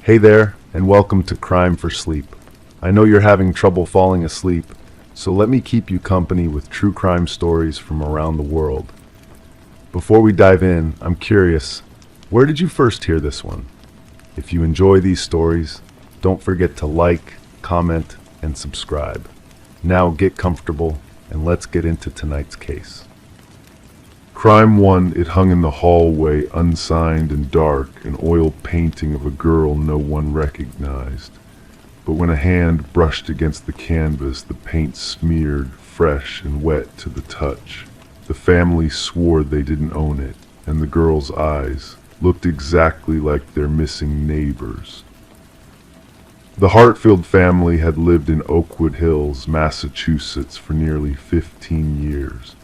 Hey there, and welcome to Crime for Sleep. I know you're having trouble falling asleep, so let me keep you company with true crime stories from around the world. Before we dive in, I'm curious, where did you first hear this one? If you enjoy these stories, don't forget to like, comment, and subscribe. Now get comfortable, and let's get into tonight's case. Crime 1, it hung in the hallway, unsigned and dark, an oil painting of a girl no one recognized. But when a hand brushed against the canvas, the paint smeared, fresh and wet to the touch. The family swore they didn't own it, and the girl's eyes looked exactly like their missing neighbors. The Hartfield family had lived in Oakwood Hills, Massachusetts for nearly 15 years.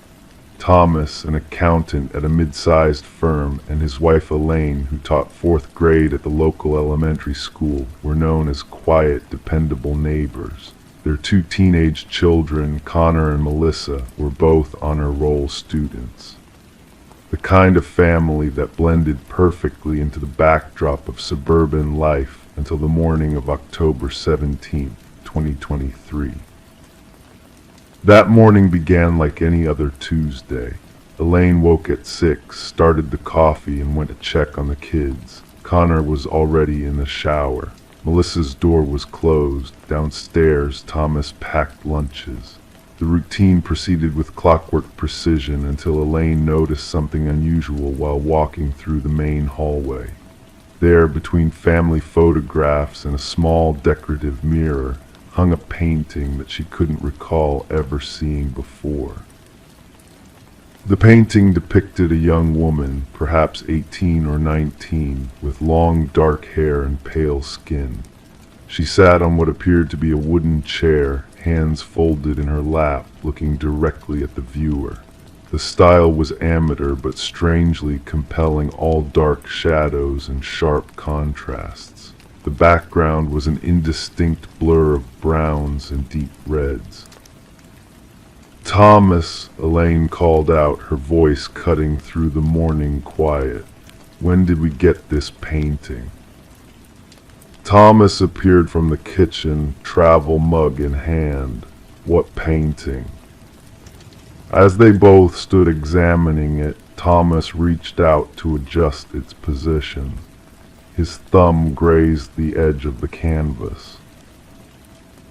Thomas, an accountant at a mid-sized firm, and his wife Elaine, who taught 4th grade at the local elementary school, were known as quiet, dependable neighbors. Their 2 teenage children, Connor and Melissa, were both honor roll students. The kind of family that blended perfectly into the backdrop of suburban life until the morning of October 17, 2023. That morning began like any other Tuesday. Elaine woke at 6, started the coffee, and went to check on the kids. Connor was already in the shower. Melissa's door was closed. Downstairs, Thomas packed lunches. The routine proceeded with clockwork precision until Elaine noticed something unusual while walking through the main hallway. There, between family photographs and a small decorative mirror, hung a painting that she couldn't recall ever seeing before. The painting depicted a young woman, perhaps 18 or 19, with long dark hair and pale skin. She sat on what appeared to be a wooden chair, hands folded in her lap, looking directly at the viewer. The style was amateur but strangely compelling, all dark shadows and sharp contrasts. The background was an indistinct blur of browns and deep reds. "Thomas," Elaine called out, her voice cutting through the morning quiet. "When did we get this painting?" Thomas appeared from the kitchen, travel mug in hand. "What painting?" As they both stood examining it, Thomas reached out to adjust its position. His thumb grazed the edge of the canvas.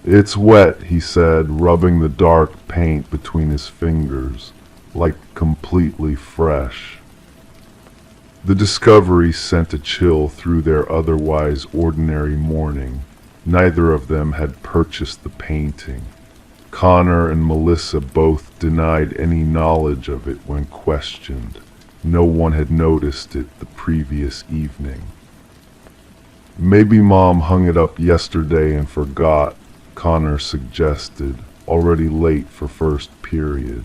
"It's wet," he said, rubbing the dark paint between his fingers, "like completely fresh." The discovery sent a chill through their otherwise ordinary morning. Neither of them had purchased the painting. Connor and Melissa both denied any knowledge of it when questioned. No one had noticed it the previous evening. "Maybe Mom hung it up yesterday and forgot," Connor suggested, already late for first period.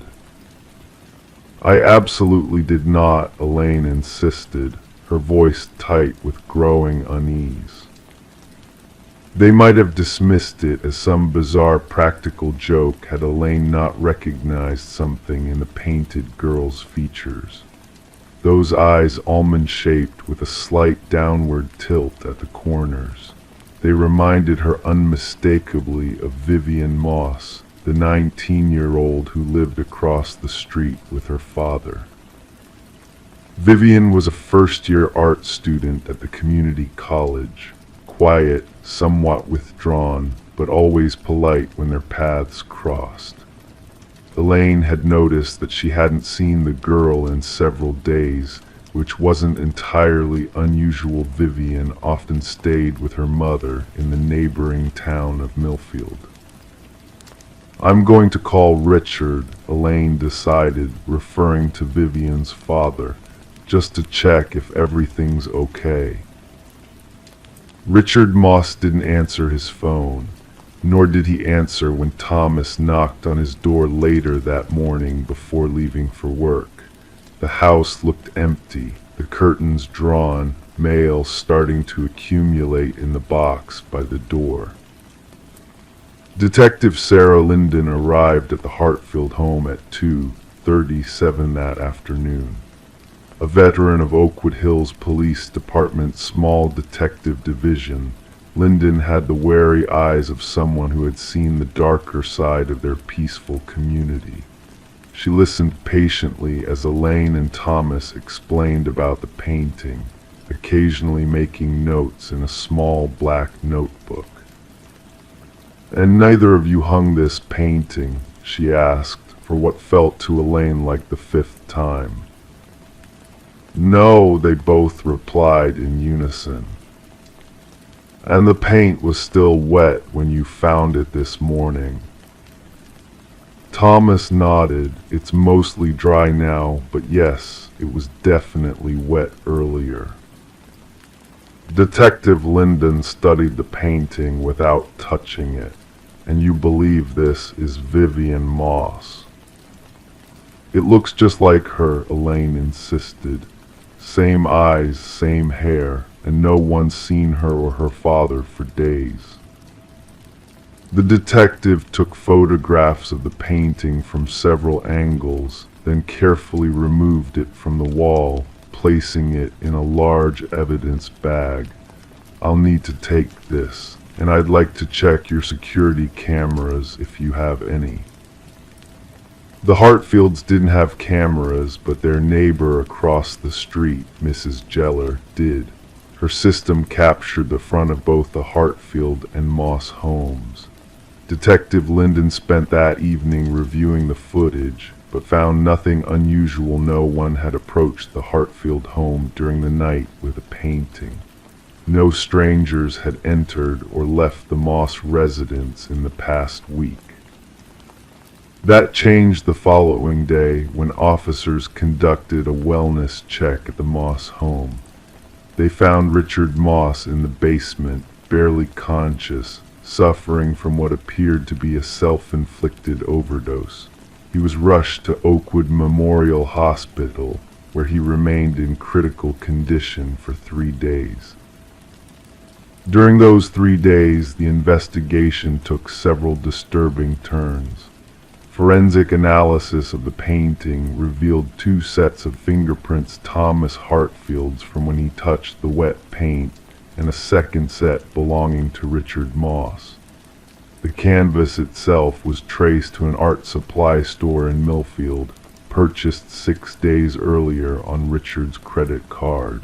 "I absolutely did not," Elaine insisted, her voice tight with growing unease. They might have dismissed it as some bizarre practical joke had Elaine not recognized something in the painted girl's features. Those eyes almond-shaped with a slight downward tilt at the corners. They reminded her unmistakably of Vivian Moss, the 19-year-old who lived across the street with her father. Vivian was a first-year art student at the community college, quiet, somewhat withdrawn, but always polite when their paths crossed. Elaine had noticed that she hadn't seen the girl in several days, which wasn't entirely unusual. Vivian often stayed with her mother in the neighboring town of Millfield. "I'm going to call Richard," Elaine decided, referring to Vivian's father, "just to check if everything's okay." Richard Moss didn't answer his phone, nor did he answer when Thomas knocked on his door later that morning before leaving for work. The house looked empty, the curtains drawn, mail starting to accumulate in the box by the door. Detective Sarah Linden arrived at the Hartfield home at 2:37 that afternoon. A veteran of Oakwood Hills Police Department's small detective division, Lyndon had the wary eyes of someone who had seen the darker side of their peaceful community. She listened patiently as Elaine and Thomas explained about the painting, occasionally making notes in a small black notebook. "And neither of you hung this painting?" she asked, for what felt to Elaine like the fifth time. "No," they both replied in unison. "And the paint was still wet when you found it this morning?" Thomas nodded. "It's mostly dry now, but yes, it was definitely wet earlier." Detective Lyndon studied the painting without touching it. "And you believe this is Vivian Moss?" "It looks just like her," Elaine insisted. "Same eyes, same hair, and no one's seen her or her father for days." The detective took photographs of the painting from several angles, then carefully removed it from the wall, placing it in a large evidence bag. "I'll need to take this, and I'd like to check your security cameras if you have any." The Hartfields didn't have cameras, but their neighbor across the street, Mrs. Jeller, did. Her system captured the front of both the Hartfield and Moss homes. Detective Lyndon spent that evening reviewing the footage, but found nothing unusual. No one had approached the Hartfield home during the night with a painting. No strangers had entered or left the Moss residence in the past week. That changed the following day when officers conducted a wellness check at the Moss home. They found Richard Moss in the basement, barely conscious, suffering from what appeared to be a self-inflicted overdose. He was rushed to Oakwood Memorial Hospital, where he remained in critical condition for 3 days. During those 3 days, the investigation took several disturbing turns. Forensic analysis of the painting revealed 2 sets of fingerprints Thomas Hartfield's from when he touched the wet paint, and a second set belonging to Richard Moss. The canvas itself was traced to an art supply store in Millfield, purchased 6 days earlier on Richard's credit card.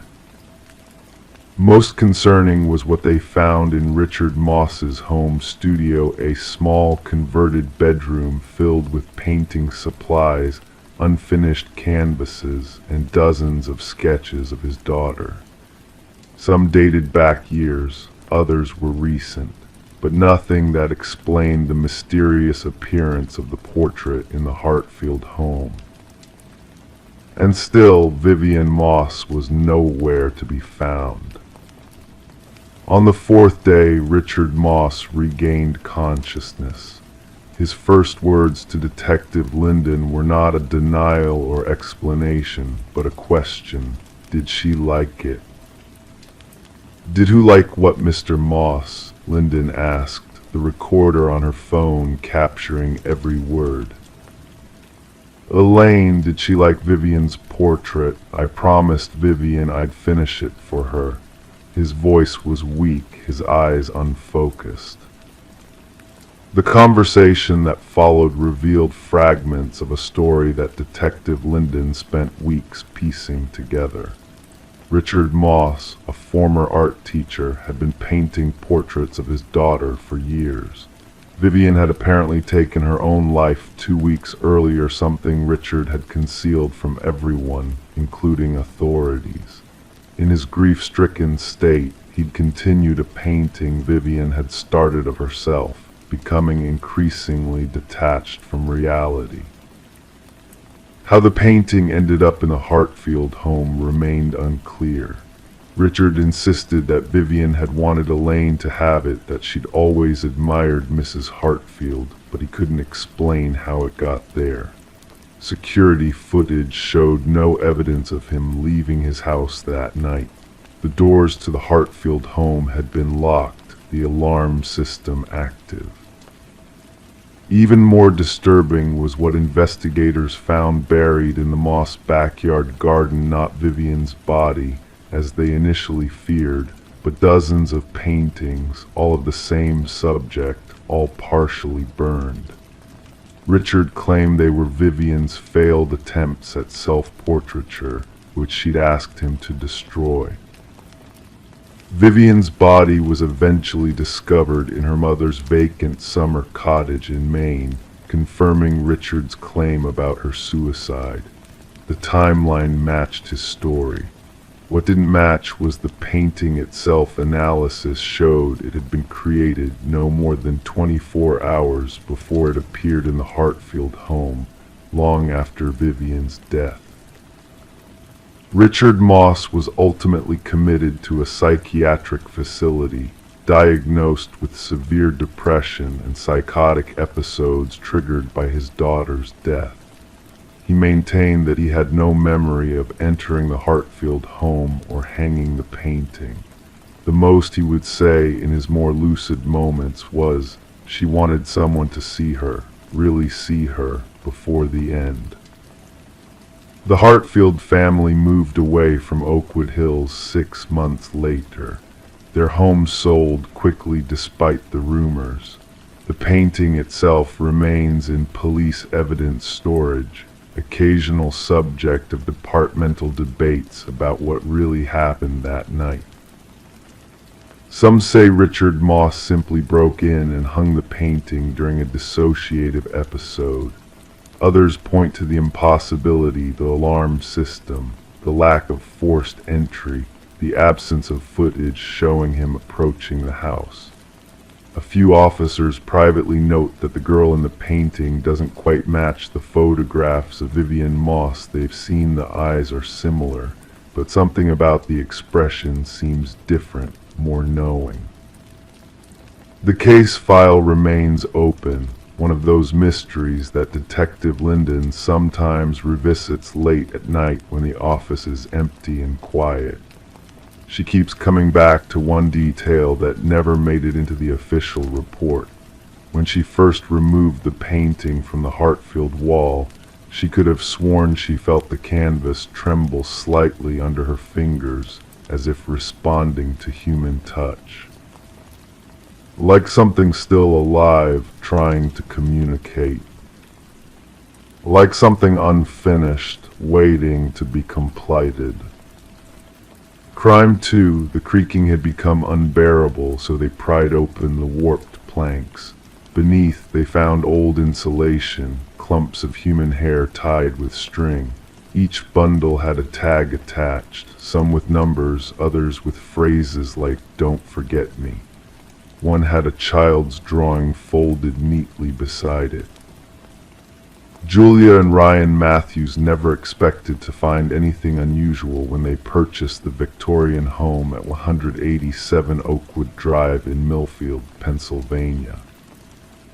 Most concerning was what they found in Richard Moss's home studio, a small converted bedroom filled with painting supplies, unfinished canvases, and dozens of sketches of his daughter. Some dated back years, others were recent, but nothing that explained the mysterious appearance of the portrait in the Hartfield home. And still, Vivian Moss was nowhere to be found. On the 4th day, Richard Moss regained consciousness. His first words to Detective Lyndon were not a denial or explanation, but a question. Did she like it? "Did who like what, Mr. Moss?" Lyndon asked, the recorder on her phone capturing every word. "Elaine, did she like Vivian's portrait? I promised Vivian I'd finish it for her." His voice was weak, his eyes unfocused. The conversation that followed revealed fragments of a story that Detective Lyndon spent weeks piecing together. Richard Moss, a former art teacher, had been painting portraits of his daughter for years. Vivian had apparently taken her own life 2 weeks earlier, something Richard had concealed from everyone, including authorities. In his grief-stricken state, he'd continued a painting Vivian had started of herself, becoming increasingly detached from reality. How the painting ended up in the Hartfield home remained unclear. Richard insisted that Vivian had wanted Elaine to have it, that she'd always admired Mrs. Hartfield, but he couldn't explain how it got there. Security footage showed no evidence of him leaving his house that night. The doors to the Hartfield home had been locked, the alarm system active. Even more disturbing was what investigators found buried in the moss backyard garden, not Vivian's body, as they initially feared, but dozens of paintings, all of the same subject, all partially burned. Richard claimed they were Vivian's failed attempts at self-portraiture, which she'd asked him to destroy. Vivian's body was eventually discovered in her mother's vacant summer cottage in Maine, confirming Richard's claim about her suicide. The timeline matched his story. What didn't match was the painting itself. Analysis showed it had been created no more than 24 hours before it appeared in the Hartfield home, long after Vivian's death. Richard Moss was ultimately committed to a psychiatric facility, diagnosed with severe depression and psychotic episodes triggered by his daughter's death. He maintained that he had no memory of entering the Hartfield home or hanging the painting. The most he would say in his more lucid moments was, she wanted someone to see her, really see her, before the end. The Hartfield family moved away from Oakwood Hills 6 months later. Their home sold quickly despite the rumors. The painting itself remains in police evidence storage, occasional subject of departmental debates about what really happened that night. Some say Richard Moss simply broke in and hung the painting during a dissociative episode. Others point to the impossibility, the alarm system, the lack of forced entry, the absence of footage showing him approaching the house. A few officers privately note that the girl in the painting doesn't quite match the photographs of Vivian Moss they've seen. The eyes are similar, but something about the expression seems different, more knowing. The case file remains open, one of those mysteries that Detective Linden sometimes revisits late at night when the office is empty and quiet. She keeps coming back to one detail that never made it into the official report. When she first removed the painting from the Hartfield wall, she could have sworn she felt the canvas tremble slightly under her fingers, as if responding to human touch. Like something still alive, trying to communicate. Like something unfinished, waiting to be completed. Crime 2, the creaking had become unbearable, so they pried open the warped planks. Beneath, they found old insulation, clumps of human hair tied with string. Each bundle had a tag attached, some with numbers, others with phrases like, "Don't forget me." One had a child's drawing folded neatly beside it. Julia and Ryan Matthews never expected to find anything unusual when they purchased the Victorian home at 187 Oakwood Drive in Millfield, Pennsylvania.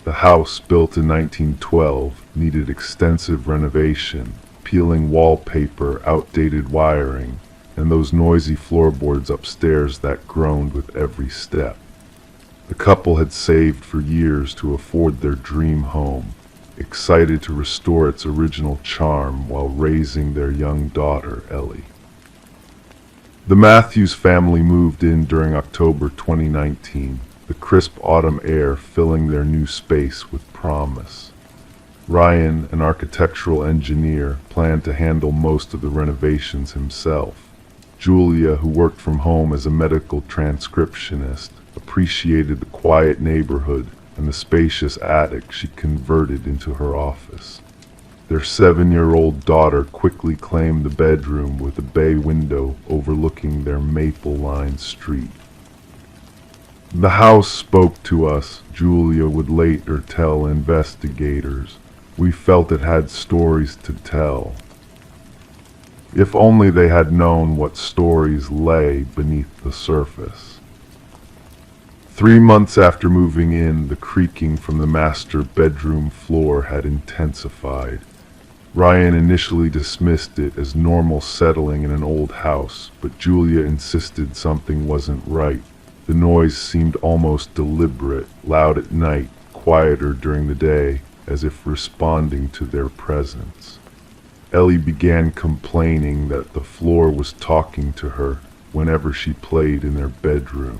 The house, built in 1912, needed extensive renovation, peeling wallpaper, outdated wiring, and those noisy floorboards upstairs that groaned with every step. The couple had saved for years to afford their dream home, excited to restore its original charm while raising their young daughter, Ellie. The Matthews family moved in during October 2019, the crisp autumn air filling their new space with promise. Ryan, an architectural engineer, planned to handle most of the renovations himself. Julia, who worked from home as a medical transcriptionist, appreciated the quiet neighborhood and the spacious attic she converted into her office. Their 7-year-old daughter quickly claimed the bedroom with a bay window overlooking their maple-lined street. "The house spoke to us," Julia would later tell investigators. "We felt it had stories to tell." If only they had known what stories lay beneath the surface. 3 months after moving in, the creaking from the master bedroom floor had intensified. Ryan initially dismissed it as normal settling in an old house, but Julia insisted something wasn't right. The noise seemed almost deliberate, loud at night, quieter during the day, as if responding to their presence. Ellie began complaining that the floor was talking to her whenever she played in their bedroom.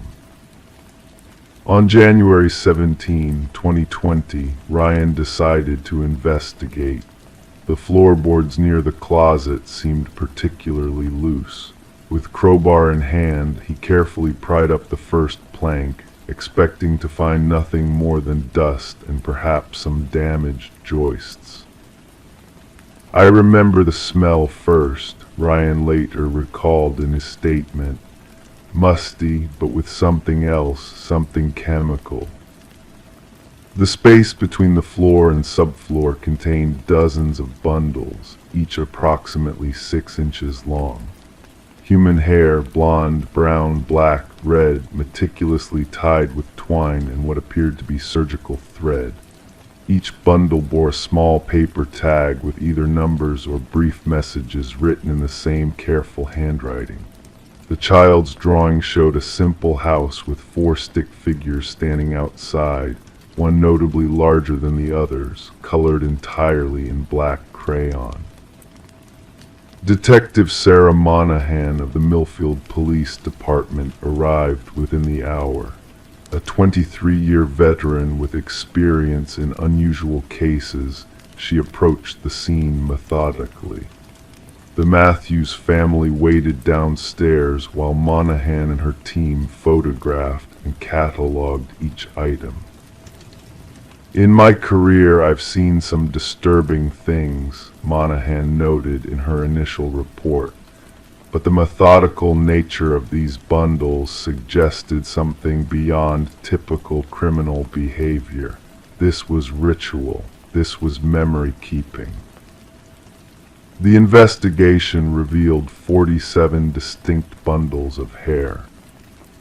On January 17, 2020, Ryan decided to investigate. The floorboards near the closet seemed particularly loose. With crowbar in hand, he carefully pried up the first plank, expecting to find nothing more than dust and perhaps some damaged joists. "I remember the smell first," Ryan later recalled in his statement. "Musty, but with something else, something chemical." The space between the floor and subfloor contained dozens of bundles, each approximately 6 inches long. Human hair, blonde, brown, black, red, meticulously tied with twine and what appeared to be surgical thread. Each bundle bore a small paper tag with either numbers or brief messages written in the same careful handwriting. The child's drawing showed a simple house with 4 stick figures standing outside, one notably larger than the others, colored entirely in black crayon. Detective Sarah Monahan of the Millfield Police Department arrived within the hour. A 23-year veteran with experience in unusual cases, she approached the scene methodically. The Matthews family waited downstairs while Monahan and her team photographed and cataloged each item. "In my career, I've seen some disturbing things," Monahan noted in her initial report, but the methodical nature of these bundles suggested something beyond typical criminal behavior. This was ritual. This was memory keeping. The investigation revealed 47 distinct bundles of hair.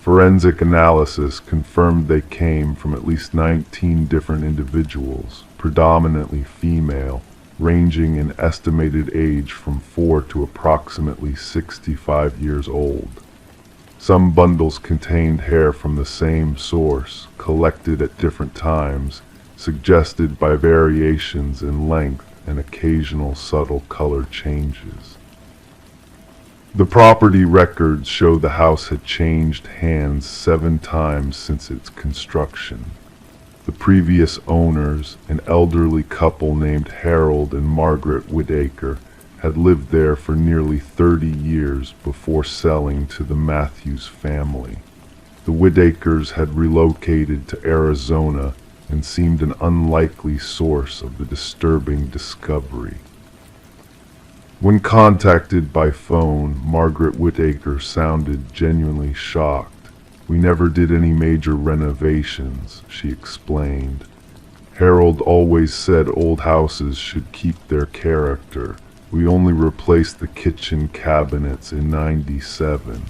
Forensic analysis confirmed they came from at least 19 different individuals, predominantly female, ranging in estimated age from 4 to approximately 65 years old. Some bundles contained hair from the same source, collected at different times, suggested by variations in length and occasional subtle color changes. The property records show the house had changed hands 7 times since its construction. The previous owners, an elderly couple named Harold and Margaret Whitaker, had lived there for nearly 30 years before selling to the Matthews family. The Whitakers had relocated to Arizona and seemed an unlikely source of the disturbing discovery. When contacted by phone, Margaret Whitaker sounded genuinely shocked. "We never did any major renovations," she explained. "Harold always said old houses should keep their character. We only replaced the kitchen cabinets in '97.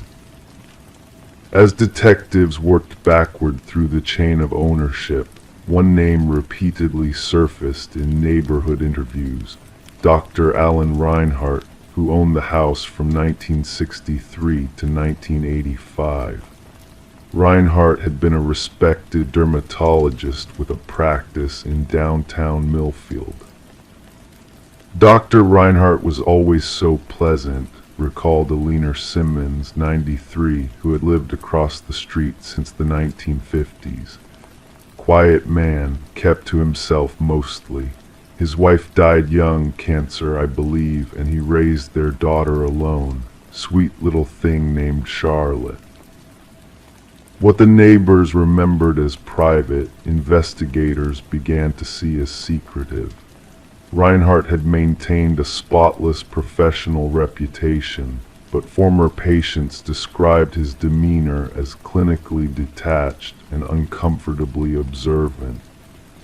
As detectives worked backward through the chain of ownership, one name repeatedly surfaced in neighborhood interviews: Dr. Alan Reinhardt, who owned the house from 1963 to 1985. Reinhardt had been a respected dermatologist with a practice in downtown Millfield. "Dr. Reinhardt was always so pleasant," recalled Alina Simmons, 93, who had lived across the street since the 1950s. "Quiet man, kept to himself mostly. His wife died young, cancer, I believe, and he raised their daughter alone. Sweet little thing named Charlotte." What the neighbors remembered as private, investigators began to see as secretive. Reinhardt had maintained a spotless professional reputation, but former patients described his demeanor as clinically detached and uncomfortably observant.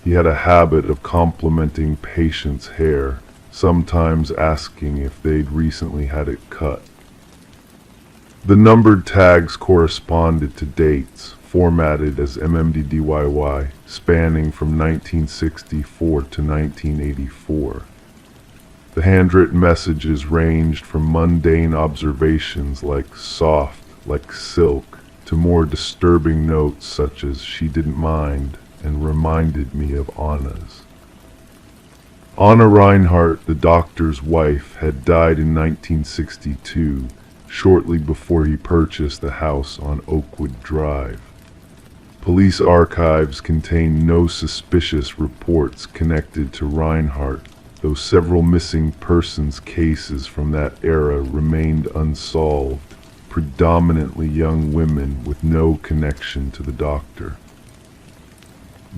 He had a habit of complimenting patients' hair, sometimes asking if they'd recently had it cut. The numbered tags corresponded to dates, formatted as MMDDYY, spanning from 1964 to 1984. The handwritten messages ranged from mundane observations like "soft, like silk," to more disturbing notes such as "she didn't mind," and "reminded me of Anna's." Anna Reinhardt, the doctor's wife, had died in 1962, shortly before he purchased the house on Oakwood Drive. Police archives contain no suspicious reports connected to Reinhardt, though several missing persons cases from that era remained unsolved, predominantly young women with no connection to the doctor.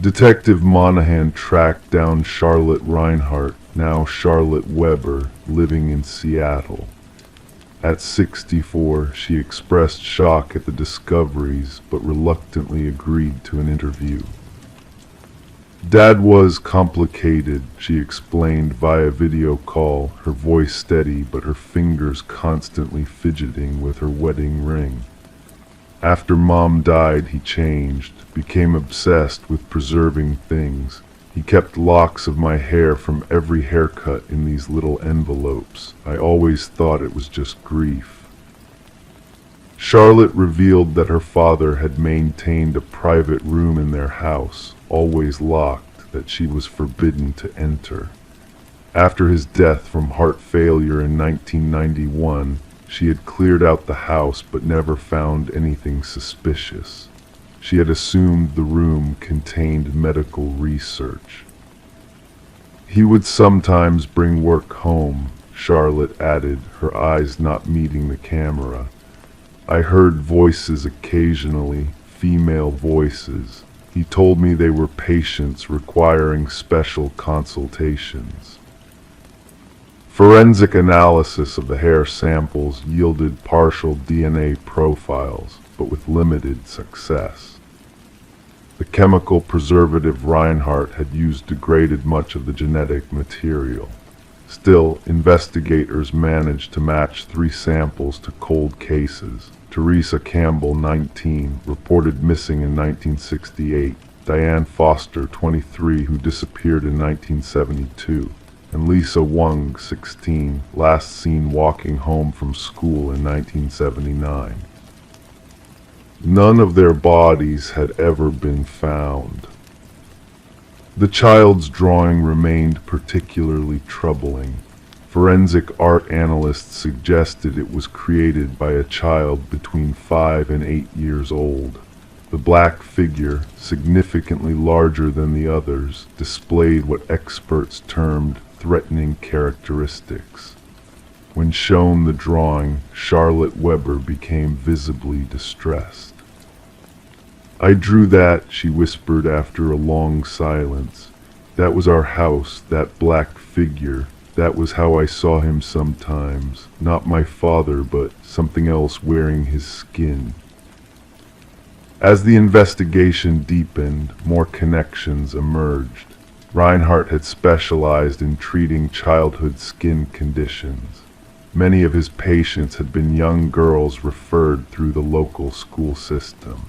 Detective Monahan tracked down Charlotte Reinhardt, now Charlotte Weber, living in Seattle. At 64, she expressed shock at the discoveries, but reluctantly agreed to an interview. Dad was complicated, she explained via video call, her voice steady but her fingers constantly fidgeting with her wedding ring. After Mom died, he changed, became obsessed with preserving things. He kept locks of my hair from every haircut in these little envelopes. I always thought it was just grief. Charlotte revealed that her father had maintained a private room in their house, always locked, that she was forbidden to enter. After his death from heart failure in 1991, she had cleared out the house but never found anything suspicious. She had assumed the room contained medical research. He would sometimes bring work home, Charlotte added, her eyes not meeting the camera. I heard voices occasionally, female voices. He told me they were patients requiring special consultations. Forensic analysis of the hair samples yielded partial DNA profiles, but with limited success. The chemical preservative Reinhardt had used degraded much of the genetic material. Still, investigators managed to match 3 samples to cold cases. Teresa Campbell, 19, reported missing in 1968, Diane Foster, 23, who disappeared in 1972, and Lisa Wong, 16, last seen walking home from school in 1979. None of their bodies had ever been found. The child's drawing remained particularly troubling. Forensic art analysts suggested it was created by a child between 5 and 8 years old. The black figure, significantly larger than the others, displayed what experts termed threatening characteristics. When shown the drawing, Charlotte Weber became visibly distressed. I drew that, she whispered after a long silence. That was our house, that black figure. That was how I saw him sometimes. Not my father, but something else wearing his skin. As the investigation deepened, more connections emerged. Reinhardt had specialized in treating childhood skin conditions. Many of his patients had been young girls referred through the local school system.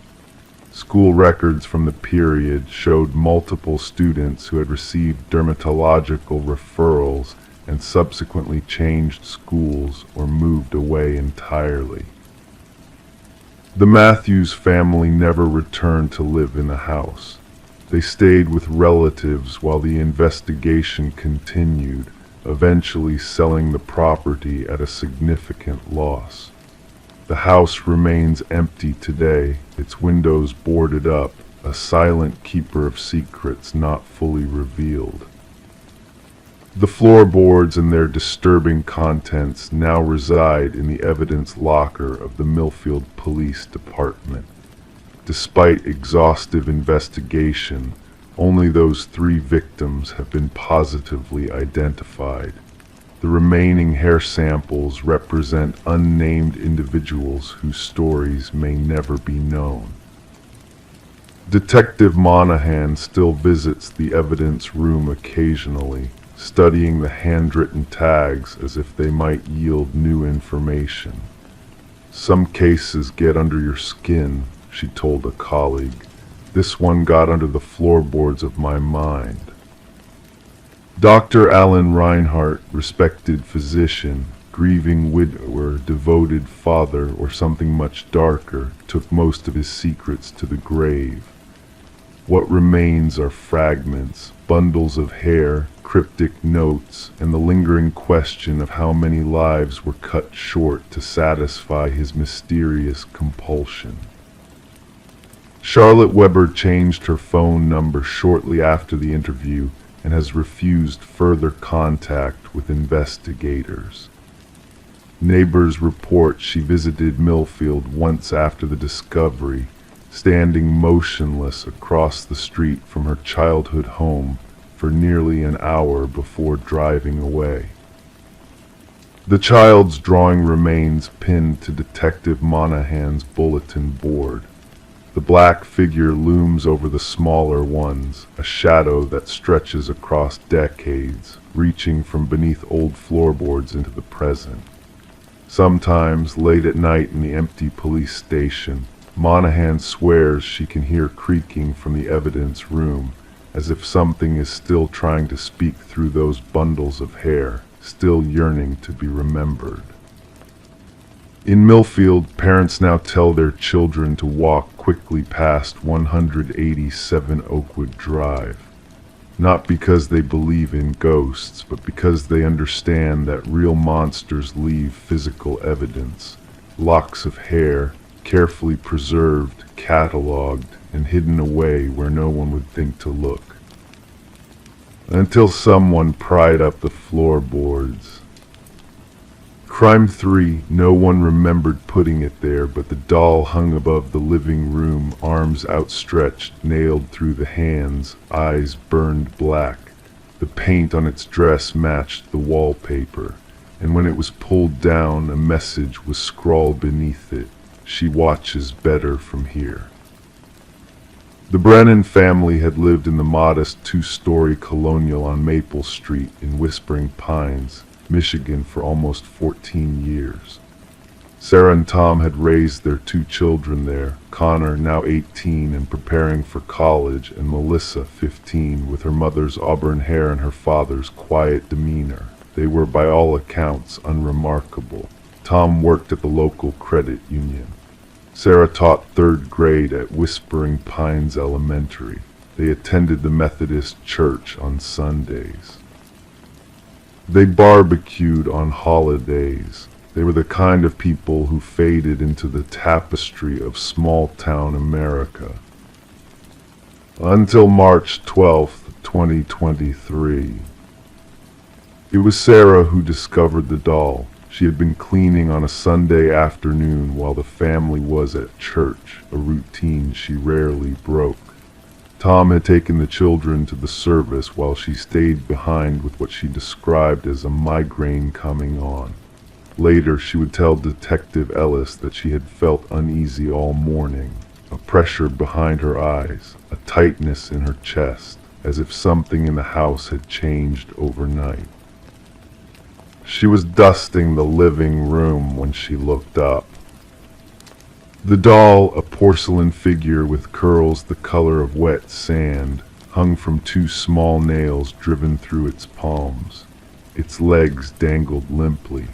School records from the period showed multiple students who had received dermatological referrals and subsequently changed schools or moved away entirely. The Matthews family never returned to live in the house. They stayed with relatives while the investigation continued, eventually selling the property at a significant loss. The house remains empty today, its windows boarded up, a silent keeper of secrets not fully revealed. The floorboards and their disturbing contents now reside in the evidence locker of the Millfield Police Department. Despite exhaustive investigation, only those 3 victims have been positively identified. The remaining hair samples represent unnamed individuals whose stories may never be known. Detective Monahan still visits the evidence room occasionally, studying the handwritten tags as if they might yield new information. Some cases get under your skin, she told a colleague. This one got under the floorboards of my mind. Dr. Alan Reinhardt, respected physician, grieving widower, devoted father, or something much darker, took most of his secrets to the grave. What remains are fragments, bundles of hair, cryptic notes and the lingering question of how many lives were cut short to satisfy his mysterious compulsion. Charlotte Weber changed her phone number shortly after the interview and has refused further contact with investigators. Neighbors report she visited Millfield once after the discovery, standing motionless across the street from her childhood home for nearly an hour before driving away. The child's drawing remains pinned to Detective Monahan's bulletin board. The black figure looms over the smaller ones, a shadow that stretches across decades, reaching from beneath old floorboards into the present. Sometimes, late at night in the empty police station, Monahan swears she can hear creaking from the evidence room, as if something is still trying to speak through those bundles of hair, still yearning to be remembered. In Millfield, parents now tell their children to walk quickly past 187 Oakwood Drive, not because they believe in ghosts, but because they understand that real monsters leave physical evidence, locks of hair, carefully preserved, catalogued, and hidden away where no one would think to look. Until someone pried up the floorboards. Crime 3, no one remembered putting it there, but the doll hung above the living room, arms outstretched, nailed through the hands, eyes burned black. The paint on its dress matched the wallpaper, and when it was pulled down, a message was scrawled beneath it. She watches better from here. The Brennan family had lived in the modest two-story colonial on Maple Street in Whispering Pines, Michigan for almost 14 years. Sarah and Tom had raised their 2 children there, Connor, now 18 and preparing for college, and Melissa, 15, with her mother's auburn hair and her father's quiet demeanor. They were by all accounts unremarkable. Tom worked at the local credit union. Sarah taught 3rd grade at Whispering Pines Elementary. They attended the Methodist church on Sundays. They barbecued on holidays. They were the kind of people who faded into the tapestry of small-town America. Until March 12th, 2023. It was Sarah who discovered the doll. She had been cleaning on a Sunday afternoon while the family was at church, a routine she rarely broke. Tom had taken the children to the service while she stayed behind with what she described as a migraine coming on. Later, she would tell Detective Ellis that she had felt uneasy all morning, a pressure behind her eyes, a tightness in her chest, as if something in the house had changed overnight. She was dusting the living room when she looked up. The doll, a porcelain figure with curls the color of wet sand, hung from 2 small nails driven through its palms. Its legs dangled limply.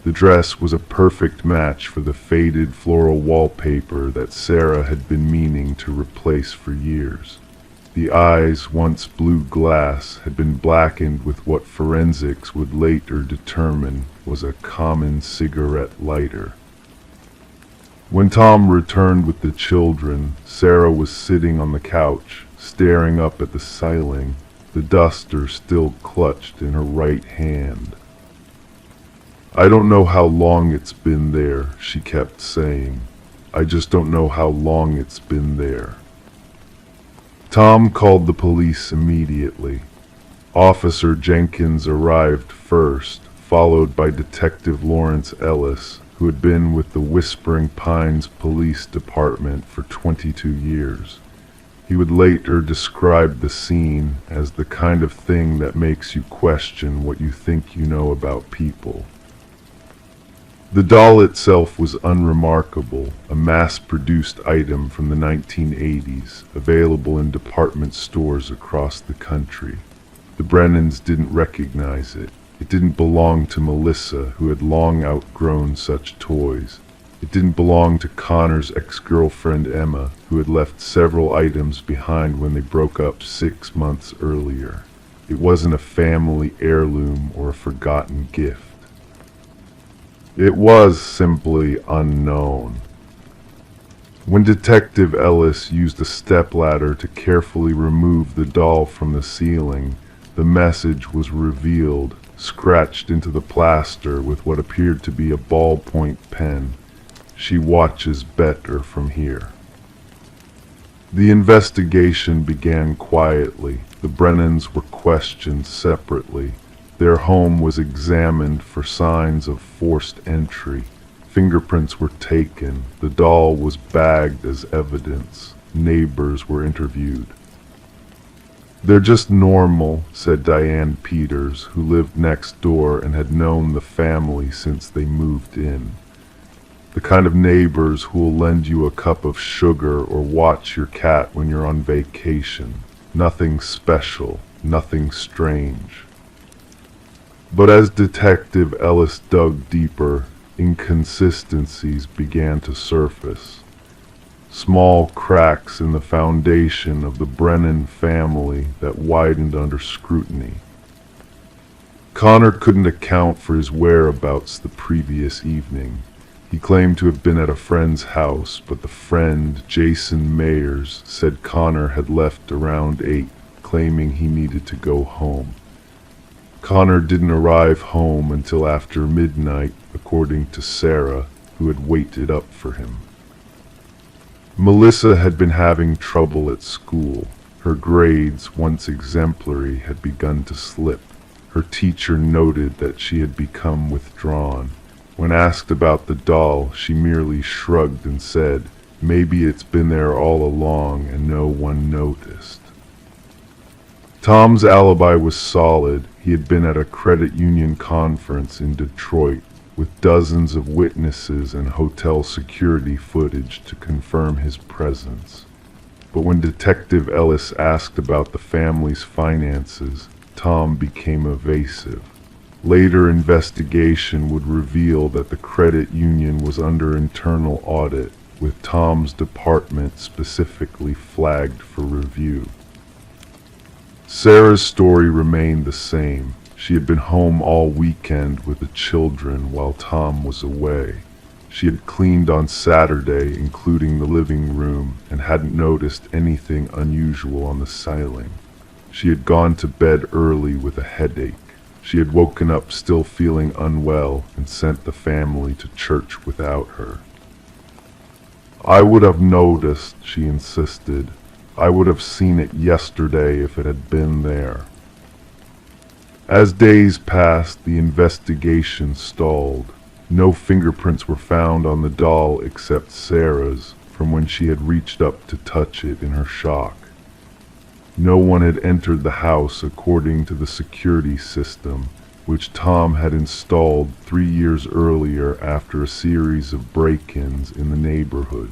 The dress was a perfect match for the faded floral wallpaper that Sarah had been meaning to replace for years. The eyes, once blue glass, had been blackened with what forensics would later determine was a common cigarette lighter. When Tom returned with the children, Sarah was sitting on the couch, staring up at the ceiling, the duster still clutched in her right hand. "I don't know how long it's been there," she kept saying. "I just don't know how long it's been there." Tom called the police immediately. Officer Jenkins arrived first, followed by Detective Lawrence Ellis, who had been with the Whispering Pines Police Department for 22 years. He would later describe the scene as the kind of thing that makes you question what you think you know about people. The doll itself was unremarkable, a mass-produced item from the 1980s, available in department stores across the country. The Brennans didn't recognize it. It didn't belong to Melissa, who had long outgrown such toys. It didn't belong to Connor's ex-girlfriend Emma, who had left several items behind when they broke up 6 months earlier. It wasn't a family heirloom or a forgotten gift. It was simply unknown. When Detective Ellis used a stepladder to carefully remove the doll from the ceiling, the message was revealed, scratched into the plaster with what appeared to be a ballpoint pen. She watches better from here. The investigation began quietly. The Brennans were questioned separately. Their home was examined for signs of forced entry. Fingerprints were taken. The doll was bagged as evidence. Neighbors were interviewed. "They're just normal," said Diane Peters, who lived next door and had known the family since they moved in. "The kind of neighbors who will lend you a cup of sugar or watch your cat when you're on vacation. Nothing special, nothing strange." But as Detective Ellis dug deeper, inconsistencies began to surface. Small cracks in the foundation of the Brennan family that widened under scrutiny. Connor couldn't account for his whereabouts the previous evening. He claimed to have been at a friend's house, but the friend, Jason Mayers, said Connor had left around 8, claiming he needed to go home. Connor didn't arrive home until after midnight, according to Sarah, who had waited up for him. Melissa had been having trouble at school. Her grades, once exemplary, had begun to slip. Her teacher noted that she had become withdrawn. When asked about the doll, she merely shrugged and said, "Maybe it's been there all along and no one noticed." Tom's alibi was solid. He had been at a credit union conference in Detroit with dozens of witnesses and hotel security footage to confirm his presence. But when Detective Ellis asked about the family's finances, Tom became evasive. Later investigation would reveal that the credit union was under internal audit, with Tom's department specifically flagged for review. Sarah's story remained the same. She had been home all weekend with the children while Tom was away. She had cleaned on Saturday, including the living room, and hadn't noticed anything unusual on the ceiling. She had gone to bed early with a headache. She had woken up still feeling unwell and sent the family to church without her. "I would have noticed," she insisted. "I would have seen it yesterday if it had been there." As days passed, the investigation stalled. No fingerprints were found on the doll except Sarah's, from when she had reached up to touch it in her shock. No one had entered the house according to the security system, which Tom had installed 3 years earlier after a series of break-ins in the neighborhood.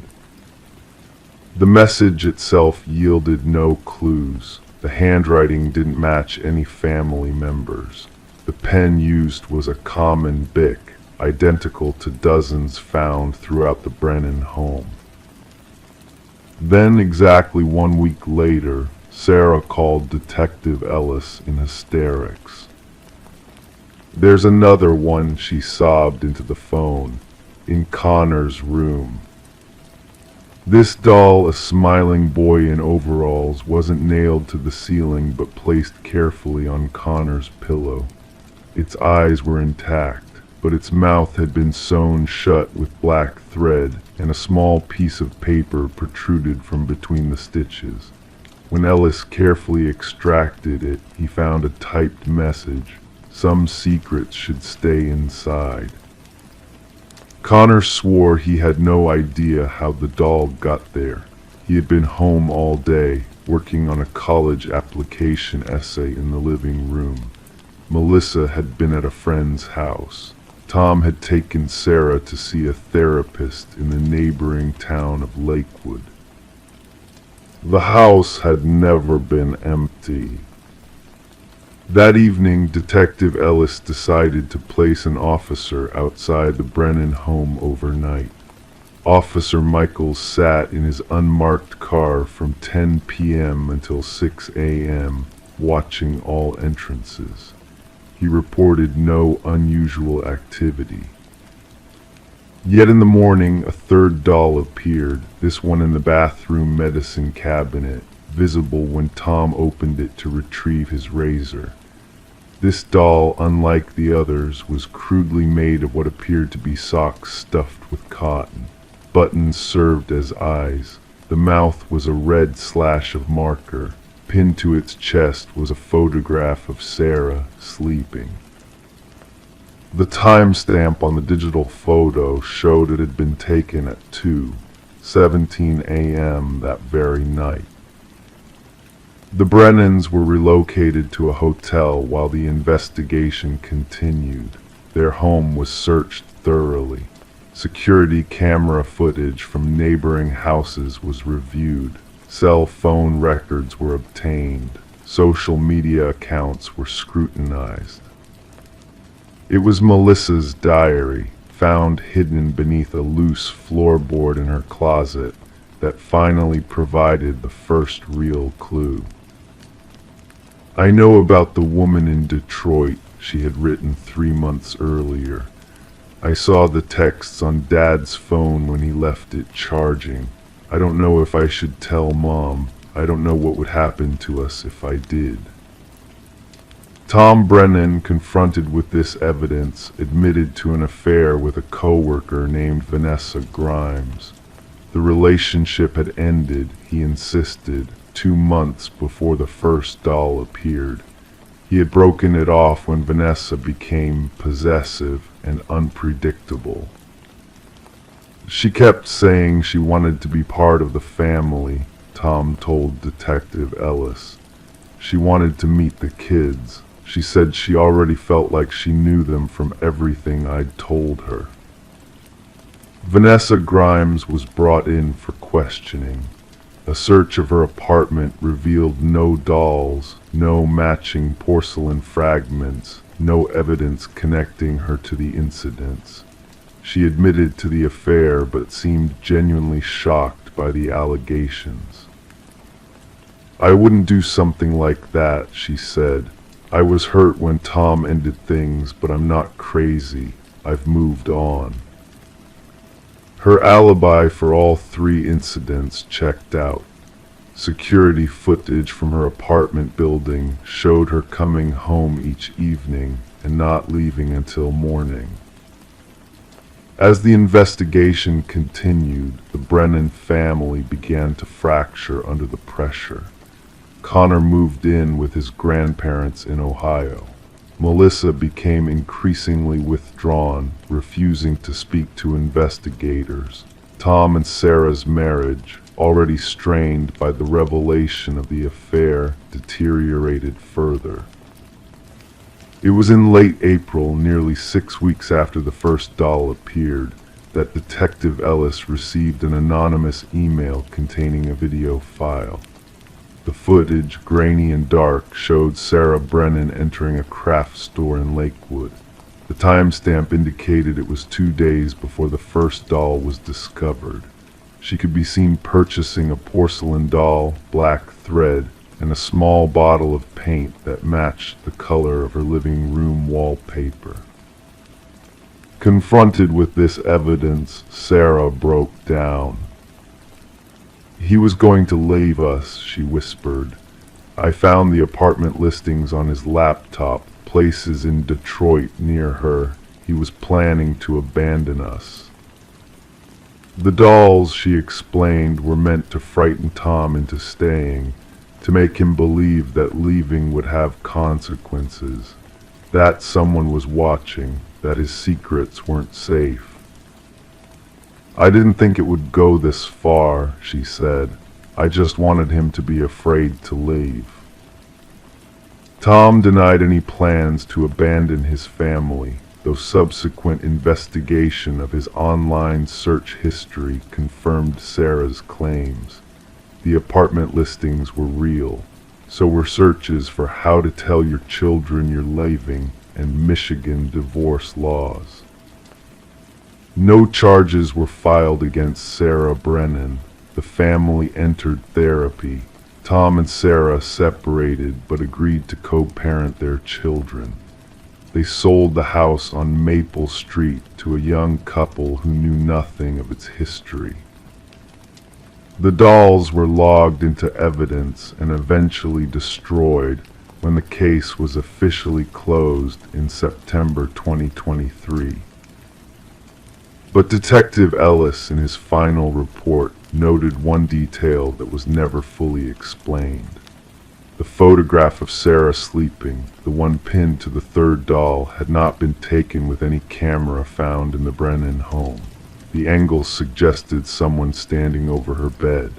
The message itself yielded no clues. The handwriting didn't match any family members. The pen used was a common Bic, identical to dozens found throughout the Brennan home. Then, exactly 1 week later, Sarah called Detective Ellis in hysterics. "There's another one," she sobbed into the phone, "in Connor's room." This doll, a smiling boy in overalls, wasn't nailed to the ceiling but placed carefully on Connor's pillow. Its eyes were intact, but its mouth had been sewn shut with black thread, and a small piece of paper protruded from between the stitches. When Ellis carefully extracted it, he found a typed message. Some secrets should stay inside. Connor swore he had no idea how the doll got there. He had been home all day, working on a college application essay in the living room. Melissa had been at a friend's house. Tom had taken Sarah to see a therapist in the neighboring town of Lakewood. The house had never been empty. That evening, Detective Ellis decided to place an officer outside the Brennan home overnight. Officer Michaels sat in his unmarked car from 10 p.m. until 6 a.m., watching all entrances. He reported no unusual activity. Yet in the morning, a third doll appeared, this one in the bathroom medicine cabinet, visible when Tom opened it to retrieve his razor. This doll, unlike the others, was crudely made of what appeared to be socks stuffed with cotton. Buttons served as eyes. The mouth was a red slash of marker. Pinned to its chest was a photograph of Sarah sleeping. The timestamp on the digital photo showed it had been taken at 2:17 a.m. that very night. The Brennans were relocated to a hotel while the investigation continued. Their home was searched thoroughly. Security camera footage from neighboring houses was reviewed. Cell phone records were obtained. Social media accounts were scrutinized. It was Melissa's diary, found hidden beneath a loose floorboard in her closet, that finally provided the first real clue. "I know about the woman in Detroit," she had written 3 months earlier. "I saw the texts on Dad's phone when he left it charging. I don't know if I should tell Mom. I don't know what would happen to us if I did." Tom Brennan, confronted with this evidence, admitted to an affair with a coworker named Vanessa Grimes. The relationship had ended, he insisted, 2 months before the first doll appeared. He had broken it off when Vanessa became possessive and unpredictable. "She kept saying she wanted to be part of the family," Tom told Detective Ellis. "She wanted to meet the kids. She said she already felt like she knew them from everything I'd told her." Vanessa Grimes was brought in for questioning. A search of her apartment revealed no dolls, no matching porcelain fragments, no evidence connecting her to the incidents. She admitted to the affair but seemed genuinely shocked by the allegations. "I wouldn't do something like that," she said. "I was hurt when Tom ended things, but I'm not crazy. I've moved on." Her alibi for all 3 incidents checked out. Security footage from her apartment building showed her coming home each evening and not leaving until morning. As the investigation continued, the Brennan family began to fracture under the pressure. Connor moved in with his grandparents in Ohio. Melissa became increasingly withdrawn, refusing to speak to investigators. Tom and Sarah's marriage, already strained by the revelation of the affair, deteriorated further. It was in late April, nearly 6 weeks after the first doll appeared, that Detective Ellis received an anonymous email containing a video file. The footage, grainy and dark, showed Sarah Brennan entering a craft store in Lakewood. The timestamp indicated it was 2 days before the first doll was discovered. She could be seen purchasing a porcelain doll, black thread, and a small bottle of paint that matched the color of her living room wallpaper. Confronted with this evidence, Sarah broke down. "He was going to leave us," she whispered. "I found the apartment listings on his laptop, places in Detroit near her. He was planning to abandon us." The dolls, she explained, were meant to frighten Tom into staying, to make him believe that leaving would have consequences, that someone was watching, that his secrets weren't safe. "I didn't think it would go this far," she said. "I just wanted him to be afraid to leave." Tom denied any plans to abandon his family, though subsequent investigation of his online search history confirmed Sarah's claims. The apartment listings were real, so were searches for how to tell your children you're leaving and Michigan divorce laws. No charges were filed against Sarah Brennan. The family entered therapy. Tom and Sarah separated but agreed to co-parent their children. They sold the house on Maple Street to a young couple who knew nothing of its history. The dolls were logged into evidence and eventually destroyed when the case was officially closed in September 2023. But Detective Ellis, in his final report, noted one detail that was never fully explained. The photograph of Sarah sleeping, the one pinned to the third doll, had not been taken with any camera found in the Brennan home. The angles suggested someone standing over her bed.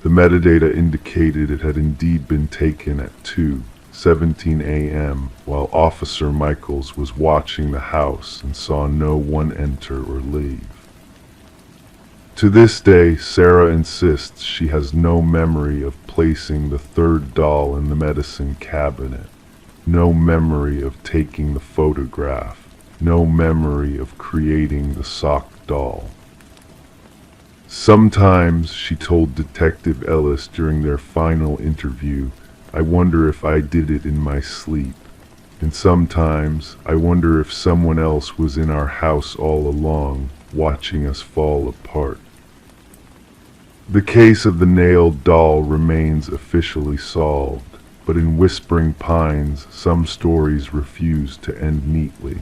The metadata indicated it had indeed been taken at 2:17 a.m. while Officer Michaels was watching the house and saw no one enter or leave. To this day, Sarah insists she has no memory of placing the third doll in the medicine cabinet, no memory of taking the photograph, no memory of creating the sock doll. Sometimes, she told Detective Ellis during their final interview, I wonder if I did it in my sleep. And sometimes, I wonder if someone else was in our house all along, watching us fall apart. The case of the nailed doll remains officially solved, but in Whispering Pines, some stories refuse to end neatly.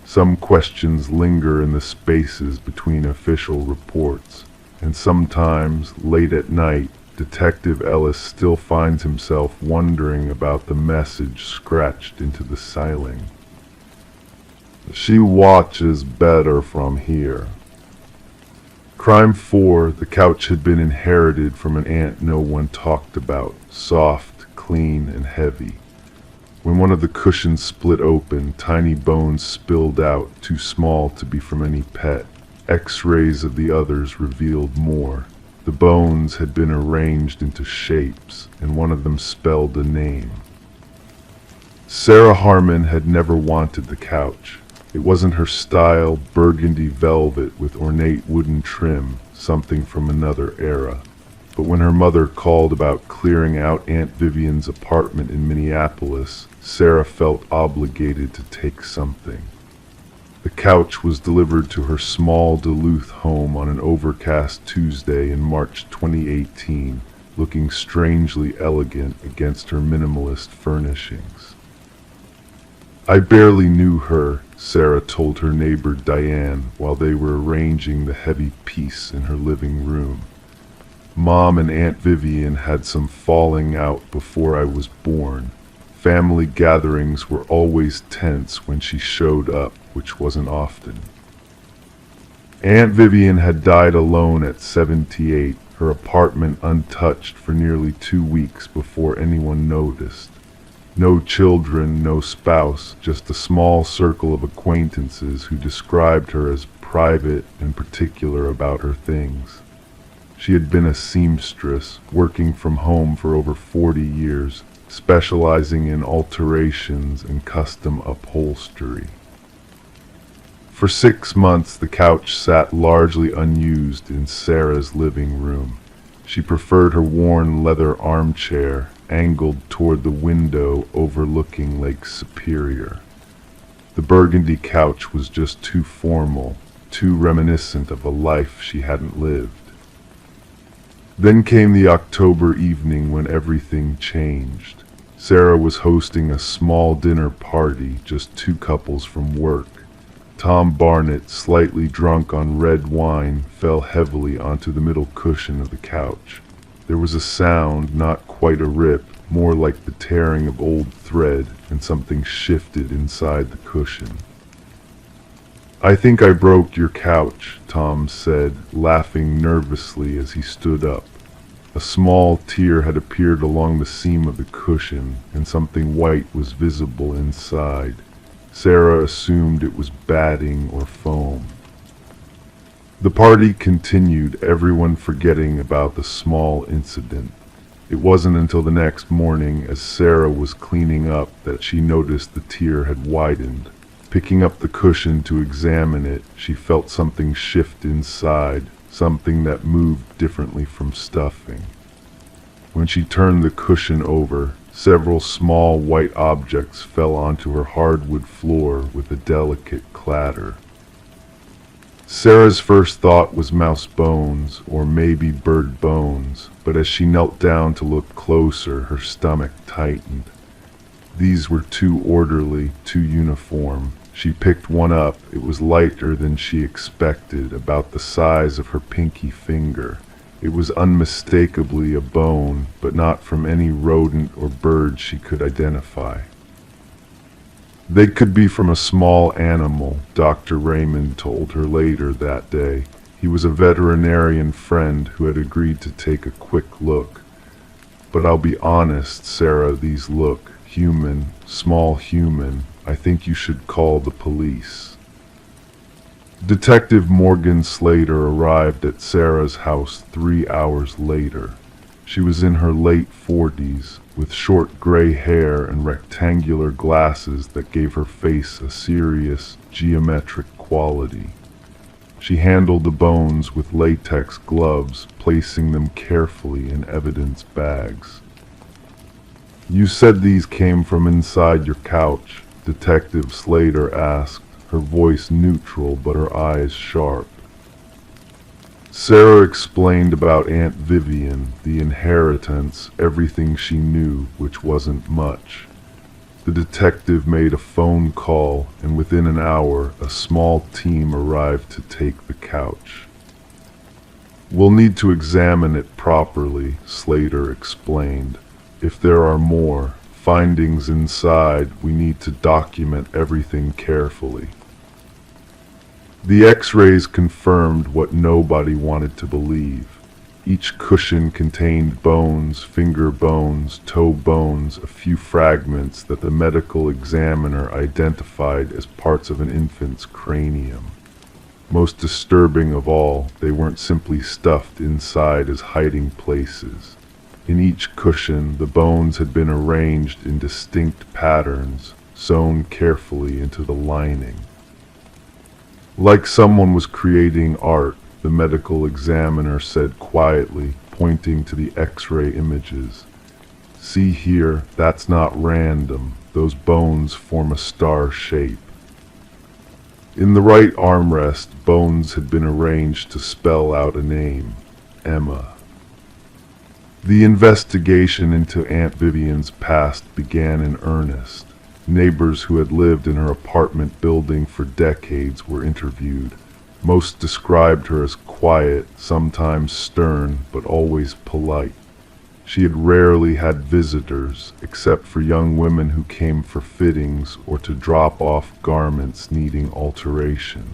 Some questions linger in the spaces between official reports, and sometimes, late at night, Detective Ellis still finds himself wondering about the message scratched into the ceiling. She watches better from here. Crime 4, the couch had been inherited from an aunt no one talked about, soft, clean, and heavy. When one of the cushions split open, tiny bones spilled out, too small to be from any pet. X-rays of the others revealed more. The bones had been arranged into shapes, and one of them spelled a name. Sarah Harmon had never wanted the couch. It wasn't her style, burgundy velvet with ornate wooden trim, something from another era. But when her mother called about clearing out Aunt Vivian's apartment in Minneapolis, Sarah felt obligated to take something. The couch was delivered to her small Duluth home on an overcast Tuesday in March 2018, looking strangely elegant against her minimalist furnishings. I barely knew her, Sarah told her neighbor Diane while they were arranging the heavy piece in her living room. Mom and Aunt Vivian had some falling out before I was born. Family gatherings were always tense when she showed up, which wasn't often. Aunt Vivian had died alone at 78, her apartment untouched for nearly 2 weeks before anyone noticed. No children, no spouse, just a small circle of acquaintances who described her as private and particular about her things. She had been a seamstress, working from home for over 40 years, specializing in alterations and custom upholstery. For 6 months, the couch sat largely unused in Sarah's living room. She preferred her worn leather armchair, angled toward the window overlooking Lake Superior. The burgundy couch was just too formal, too reminiscent of a life she hadn't lived. Then came the October evening when everything changed. Sarah was hosting a small dinner party, just 2 couples from work. Tom Barnett, slightly drunk on red wine, fell heavily onto the middle cushion of the couch. There was a sound, not quite a rip, more like the tearing of old thread, and something shifted inside the cushion. "I think I broke your couch," Tom said, laughing nervously as he stood up. A small tear had appeared along the seam of the cushion, and something white was visible inside. Sarah assumed it was batting or foam. The party continued, everyone forgetting about the small incident. It wasn't until the next morning, as Sarah was cleaning up, that she noticed the tear had widened. Picking up the cushion to examine it, she felt something shift inside, something that moved differently from stuffing. When she turned the cushion over, several small white objects fell onto her hardwood floor with a delicate clatter. Sarah's first thought was mouse bones, or maybe bird bones, but as she knelt down to look closer, her stomach tightened. These were too orderly, too uniform. She picked one up. It was lighter than she expected, about the size of her pinky finger. It was unmistakably a bone, but not from any rodent or bird she could identify. They could be from a small animal, Dr. Raymond told her later that day. He was a veterinarian friend who had agreed to take a quick look. But I'll be honest, Sarah, these look human, small human. I think you should call the police. Detective Morgan Slater arrived at Sarah's house 3 hours later. She was in her late 40s, with short gray hair and rectangular glasses that gave her face a serious, geometric quality. She handled the bones with latex gloves, placing them carefully in evidence bags. "You said these came from inside your couch?" Detective Slater asked, her voice neutral but her eyes sharp. Sarah explained about Aunt Vivian, the inheritance, everything she knew, which wasn't much. The detective made a phone call, and within an hour, a small team arrived to take the couch. "We'll need to examine it properly," Slater explained. "If there are more findings inside, we need to document everything carefully." The X-rays confirmed what nobody wanted to believe. Each cushion contained bones, finger bones, toe bones, a few fragments that the medical examiner identified as parts of an infant's cranium. Most disturbing of all, they weren't simply stuffed inside as hiding places. In each cushion, the bones had been arranged in distinct patterns, sewn carefully into the lining. Like someone was creating art, the medical examiner said quietly, pointing to the X-ray images. "See here, that's not random. Those bones form a star shape." In the right armrest, bones had been arranged to spell out a name, Emma. The investigation into Aunt Vivian's past began in earnest. Neighbors who had lived in her apartment building for decades were interviewed. Most described her as quiet, sometimes stern, but always polite. She had rarely had visitors, except for young women who came for fittings or to drop off garments needing alteration.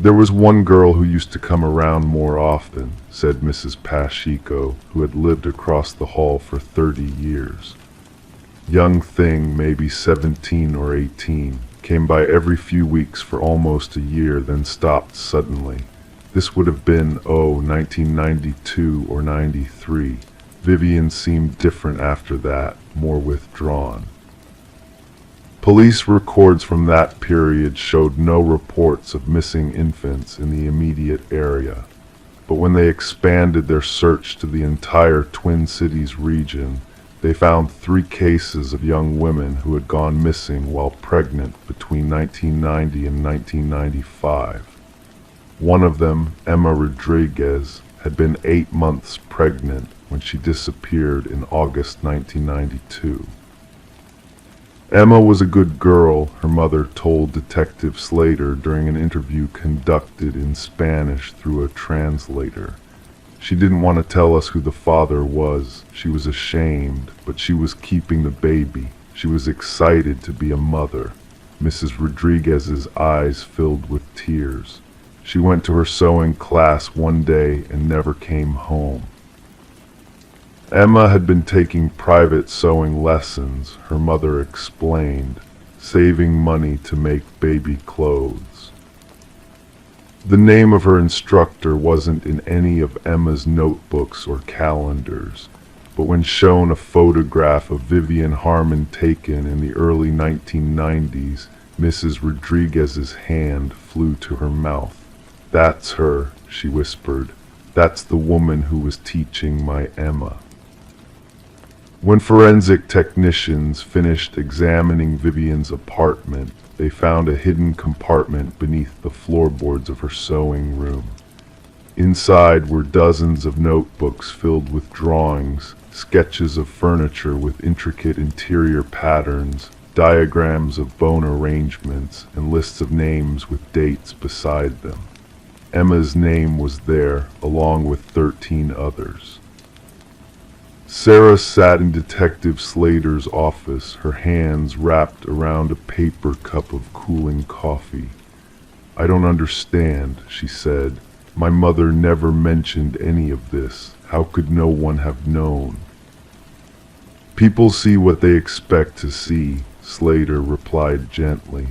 "There was one girl who used to come around more often," said Mrs. Pacheco, who had lived across the hall for 30 years. "Young thing, maybe 17 or 18, came by every few weeks for almost a year, then stopped suddenly. This would have been, 1992 or 93. Vivian seemed different after that, more withdrawn." Police records from that period showed no reports of missing infants in the immediate area. But when they expanded their search to the entire Twin Cities region, they found 3 cases of young women who had gone missing while pregnant between 1990 and 1995. One of them, Emma Rodriguez, had been 8 months pregnant when she disappeared in August 1992. Emma was a good girl, her mother told Detective Slater during an interview conducted in Spanish through a translator. She didn't want to tell us who the father was. She was ashamed, but she was keeping the baby. She was excited to be a mother. Mrs. Rodriguez's eyes filled with tears. She went to her sewing class one day and never came home. Emma had been taking private sewing lessons, her mother explained, saving money to make baby clothes. The name of her instructor wasn't in any of Emma's notebooks or calendars, but when shown a photograph of Vivian Harmon taken in the early 1990s, Mrs. Rodriguez's hand flew to her mouth. "That's her," she whispered. That's the woman who was teaching my Emma. When forensic technicians finished examining Vivian's apartment, they found a hidden compartment beneath the floorboards of her sewing room. Inside were dozens of notebooks filled with drawings, sketches of furniture with intricate interior patterns, diagrams of bone arrangements, and lists of names with dates beside them. Emma's name was there, along with 13 others. Sarah sat in Detective Slater's office, her hands wrapped around a paper cup of cooling coffee. "I don't understand," she said. "My mother never mentioned any of this. How could no one have known?" "People see what they expect to see," Slater replied gently.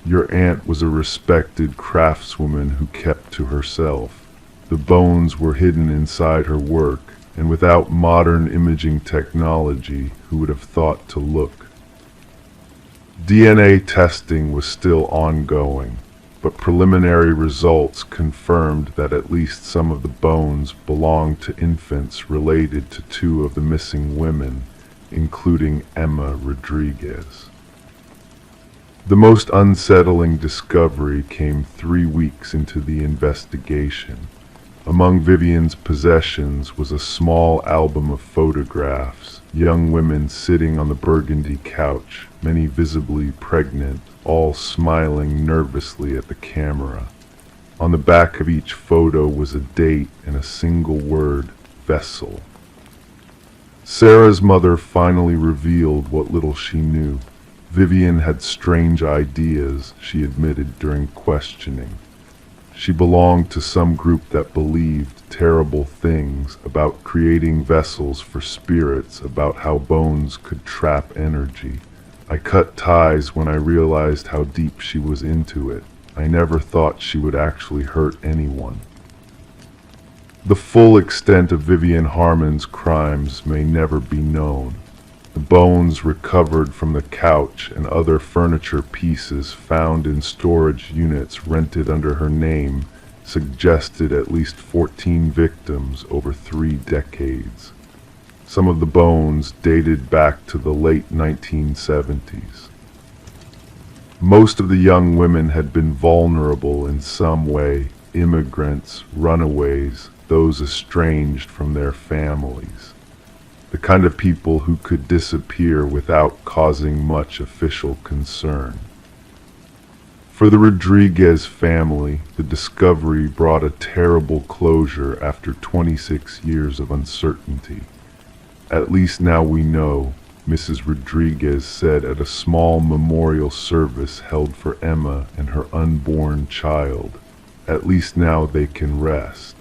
"Your aunt was a respected craftswoman who kept to herself. The bones were hidden inside her work, and without modern imaging technology, who would have thought to look?" DNA testing was still ongoing, but preliminary results confirmed that at least some of the bones belonged to infants related to two of the missing women, including Emma Rodriguez. The most unsettling discovery came 3 weeks into the investigation. Among Vivian's possessions was a small album of photographs, young women sitting on the burgundy couch, many visibly pregnant, all smiling nervously at the camera. On the back of each photo was a date and a single word, vessel. Sarah's mother finally revealed what little she knew. Vivian had strange ideas, she admitted during questioning. She belonged to some group that believed terrible things about creating vessels for spirits, about how bones could trap energy. I cut ties when I realized how deep she was into it. I never thought she would actually hurt anyone. The full extent of Vivian Harmon's crimes may never be known. The bones recovered from the couch and other furniture pieces found in storage units rented under her name suggested at least 14 victims over 3 decades. Some of the bones dated back to the late 1970s. Most of the young women had been vulnerable in some way: immigrants, runaways, those estranged from their families. The kind of people who could disappear without causing much official concern. For the Rodriguez family, the discovery brought a terrible closure after 26 years of uncertainty. "At least now we know," Mrs. Rodriguez said at a small memorial service held for Emma and her unborn child. "At least now they can rest."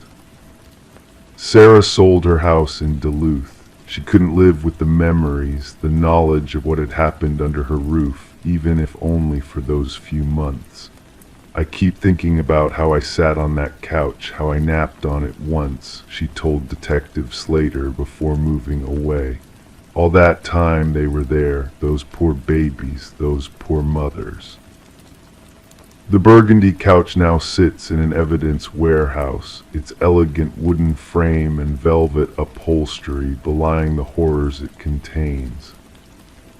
Sarah sold her house in Duluth. She couldn't live with the memories, the knowledge of what had happened under her roof, even if only for those few months. "I keep thinking about how I sat on that couch, how I napped on it once," she told Detective Slater before moving away. "All that time they were there, those poor babies, those poor mothers." The burgundy couch now sits in an evidence warehouse, its elegant wooden frame and velvet upholstery belying the horrors it contains.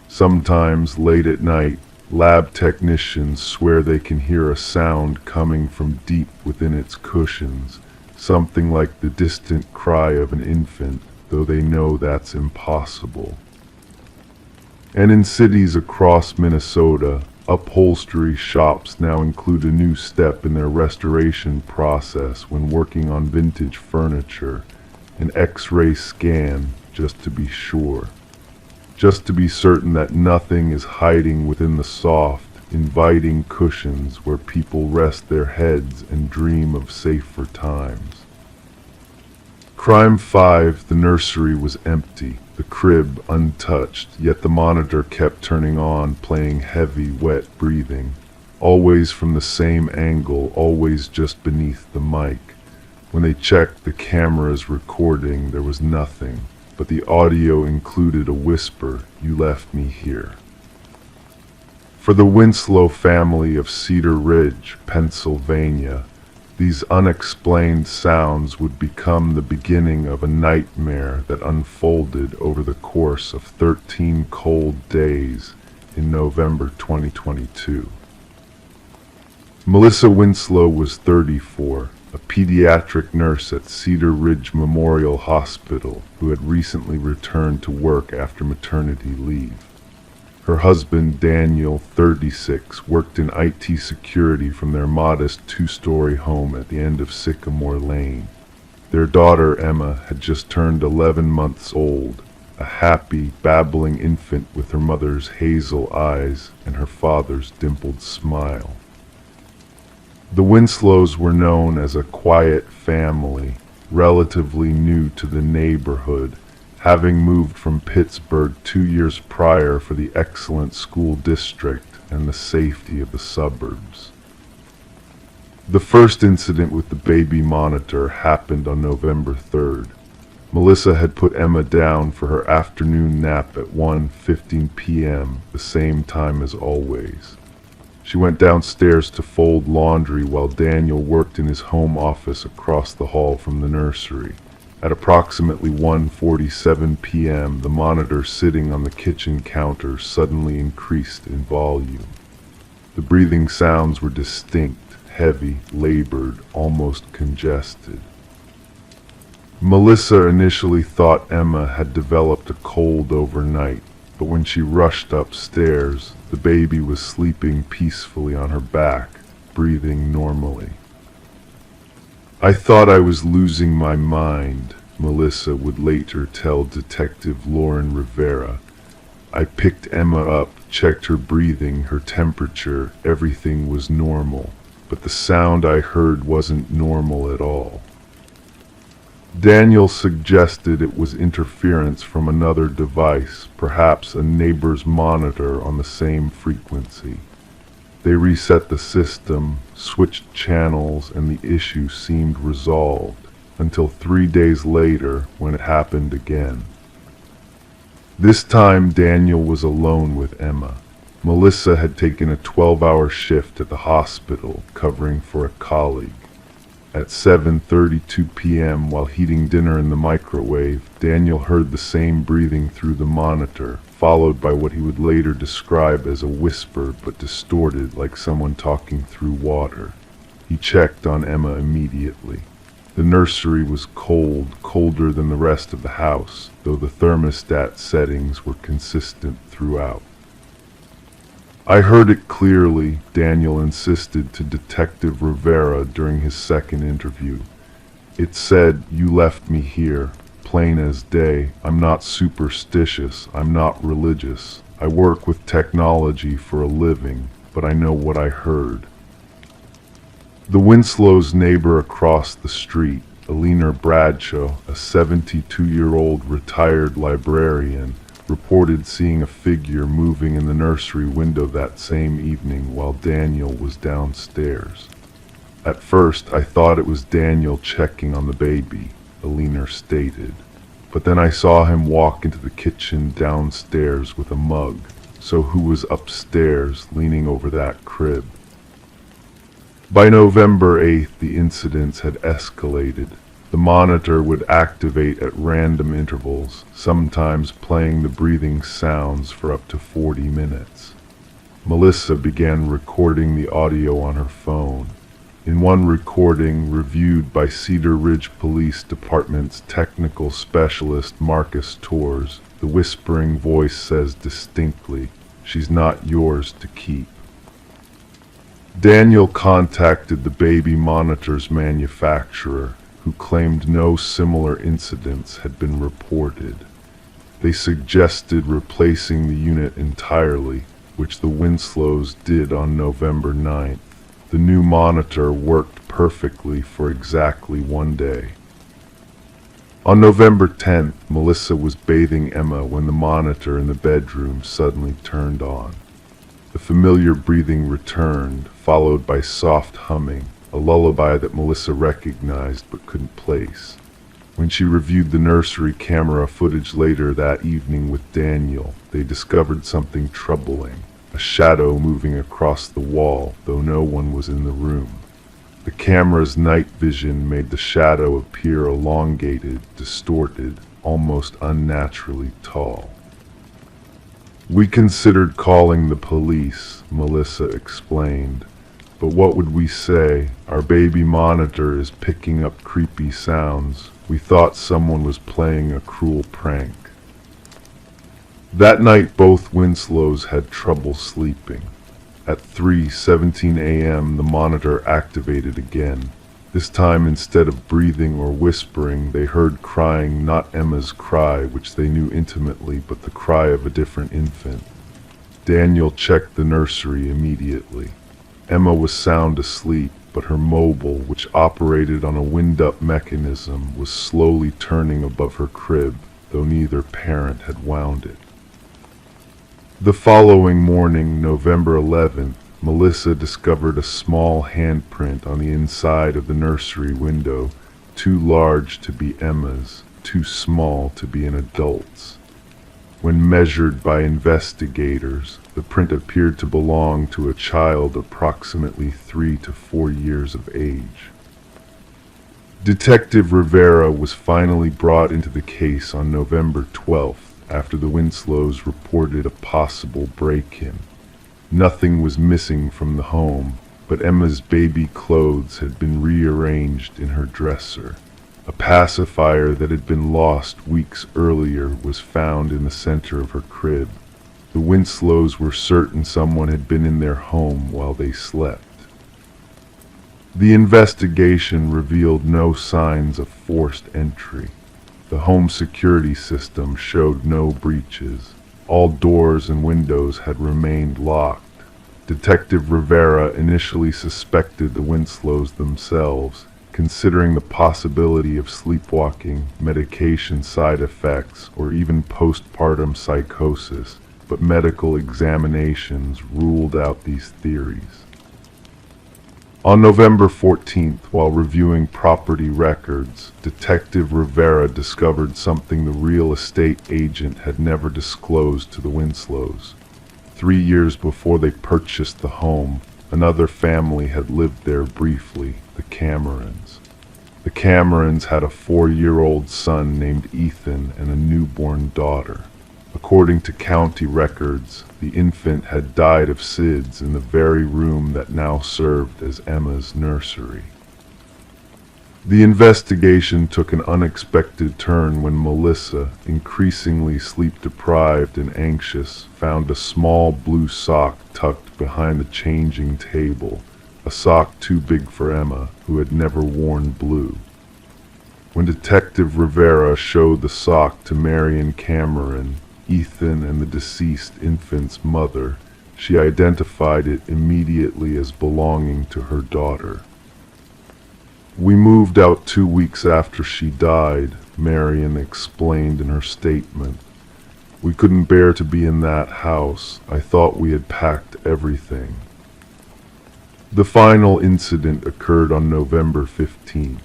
Sometimes, late at night, lab technicians swear they can hear a sound coming from deep within its cushions, something like the distant cry of an infant, though they know that's impossible. And in cities across Minnesota, upholstery shops now include a new step in their restoration process when working on vintage furniture: an X-ray scan, just to be sure. Just to be certain that nothing is hiding within the soft, inviting cushions where people rest their heads and dream of safer times. Crime 5, the nursery was empty, the crib untouched, yet the monitor kept turning on, playing heavy, wet breathing, always from the same angle, always just beneath the mic. When they checked the camera's recording, there was nothing, but the audio included a whisper: "You left me here." For the Winslow family of Cedar Ridge, Pennsylvania, These unexplained sounds would become the beginning of a nightmare that unfolded over the course of 13 cold days in November 2022. Melissa Winslow was 34, a pediatric nurse at Cedar Ridge Memorial Hospital who had recently returned to work after maternity leave. Her husband, Daniel, 36, worked in IT security from their modest two-story home at the end of Sycamore Lane. Their daughter, Emma, had just turned 11 months old, a happy, babbling infant with her mother's hazel eyes and her father's dimpled smile. The Winslows were known as a quiet family, relatively new to the neighborhood, having moved from Pittsburgh 2 years prior for the excellent school district and the safety of the suburbs. The first incident with the baby monitor happened on November 3rd. Melissa had put Emma down for her afternoon nap at 1:15 p.m., the same time as always. She went downstairs to fold laundry while Daniel worked in his home office across the hall from the nursery. At approximately 1:47 p.m., the monitor sitting on the kitchen counter suddenly increased in volume. The breathing sounds were distinct, heavy, labored, almost congested. Melissa initially thought Emma had developed a cold overnight, but when she rushed upstairs, the baby was sleeping peacefully on her back, breathing normally. "I thought I was losing my mind," Melissa would later tell Detective Lauren Rivera. "I picked Emma up, checked her breathing, her temperature, everything was normal, but the sound I heard wasn't normal at all." Daniel suggested it was interference from another device, perhaps a neighbor's monitor on the same frequency. They reset the system, switched channels, and the issue seemed resolved, until 3 days later when it happened again. This time Daniel was alone with Emma. Melissa had taken a 12-hour shift at the hospital, covering for a colleague. At 7:32 p.m., while heating dinner in the microwave, Daniel heard the same breathing through the monitor, followed by what he would later describe as a whisper but distorted like someone talking through water. He checked on Emma immediately. The nursery was cold, colder than the rest of the house, though the thermostat settings were consistent throughout. "I heard it clearly," Daniel insisted to Detective Rivera during his second interview. "It said, 'You left me here,' plain as day. I'm not superstitious, I'm not religious. I work with technology for a living, but I know what I heard." The Winslows' neighbor across the street, Alina Bradshaw, a 72-year-old retired librarian, reported seeing a figure moving in the nursery window that same evening while Daniel was downstairs. "At first, I thought it was Daniel checking on the baby," Alina stated. "But then I saw him walk into the kitchen downstairs with a mug. So who was upstairs leaning over that crib?" By November 8th, the incidents had escalated. The monitor would activate at random intervals, sometimes playing the breathing sounds for up to 40 minutes. Melissa began recording the audio on her phone. In one recording, reviewed by Cedar Ridge Police Department's technical specialist Marcus Torres, the whispering voice says distinctly, "She's not yours to keep." Daniel contacted the baby monitor's manufacturer, who claimed no similar incidents had been reported. They suggested replacing the unit entirely, which the Winslows did on November 9th. The new monitor worked perfectly for exactly 1 day. On November 10th, Melissa was bathing Emma when the monitor in the bedroom suddenly turned on. The familiar breathing returned, followed by soft humming, a lullaby that Melissa recognized but couldn't place. When she reviewed the nursery camera footage later that evening with Daniel, they discovered something troubling, a shadow moving across the wall, though no one was in the room. The camera's night vision made the shadow appear elongated, distorted, almost unnaturally tall. "We considered calling the police," Melissa explained. "But what would we say? Our baby monitor is picking up creepy sounds. We thought someone was playing a cruel prank." That night both Winslows had trouble sleeping. At 3:17 a.m. the monitor activated again. This time, instead of breathing or whispering, they heard crying, not Emma's cry, which they knew intimately, but the cry of a different infant. Daniel checked the nursery immediately. Emma was sound asleep, but her mobile, which operated on a wind-up mechanism, was slowly turning above her crib, though neither parent had wound it. The following morning, November 11th, Melissa discovered a small handprint on the inside of the nursery window, too large to be Emma's, too small to be an adult's. When measured by investigators, the print appeared to belong to a child approximately 3 to 4 years of age. Detective Rivera was finally brought into the case on November 12th, after the Winslows reported a possible break-in. Nothing was missing from the home, but Emma's baby clothes had been rearranged in her dresser. A pacifier that had been lost weeks earlier was found in the center of her crib. The Winslows were certain someone had been in their home while they slept. The investigation revealed no signs of forced entry. The home security system showed no breaches. All doors and windows had remained locked. Detective Rivera initially suspected the Winslows themselves, considering the possibility of sleepwalking, medication side effects, or even postpartum psychosis, but medical examinations ruled out these theories. On November 14th, while reviewing property records, Detective Rivera discovered something the real estate agent had never disclosed to the Winslows. 3 years before they purchased the home, another family had lived there briefly, the Camerons. The Camerons had a 4-year-old son named Ethan and a newborn daughter. According to county records, the infant had died of SIDS in the very room that now served as Emma's nursery. The investigation took an unexpected turn when Melissa, increasingly sleep-deprived and anxious, found a small blue sock tucked behind the changing table, a sock too big for Emma, who had never worn blue. When Detective Rivera showed the sock to Marion Cameron, Ethan and the deceased infant's mother, she identified it immediately as belonging to her daughter. "We moved out 2 weeks after she died," Marion explained in her statement. "We couldn't bear to be in that house. I thought we had packed everything." The final incident occurred on November 15th.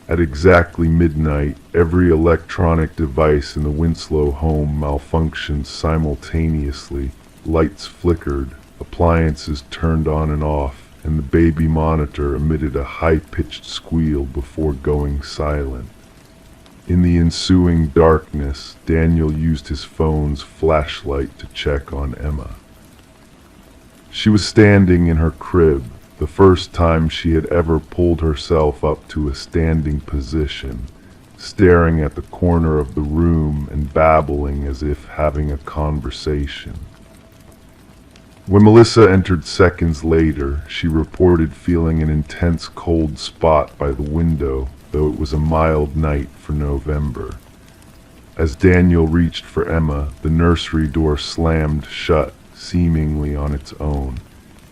At exactly midnight, every electronic device in the Winslow home malfunctioned simultaneously. Lights flickered, appliances turned on and off, and the baby monitor emitted a high-pitched squeal before going silent. In the ensuing darkness, Daniel used his phone's flashlight to check on Emma. She was standing in her crib, the first time she had ever pulled herself up to a standing position, staring at the corner of the room and babbling as if having a conversation. When Melissa entered seconds later, she reported feeling an intense cold spot by the window, though it was a mild night for November. As Daniel reached for Emma, the nursery door slammed shut, seemingly on its own.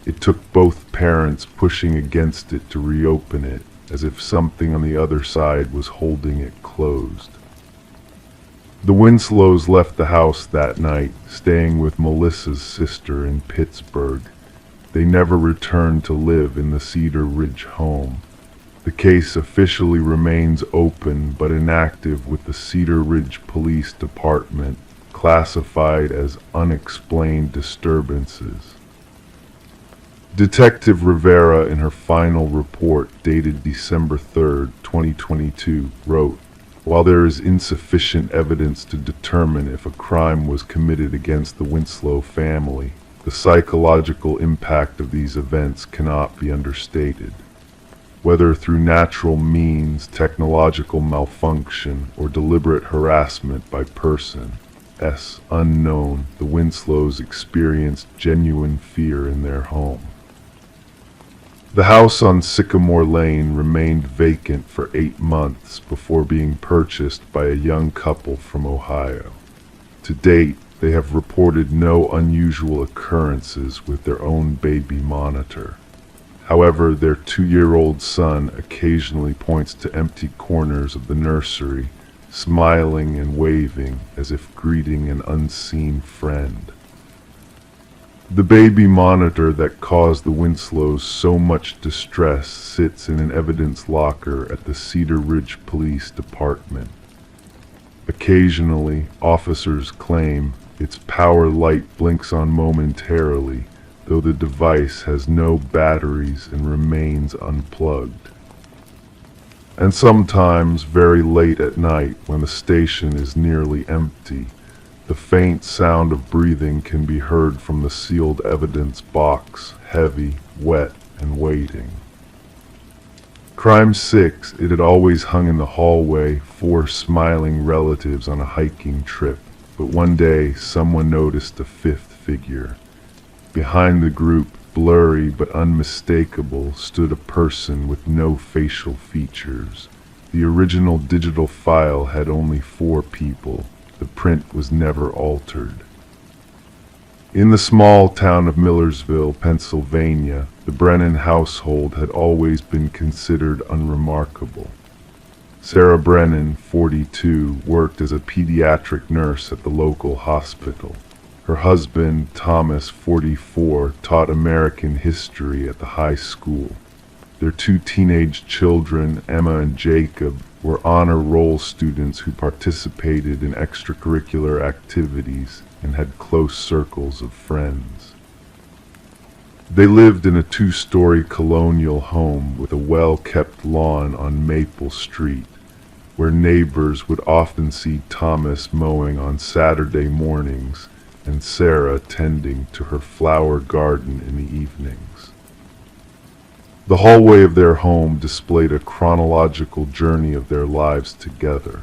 It took both parents pushing against it to reopen it, as if something on the other side was holding it closed. The Winslows left the house that night, staying with Melissa's sister in Pittsburgh. They never returned to live in the Cedar Ridge home. The case officially remains open but inactive, with the Cedar Ridge Police Department classified as unexplained disturbances. Detective Rivera, in her final report dated December 3rd, 2022, wrote, "While there is insufficient evidence to determine if a crime was committed against the Winslow family, the psychological impact of these events cannot be understated. Whether through natural means, technological malfunction, or deliberate harassment by persons unknown, the Winslows experienced genuine fear in their home." The house on Sycamore Lane remained vacant for 8 months before being purchased by a young couple from Ohio. To date, they have reported no unusual occurrences with their own baby monitor. However, their 2-year-old son occasionally points to empty corners of the nursery, smiling and waving as if greeting an unseen friend. The baby monitor that caused the Winslows so much distress sits in an evidence locker at the Cedar Ridge Police Department. Occasionally, officers claim its power light blinks on momentarily, though the device has no batteries and remains unplugged. And sometimes, very late at night, when the station is nearly empty, the faint sound of breathing can be heard from the sealed evidence box, heavy, wet, and waiting. Crime 6, it had always hung in the hallway, 4 smiling relatives on a hiking trip, but one day someone noticed a 5th figure. Behind the group, blurry but unmistakable, stood a person with no facial features. The original digital file had only 4 people. The print was never altered. In the small town of Millersville, Pennsylvania, the Brennan household had always been considered unremarkable. Sarah Brennan, 42, worked as a pediatric nurse at the local hospital. Her husband, Thomas, 44, taught American history at the high school. Their 2 teenage children, Emma and Jacob, were honor roll students who participated in extracurricular activities and had close circles of friends. They lived in a 2-story colonial home with a well-kept lawn on Maple Street, where neighbors would often see Thomas mowing on Saturday mornings and Sarah tending to her flower garden in the evenings. The hallway of their home displayed a chronological journey of their lives together.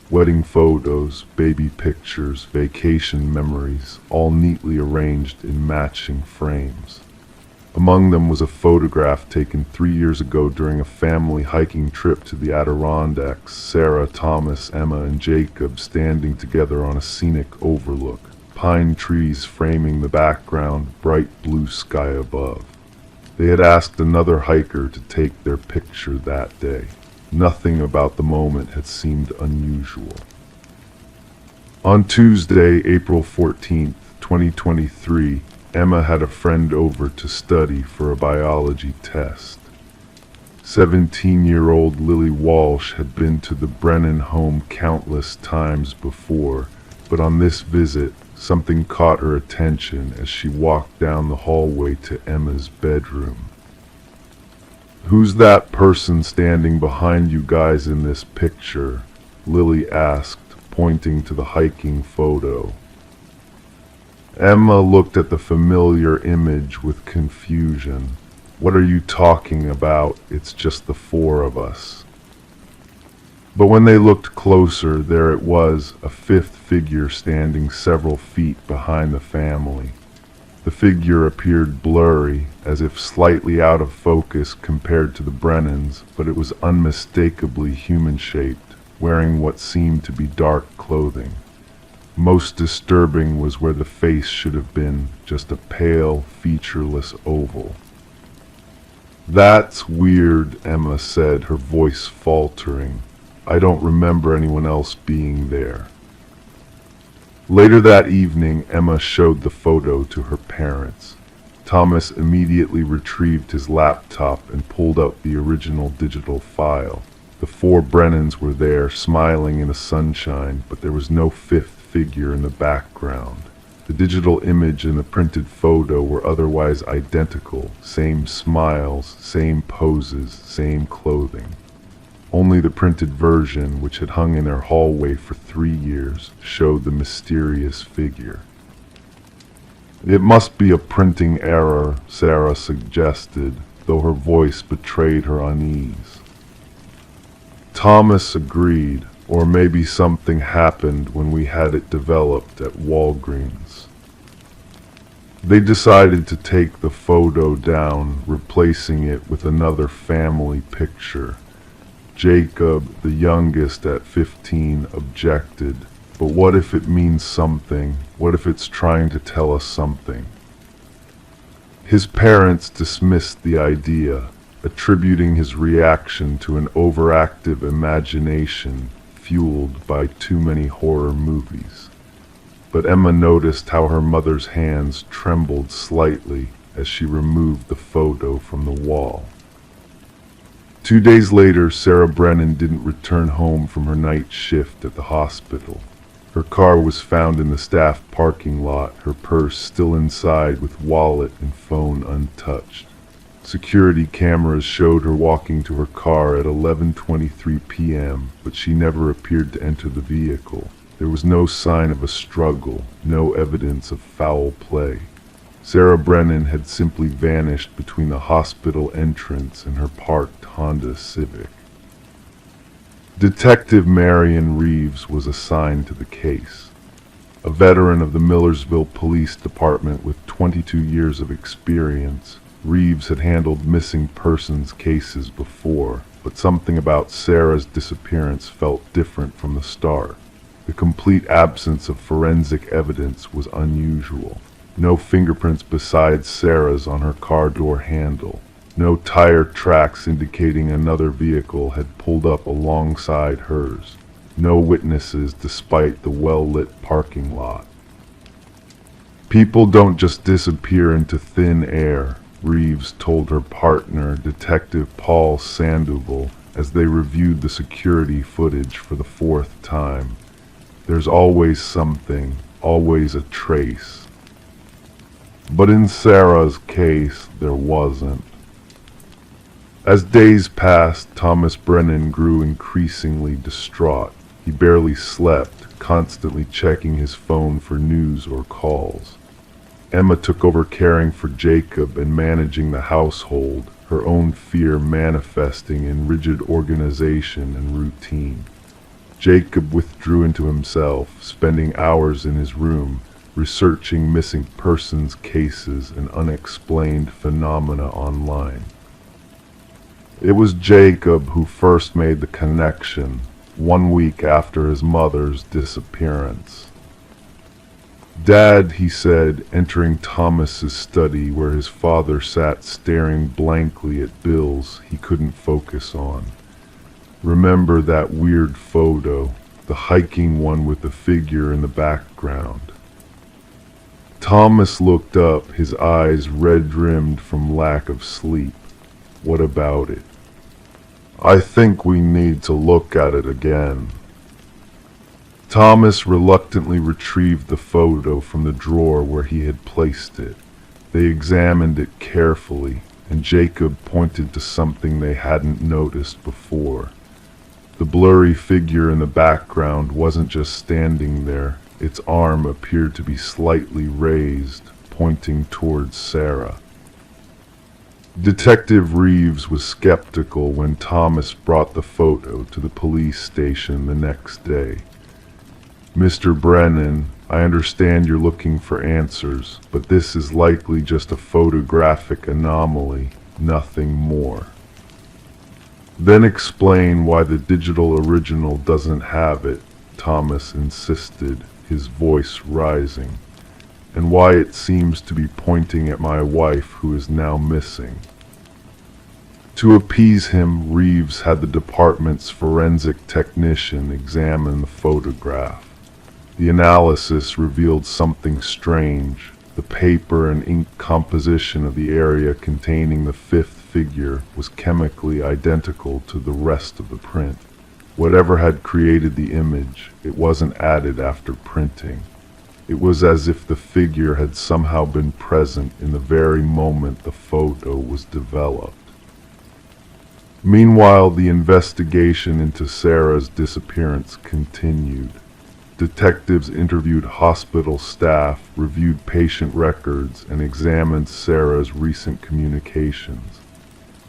Wedding photos, baby pictures, vacation memories, all neatly arranged in matching frames. Among them was a photograph taken 3 years ago during a family hiking trip to the Adirondacks. Sarah, Thomas, Emma, and Jacob standing together on a scenic overlook. Pine trees framing the background, bright blue sky above. They had asked another hiker to take their picture that day. Nothing about the moment had seemed unusual. On Tuesday, April 14th, 2023, Emma had a friend over to study for a biology test. 17-year-old Lily Walsh had been to the Brennan home countless times before, but on this visit, something caught her attention as she walked down the hallway to Emma's bedroom. "Who's that person standing behind you guys in this picture?" Lily asked, pointing to the hiking photo. Emma looked at the familiar image with confusion. "What are you talking about? It's just the 4 of us." But when they looked closer, there it was, a 5th figure standing several feet behind the family. The figure appeared blurry, as if slightly out of focus compared to the Brennans, but it was unmistakably human-shaped, wearing what seemed to be dark clothing. Most disturbing was where the face should have been, just a pale, featureless oval. "That's weird," Emma said, her voice faltering. "I don't remember anyone else being there." Later that evening, Emma showed the photo to her parents. Thomas immediately retrieved his laptop and pulled out the original digital file. The 4 Brennans were there, smiling in the sunshine, but there was no 5th figure in the background. The digital image and the printed photo were otherwise identical, same smiles, same poses, same clothing. Only the printed version, which had hung in their hallway for 3 years, showed the mysterious figure. It must be a printing error, Sarah suggested, though her voice betrayed her unease. Thomas agreed, or maybe something happened when we had it developed at Walgreens. They decided to take the photo down, replacing it with another family picture. Jacob, the youngest at 15, objected. But what if it means something? What if it's trying to tell us something? His parents dismissed the idea, attributing his reaction to an overactive imagination fueled by too many horror movies. But Emma noticed how her mother's hands trembled slightly as she removed the photo from the wall. 2 days later, Sarah Brennan didn't return home from her night shift at the hospital. Her car was found in the staff parking lot, her purse still inside with wallet and phone untouched. Security cameras showed her walking to her car at 11:23 p.m., but she never appeared to enter the vehicle. There was no sign of a struggle, no evidence of foul play. Sarah Brennan had simply vanished between the hospital entrance and her parked Honda Civic. Detective Marion Reeves was assigned to the case. A veteran of the Millersville Police Department with 22 years of experience, Reeves had handled missing persons cases before, but something about Sarah's disappearance felt different from the start. The complete absence of forensic evidence was unusual. No fingerprints besides Sarah's on her car door handle. No tire tracks indicating another vehicle had pulled up alongside hers. No witnesses despite the well-lit parking lot. People don't just disappear into thin air, Reeves told her partner, Detective Paul Sandoval, as they reviewed the security footage for the 4th time. There's always something, always a trace. But in Sarah's case, there wasn't. As days passed, Thomas Brennan grew increasingly distraught. He barely slept, constantly checking his phone for news or calls. Emma took over caring for Jacob and managing the household, her own fear manifesting in rigid organization and routine. Jacob withdrew into himself, spending hours in his room, researching missing persons cases and unexplained phenomena online. It was Jacob who first made the connection, 1 week after his mother's disappearance. "Dad," he said, entering Thomas's study where his father sat staring blankly at bills he couldn't focus on. "Remember that weird photo, the hiking one with the figure in the background?" Thomas looked up, his eyes red-rimmed from lack of sleep. "What about it?" "I think we need to look at it again." Thomas reluctantly retrieved the photo from the drawer where he had placed it. They examined it carefully, and Jacob pointed to something they hadn't noticed before. The blurry figure in the background wasn't just standing there. Its arm appeared to be slightly raised, pointing towards Sarah. Detective Reeves was skeptical when Thomas brought the photo to the police station the next day. "Mr. Brennan, I understand you're looking for answers, but this is likely just a photographic anomaly, nothing more. Then explain why the digital original doesn't have it," Thomas insisted, his voice rising, "and why it seems to be pointing at my wife who is now missing." To appease him, Reeves had the department's forensic technician examine the photograph. The analysis revealed something strange. The paper and ink composition of the area containing the 5th figure was chemically identical to the rest of the print. Whatever had created the image, it wasn't added after printing. It was as if the figure had somehow been present in the very moment the photo was developed. Meanwhile, the investigation into Sarah's disappearance continued. Detectives interviewed hospital staff, reviewed patient records, and examined Sarah's recent communications.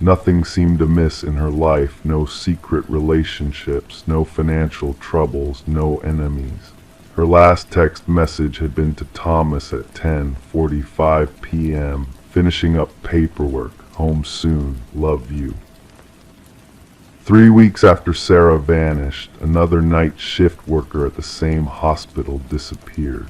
Nothing seemed amiss in her life, no secret relationships, no financial troubles, no enemies. Her last text message had been to Thomas at 10:45 p.m., finishing up paperwork, home soon, love you. 3 weeks after Sarah vanished, another night shift worker at the same hospital disappeared.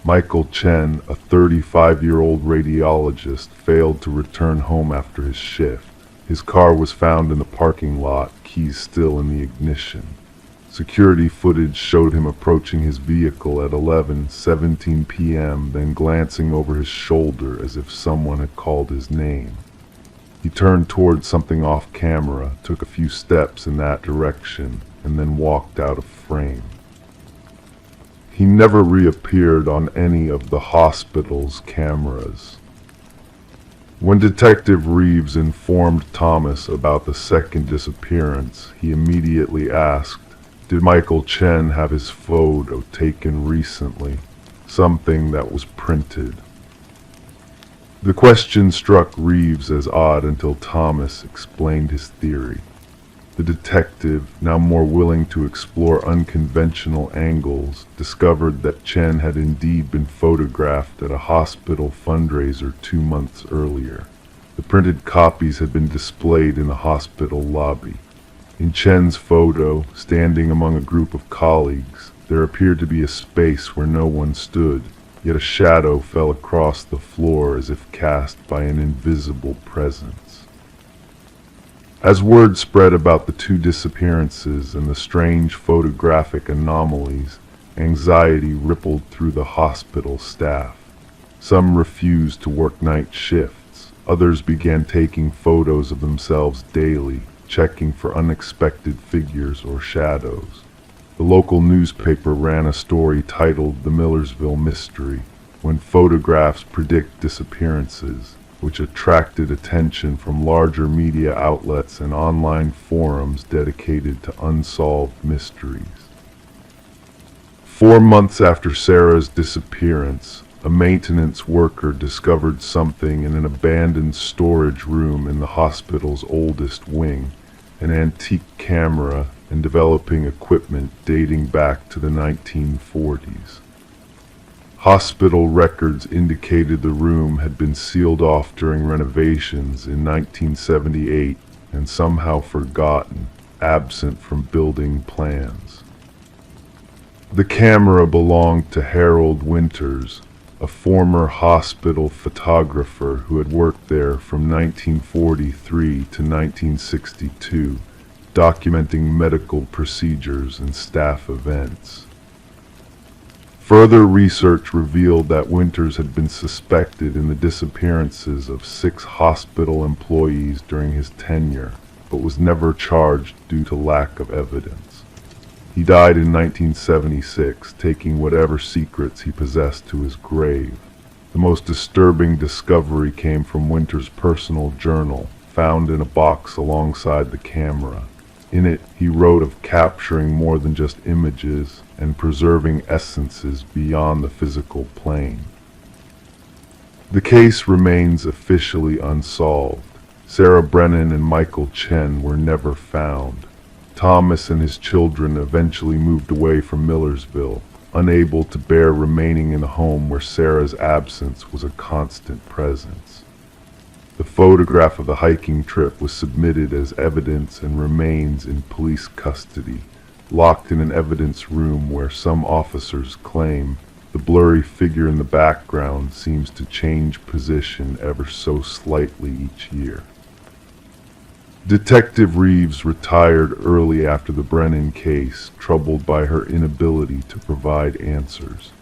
Michael Chen, a 35-year-old radiologist, failed to return home after his shift. His car was found in the parking lot, keys still in the ignition. Security footage showed him approaching his vehicle at 11:17 p.m., then glancing over his shoulder as if someone had called his name. He turned towards something off camera, took a few steps in that direction, and then walked out of frame. He never reappeared on any of the hospital's cameras. When Detective Reeves informed Thomas about the second disappearance, he immediately asked, "Did Michael Chen have his photo taken recently? Something that was printed?" The question struck Reeves as odd until Thomas explained his theory. The detective, now more willing to explore unconventional angles, discovered that Chen had indeed been photographed at a hospital fundraiser 2 months earlier. The printed copies had been displayed in the hospital lobby. In Chen's photo, standing among a group of colleagues, there appeared to be a space where no one stood, yet a shadow fell across the floor as if cast by an invisible presence. As word spread about the two disappearances and the strange photographic anomalies, anxiety rippled through the hospital staff. Some refused to work night shifts. Others began taking photos of themselves daily, checking for unexpected figures or shadows. The local newspaper ran a story titled "The Millersville Mystery," when photographs predict disappearances, which attracted attention from larger media outlets and online forums dedicated to unsolved mysteries. 4 months after Sarah's disappearance, a maintenance worker discovered something in an abandoned storage room in the hospital's oldest wing, an antique camera and developing equipment dating back to the 1940s. Hospital records indicated the room had been sealed off during renovations in 1978 and somehow forgotten, absent from building plans. The camera belonged to Harold Winters, a former hospital photographer who had worked there from 1943 to 1962, documenting medical procedures and staff events. Further research revealed that Winters had been suspected in the disappearances of 6 hospital employees during his tenure, but was never charged due to lack of evidence. He died in 1976, taking whatever secrets he possessed to his grave. The most disturbing discovery came from Winters' personal journal, found in a box alongside the camera. In it, he wrote of capturing more than just images and preserving essences beyond the physical plane. The case remains officially unsolved. Sarah Brennan and Michael Chen were never found. Thomas and his children eventually moved away from Millersville, unable to bear remaining in a home where Sarah's absence was a constant presence. The photograph of the hiking trip was submitted as evidence and remains in police custody, locked in an evidence room where some officers claim the blurry figure in the background seems to change position ever so slightly each year. Detective Reeves retired early after the Brennan case, troubled by her inability to provide answers.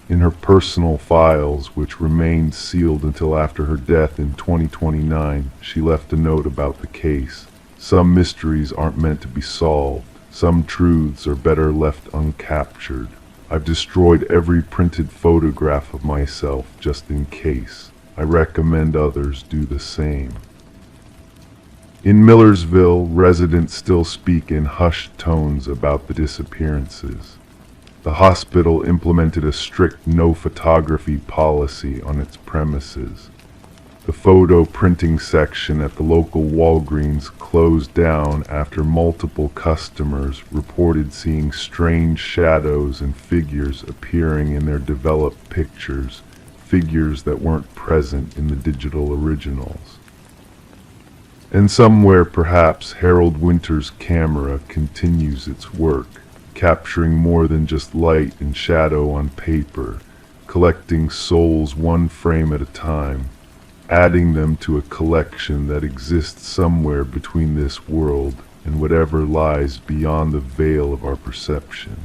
In her personal files, which remained sealed until after her death in 2029, she left a note about the case. Some mysteries aren't meant to be solved. Some truths are better left uncaptured. I've destroyed every printed photograph of myself just in case. I recommend others do the same. In Millersville, residents still speak in hushed tones about the disappearances. The hospital implemented a strict no photography policy on its premises. The photo printing section at the local Walgreens closed down after multiple customers reported seeing strange shadows and figures appearing in their developed pictures, figures that weren't present in the digital originals. And somewhere perhaps Harold Winter's camera continues its work, capturing more than just light and shadow on paper, collecting souls one frame at a time, adding them to a collection that exists somewhere between this world and whatever lies beyond the veil of our perception.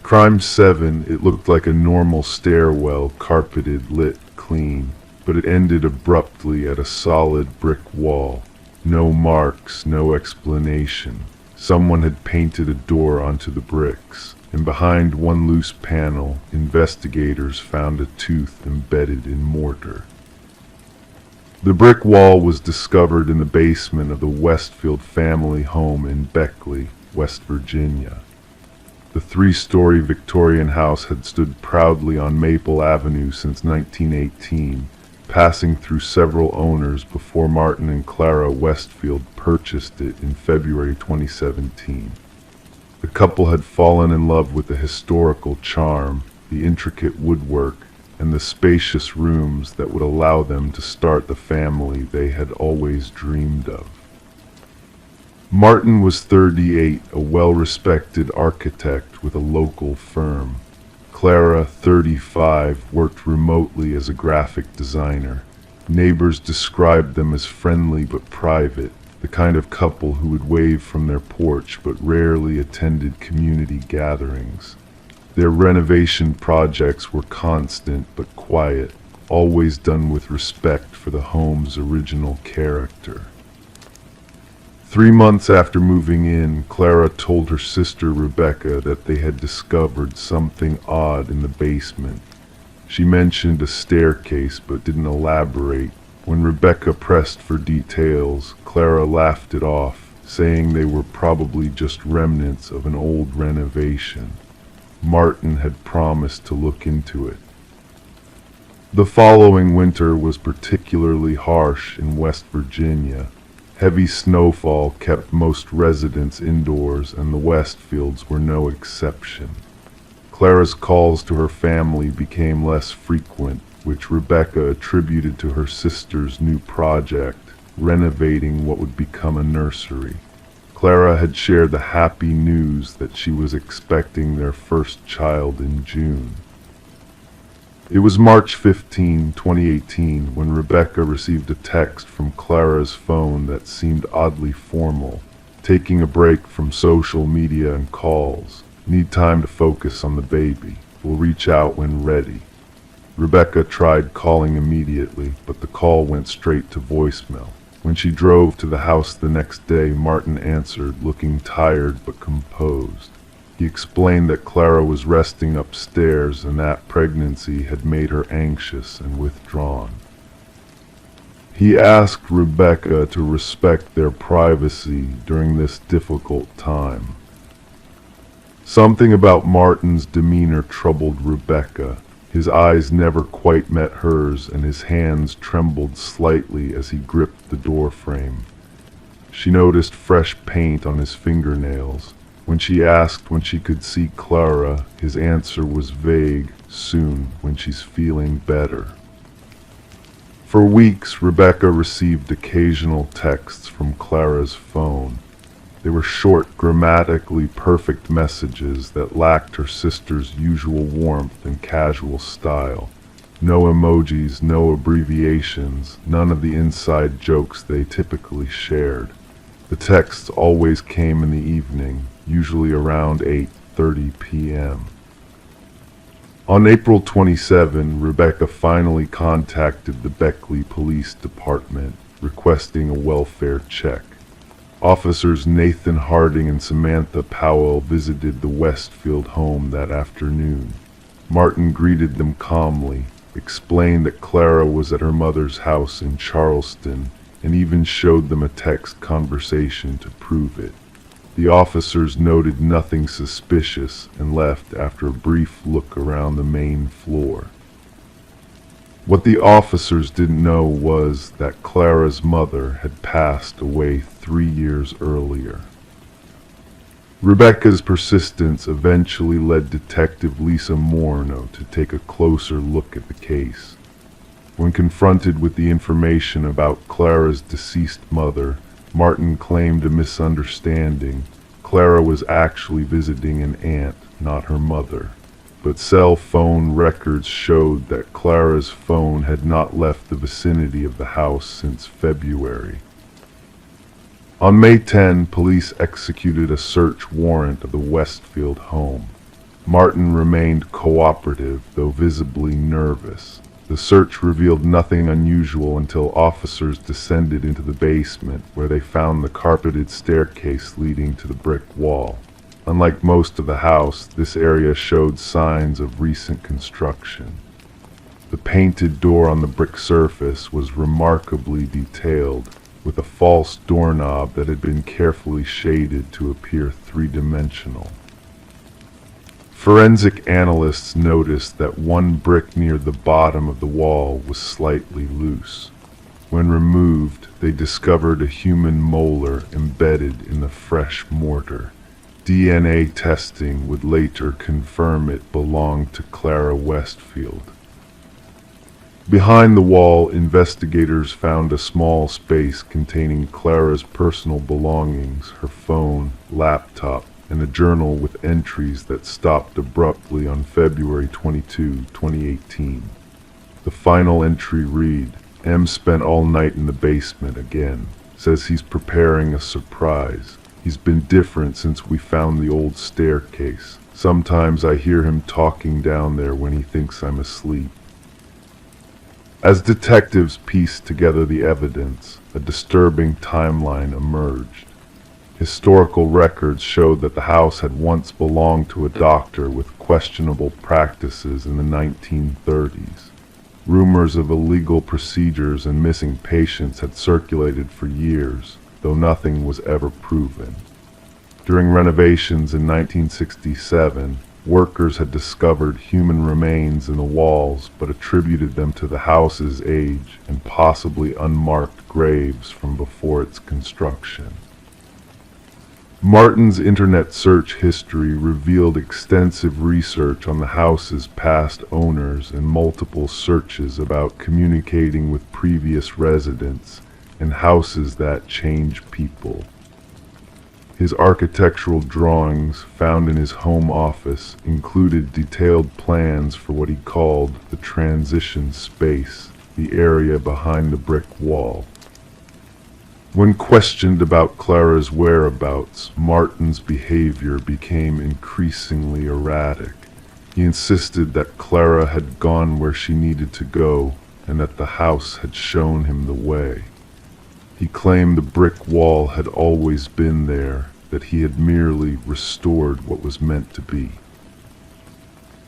Crime 7, it looked like a normal stairwell, carpeted, lit, clean, but it ended abruptly at a solid brick wall. No marks, no explanation. Someone had painted a door onto the bricks, and behind one loose panel, investigators found a tooth embedded in mortar. The brick wall was discovered in the basement of the Westfield family home in Beckley, West Virginia. The three-story Victorian house had stood proudly on Maple Avenue since 1918, passing through several owners before Martin and Clara Westfield purchased it in February 2017. The couple had fallen in love with the historical charm, the intricate woodwork, and the spacious rooms that would allow them to start the family they had always dreamed of. Martin was 38, a well-respected architect with a local firm. Clara, 35, worked remotely as a graphic designer. Neighbors described them as friendly but private, the kind of couple who would wave from their porch but rarely attended community gatherings. Their renovation projects were constant but quiet, always done with respect for the home's original character. 3 months after moving in, Clara told her sister Rebecca that they had discovered something odd in the basement. She mentioned a staircase but didn't elaborate. When Rebecca pressed for details, Clara laughed it off, saying they were probably just remnants of an old renovation. Martin had promised to look into it. The following winter was particularly harsh in West Virginia. Heavy snowfall kept most residents indoors, and the Westfields were no exception. Clara's calls to her family became less frequent, which Rebecca attributed to her sister's new project, renovating what would become a nursery. Clara had shared the happy news that she was expecting their first child in June. It was March 15, 2018, when Rebecca received a text from Clara's phone that seemed oddly formal. Taking a break from social media and calls. Need time to focus on the baby. We'll reach out when ready. Rebecca tried calling immediately, but the call went straight to voicemail. When she drove to the house the next day, Martin answered, looking tired but composed. He explained that Clara was resting upstairs and that pregnancy had made her anxious and withdrawn. He asked Rebecca to respect their privacy during this difficult time. Something about Martin's demeanor troubled Rebecca. His eyes never quite met hers, and his hands trembled slightly as he gripped the door frame. She noticed fresh paint on his fingernails. When she asked when she could see Clara, his answer was vague, soon, when she's feeling better. For weeks, Rebecca received occasional texts from Clara's phone. They were short, grammatically perfect messages that lacked her sister's usual warmth and casual style. No emojis, no abbreviations, none of the inside jokes they typically shared. The texts always came in the evening, usually around 8:30 p.m. On April 27, Rebecca finally contacted the Beckley Police Department, requesting a welfare check. Officers Nathan Harding and Samantha Powell visited the Westfield home that afternoon. Martin greeted them calmly, explained that Clara was at her mother's house in Charleston, and even showed them a text conversation to prove it. The officers noted nothing suspicious and left after a brief look around the main floor. What the officers didn't know was that Clara's mother had passed away 3 years earlier. Rebecca's persistence eventually led Detective Lisa Morno to take a closer look at the case. When confronted with the information about Clara's deceased mother, Martin claimed a misunderstanding. Clara was actually visiting an aunt, not her mother. But cell phone records showed that Clara's phone had not left the vicinity of the house since February. On May 10, police executed a search warrant of the Westfield home. Martin remained cooperative, though visibly nervous. The search revealed nothing unusual until officers descended into the basement, where they found the carpeted staircase leading to the brick wall. Unlike most of the house, this area showed signs of recent construction. The painted door on the brick surface was remarkably detailed, with a false doorknob that had been carefully shaded to appear three-dimensional. Forensic analysts noticed that one brick near the bottom of the wall was slightly loose. When removed, they discovered a human molar embedded in the fresh mortar. DNA testing would later confirm it belonged to Clara Westfield. Behind the wall, investigators found a small space containing Clara's personal belongings, her phone, laptop, and a journal with entries that stopped abruptly on February 22, 2018. The final entry read, "M spent all night in the basement again. Says he's preparing a surprise. He's been different since we found the old staircase. Sometimes I hear him talking down there when he thinks I'm asleep." As detectives pieced together the evidence, a disturbing timeline emerged. Historical records showed that the house had once belonged to a doctor with questionable practices in the 1930s. Rumors of illegal procedures and missing patients had circulated for years, though nothing was ever proven. During renovations in 1967, workers had discovered human remains in the walls but attributed them to the house's age and possibly unmarked graves from before its construction. Martin's internet search history revealed extensive research on the house's past owners and multiple searches about communicating with previous residents and houses that change people. His architectural drawings, found in his home office, included detailed plans for what he called the transition space, the area behind the brick wall. When questioned about Clara's whereabouts, Martin's behavior became increasingly erratic. He insisted that Clara had gone where she needed to go and that the house had shown him the way. He claimed the brick wall had always been there, that he had merely restored what was meant to be.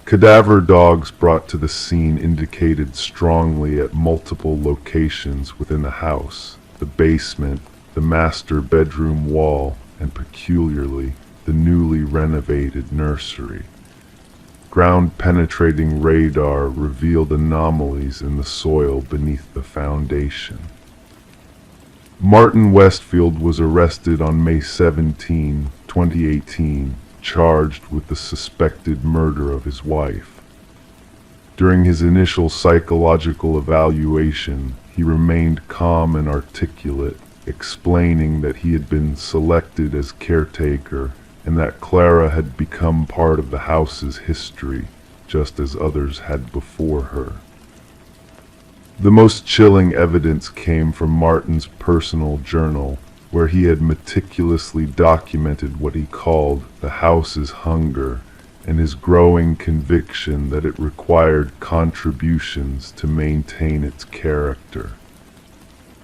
Cadaver dogs brought to the scene indicated strongly at multiple locations within the house, the basement, the master bedroom wall, and peculiarly, the newly renovated nursery. Ground-penetrating radar revealed anomalies in the soil beneath the foundation. Martin Westfield was arrested on May 17, 2018, charged with the suspected murder of his wife. During his initial psychological evaluation, he remained calm and articulate, explaining that he had been selected as caretaker and that Clara had become part of the house's history, just as others had before her. The most chilling evidence came from Martin's personal journal, where he had meticulously documented what he called the house's hunger and his growing conviction that it required contributions to maintain its character.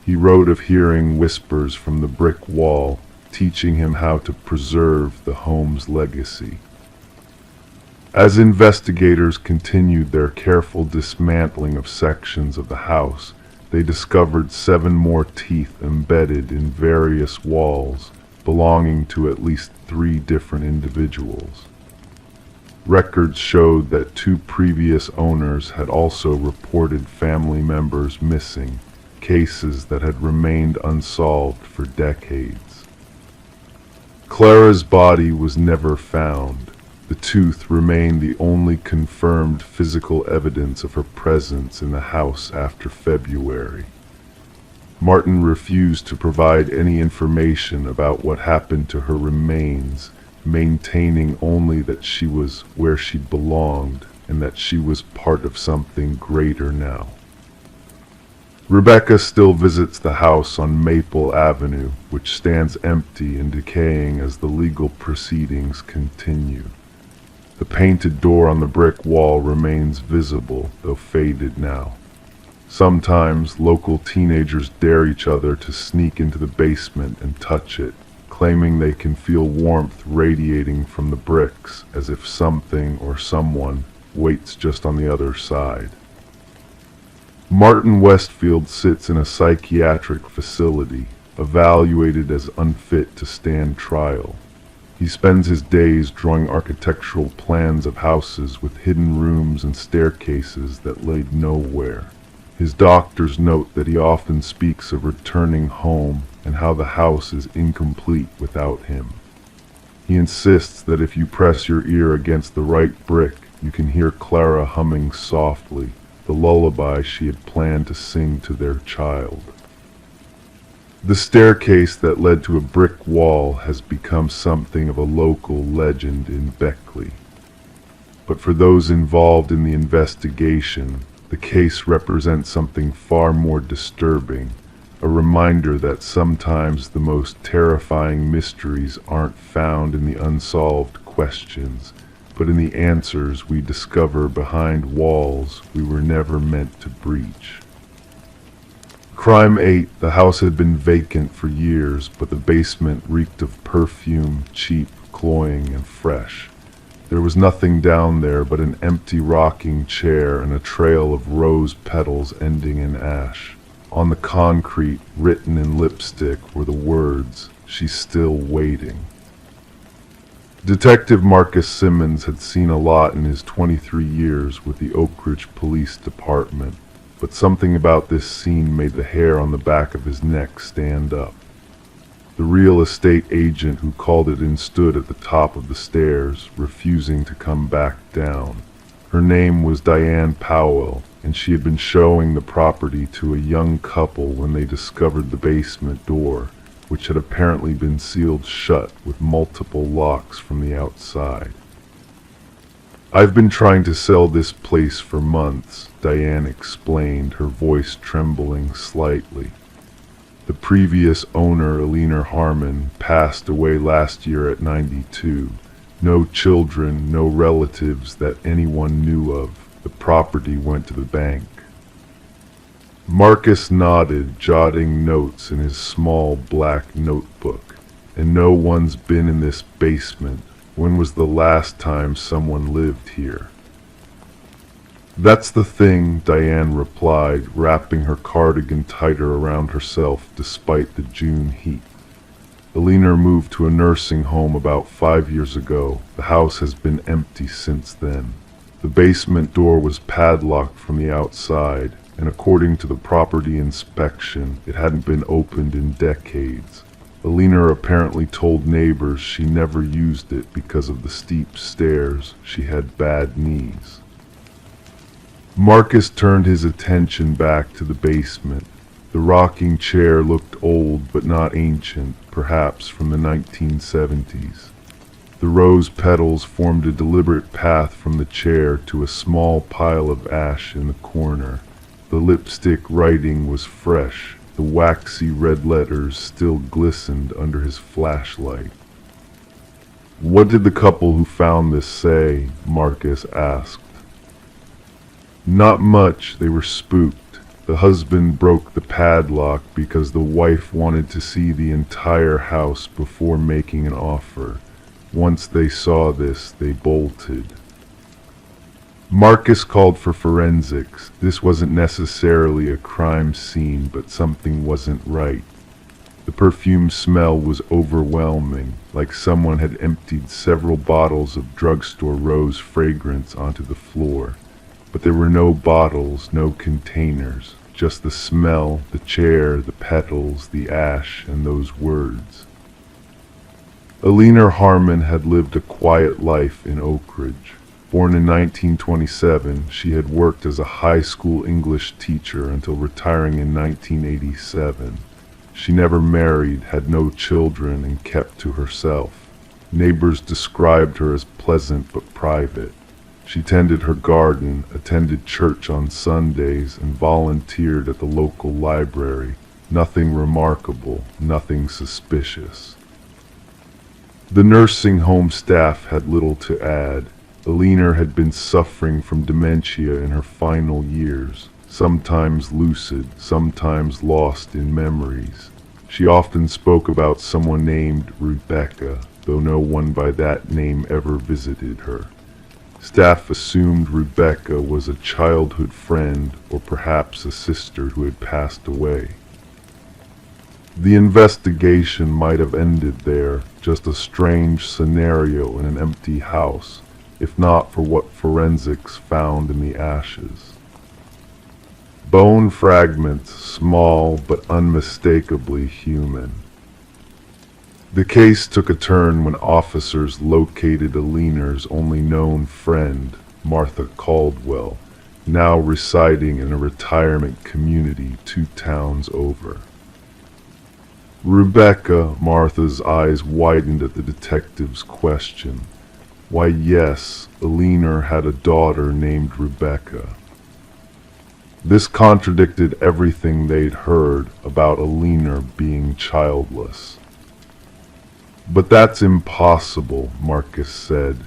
He wrote of hearing whispers from the brick wall, teaching him how to preserve the home's legacy. As investigators continued their careful dismantling of sections of the house, they discovered 7 more teeth embedded in various walls, belonging to at least 3 different individuals. Records showed that 2 previous owners had also reported family members missing, cases that had remained unsolved for decades. Clara's body was never found. The tooth remained the only confirmed physical evidence of her presence in the house after February. Martin refused to provide any information about what happened to her remains, maintaining only that she was where she belonged and that she was part of something greater now. Rebecca still visits the house on Maple Avenue, which stands empty and decaying as the legal proceedings continue. The painted door on the brick wall remains visible, though faded now. Sometimes local teenagers dare each other to sneak into the basement and touch it, claiming they can feel warmth radiating from the bricks, as if something or someone waits just on the other side. Martin Westfield sits in a psychiatric facility, evaluated as unfit to stand trial. He spends his days drawing architectural plans of houses with hidden rooms and staircases that lead nowhere. His doctors note that he often speaks of returning home and how the house is incomplete without him. He insists that if you press your ear against the right brick, you can hear Clara humming softly, the lullaby she had planned to sing to their child. The staircase that led to a brick wall has become something of a local legend in Beckley. But for those involved in the investigation, the case represents something far more disturbing, a reminder that sometimes the most terrifying mysteries aren't found in the unsolved questions, but in the answers we discover behind walls we were never meant to breach. Crime 8, the house had been vacant for years, but the basement reeked of perfume, cheap, cloying, and fresh. There was nothing down there but an empty rocking chair and a trail of rose petals ending in ash. On the concrete, written in lipstick, were the words, "She's still waiting." Detective Marcus Simmons had seen a lot in his 23 years with the Oak Ridge Police Department, but something about this scene made the hair on the back of his neck stand up. The real estate agent who called it in stood at the top of the stairs, refusing to come back down. Her name was Diane Powell, and she had been showing the property to a young couple when they discovered the basement door, which had apparently been sealed shut with multiple locks from the outside. "I've been trying to sell this place for months," Diane explained, her voice trembling slightly. The previous owner, Eleanor Harmon, passed away last year at 92. No children, no relatives that anyone knew of. The property went to the bank. Marcus nodded, jotting notes in his small black notebook. "And no one's been in this basement. When was the last time someone lived here?" "That's the thing," Diane replied, wrapping her cardigan tighter around herself despite the June heat. "Eleanor moved to a nursing home about 5 years ago. The house has been empty since then. The basement door was padlocked from the outside, and according to the property inspection, it hadn't been opened in decades. Eleanor apparently told neighbors she never used it because of the steep stairs. She had bad knees." Marcus turned his attention back to the basement. The rocking chair looked old but not ancient, perhaps from the 1970s. The rose petals formed a deliberate path from the chair to a small pile of ash in the corner. The lipstick writing was fresh. The waxy red letters still glistened under his flashlight. "What did the couple who found this say?" Marcus asked. "Not much. They were spooked. The husband broke the padlock because the wife wanted to see the entire house before making an offer. Once they saw this, they bolted. Marcus called for forensics. This wasn't necessarily a crime scene, but something wasn't right. The perfume smell was overwhelming, like someone had emptied several bottles of drugstore rose fragrance onto the floor. But there were no bottles, no containers, just the smell, the chair, the petals, the ash, and those words. Alina Harmon had lived a quiet life in Oak Ridge. Born in 1927, she had worked as a high school English teacher until retiring in 1987. She never married, had no children, and kept to herself. Neighbors described her as pleasant but private. She tended her garden, attended church on Sundays, and volunteered at the local library. Nothing remarkable, nothing suspicious. The nursing home staff had little to add. Alina had been suffering from dementia in her final years, sometimes lucid, sometimes lost in memories. She often spoke about someone named Rebecca, though no one by that name ever visited her. Staff assumed Rebecca was a childhood friend or perhaps a sister who had passed away. The investigation might have ended there, just a strange scenario in an empty house, if not for what forensics found in the ashes. Bone fragments, small but unmistakably human. The case took a turn when officers located Alina's only known friend, Martha Caldwell, now residing in a retirement community 2 towns over. Rebecca, Martha's eyes widened at the detective's question. Why, yes, Alina had a daughter named Rebecca. This contradicted everything they'd heard about Alina being childless. But that's impossible, Marcus said.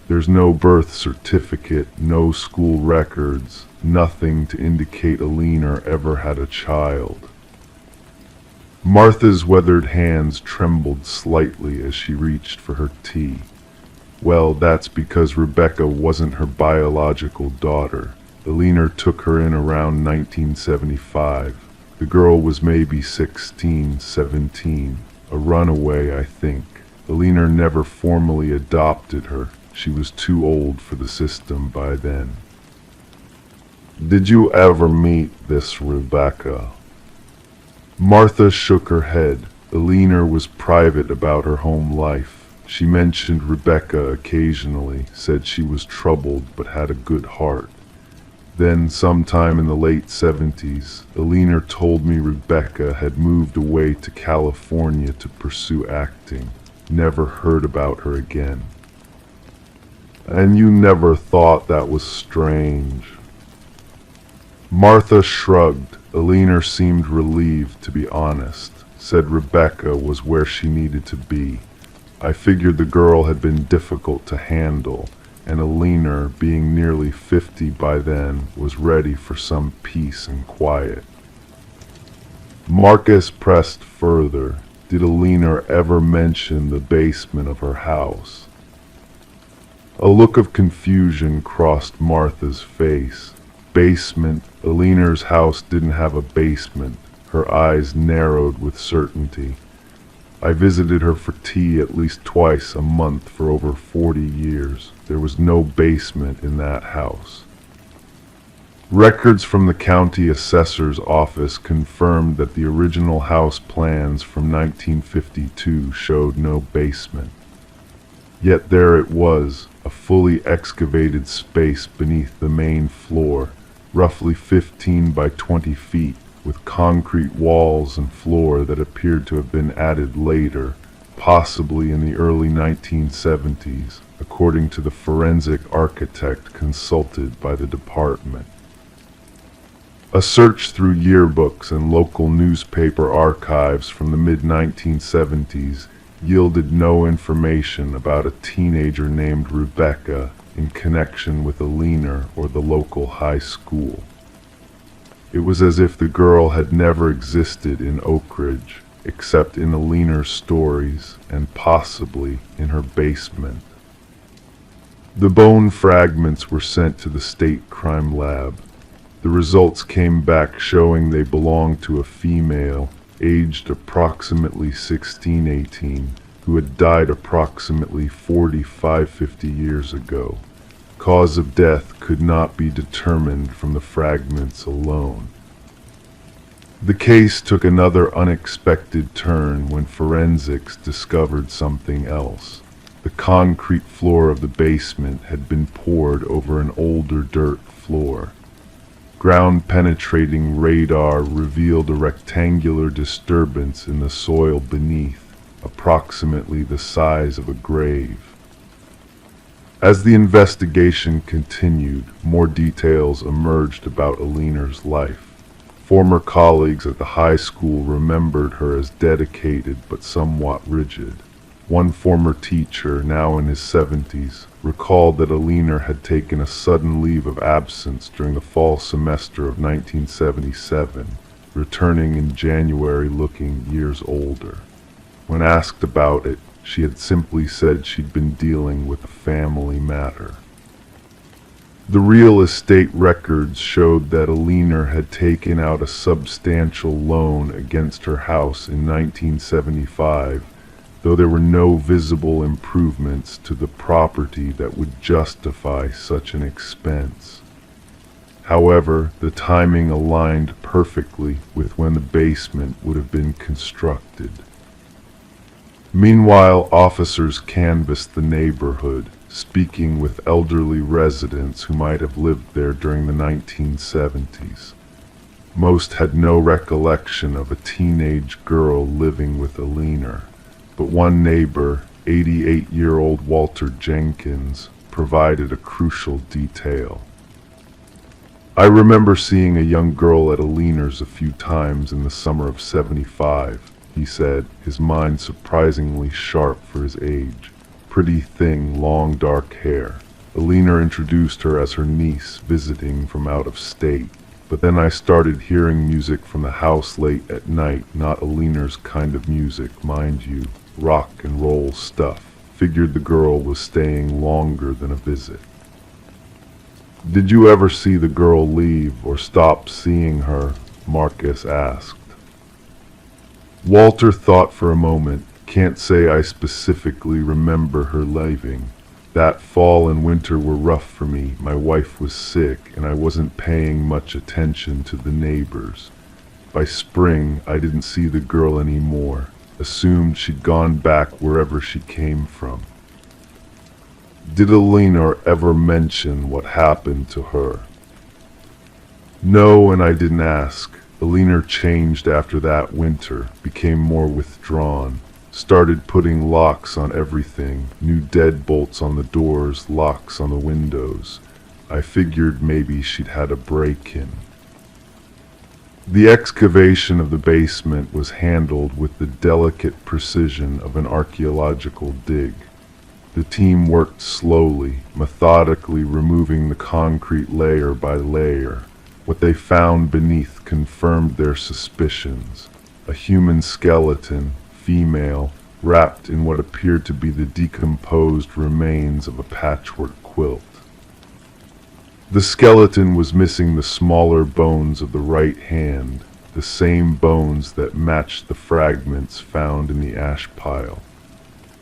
There's no birth certificate, no school records, nothing to indicate Alina ever had a child. Martha's weathered hands trembled slightly as she reached for her tea. Well, that's because Rebecca wasn't her biological daughter. Alina took her in around 1975. The girl was maybe 16, 17. A runaway, I think. Alina never formally adopted her. She was too old for the system by then. Did you ever meet this Rebecca? Martha shook her head. Alina was private about her home life. She mentioned Rebecca occasionally, said she was troubled but had a good heart. Then, sometime in the late 70s, Alina told me Rebecca had moved away to California to pursue acting. Never heard about her again. And you never thought that was strange? Martha shrugged. Alina seemed relieved, to be honest. Said Rebecca was where she needed to be. I figured the girl had been difficult to handle, and Alina, being nearly 50 by then, was ready for some peace and quiet. Marcus pressed further. Did Alina ever mention the basement of her house? A look of confusion crossed Martha's face. Basement? Alina's house didn't have a basement. Her eyes narrowed with certainty. I visited her for tea at least twice a month for over 40 years. There was no basement in that house. Records from the county assessor's office confirmed that the original house plans from 1952 showed no basement. Yet there it was, a fully excavated space beneath the main floor, roughly 15 by 20 feet, with concrete walls and floor that appeared to have been added later, possibly in the early 1970s, according to the forensic architect consulted by the department. A search through yearbooks and local newspaper archives from the mid-1970s yielded no information about a teenager named Rebecca in connection with Alina or the local high school. It was as if the girl had never existed in Oak Ridge, except in Alina's stories and possibly in her basement. The bone fragments were sent to the state crime lab. The results came back showing they belonged to a female, aged approximately 16-18, who had died approximately 45-50 years ago. Cause of death could not be determined from the fragments alone. The case took another unexpected turn when forensics discovered something else. The concrete floor of the basement had been poured over an older dirt floor. Ground-penetrating radar revealed a rectangular disturbance in the soil beneath, approximately the size of a grave. As the investigation continued, more details emerged about Alina's life. Former colleagues at the high school remembered her as dedicated but somewhat rigid. One former teacher, now in his 70s, recalled that Alina had taken a sudden leave of absence during the fall semester of 1977, returning in January looking years older. When asked about it, she had simply said she'd been dealing with a family matter. The real estate records showed that Alina had taken out a substantial loan against her house in 1975, though there were no visible improvements to the property that would justify such an expense. However, the timing aligned perfectly with when the basement would have been constructed. Meanwhile, officers canvassed the neighborhood, speaking with elderly residents who might have lived there during the 1970s. Most had no recollection of a teenage girl living with Alina, but one neighbor, 88-year-old Walter Jenkins, provided a crucial detail. "I remember seeing a young girl at Alina's a few times in the summer of '75, he said, his mind surprisingly sharp for his age. Pretty thing, long dark hair. Alina introduced her as her niece visiting from out of state. But then I started hearing music from the house late at night, not Alina's kind of music, mind you, rock and roll stuff. Figured the girl was staying longer than a visit." "Did you ever see the girl leave or stop seeing her?" Marcus asked. Walter thought for a moment. "Can't say I specifically remember her leaving. That fall and winter were rough for me. My wife was sick, and I wasn't paying much attention to the neighbors. By spring, I didn't see the girl anymore. Assumed she'd gone back wherever she came from." "Did Alina ever mention what happened to her?" "No, and I didn't ask. Alina changed after that winter, became more withdrawn. Started putting locks on everything, new deadbolts on the doors, locks on the windows. I figured maybe she'd had a break-in." The excavation of the basement was handled with the delicate precision of an archaeological dig. The team worked slowly, methodically removing the concrete layer by layer. What they found beneath confirmed their suspicions. A human skeleton, female, wrapped in what appeared to be the decomposed remains of a patchwork quilt. The skeleton was missing the smaller bones of the right hand, the same bones that matched the fragments found in the ash pile.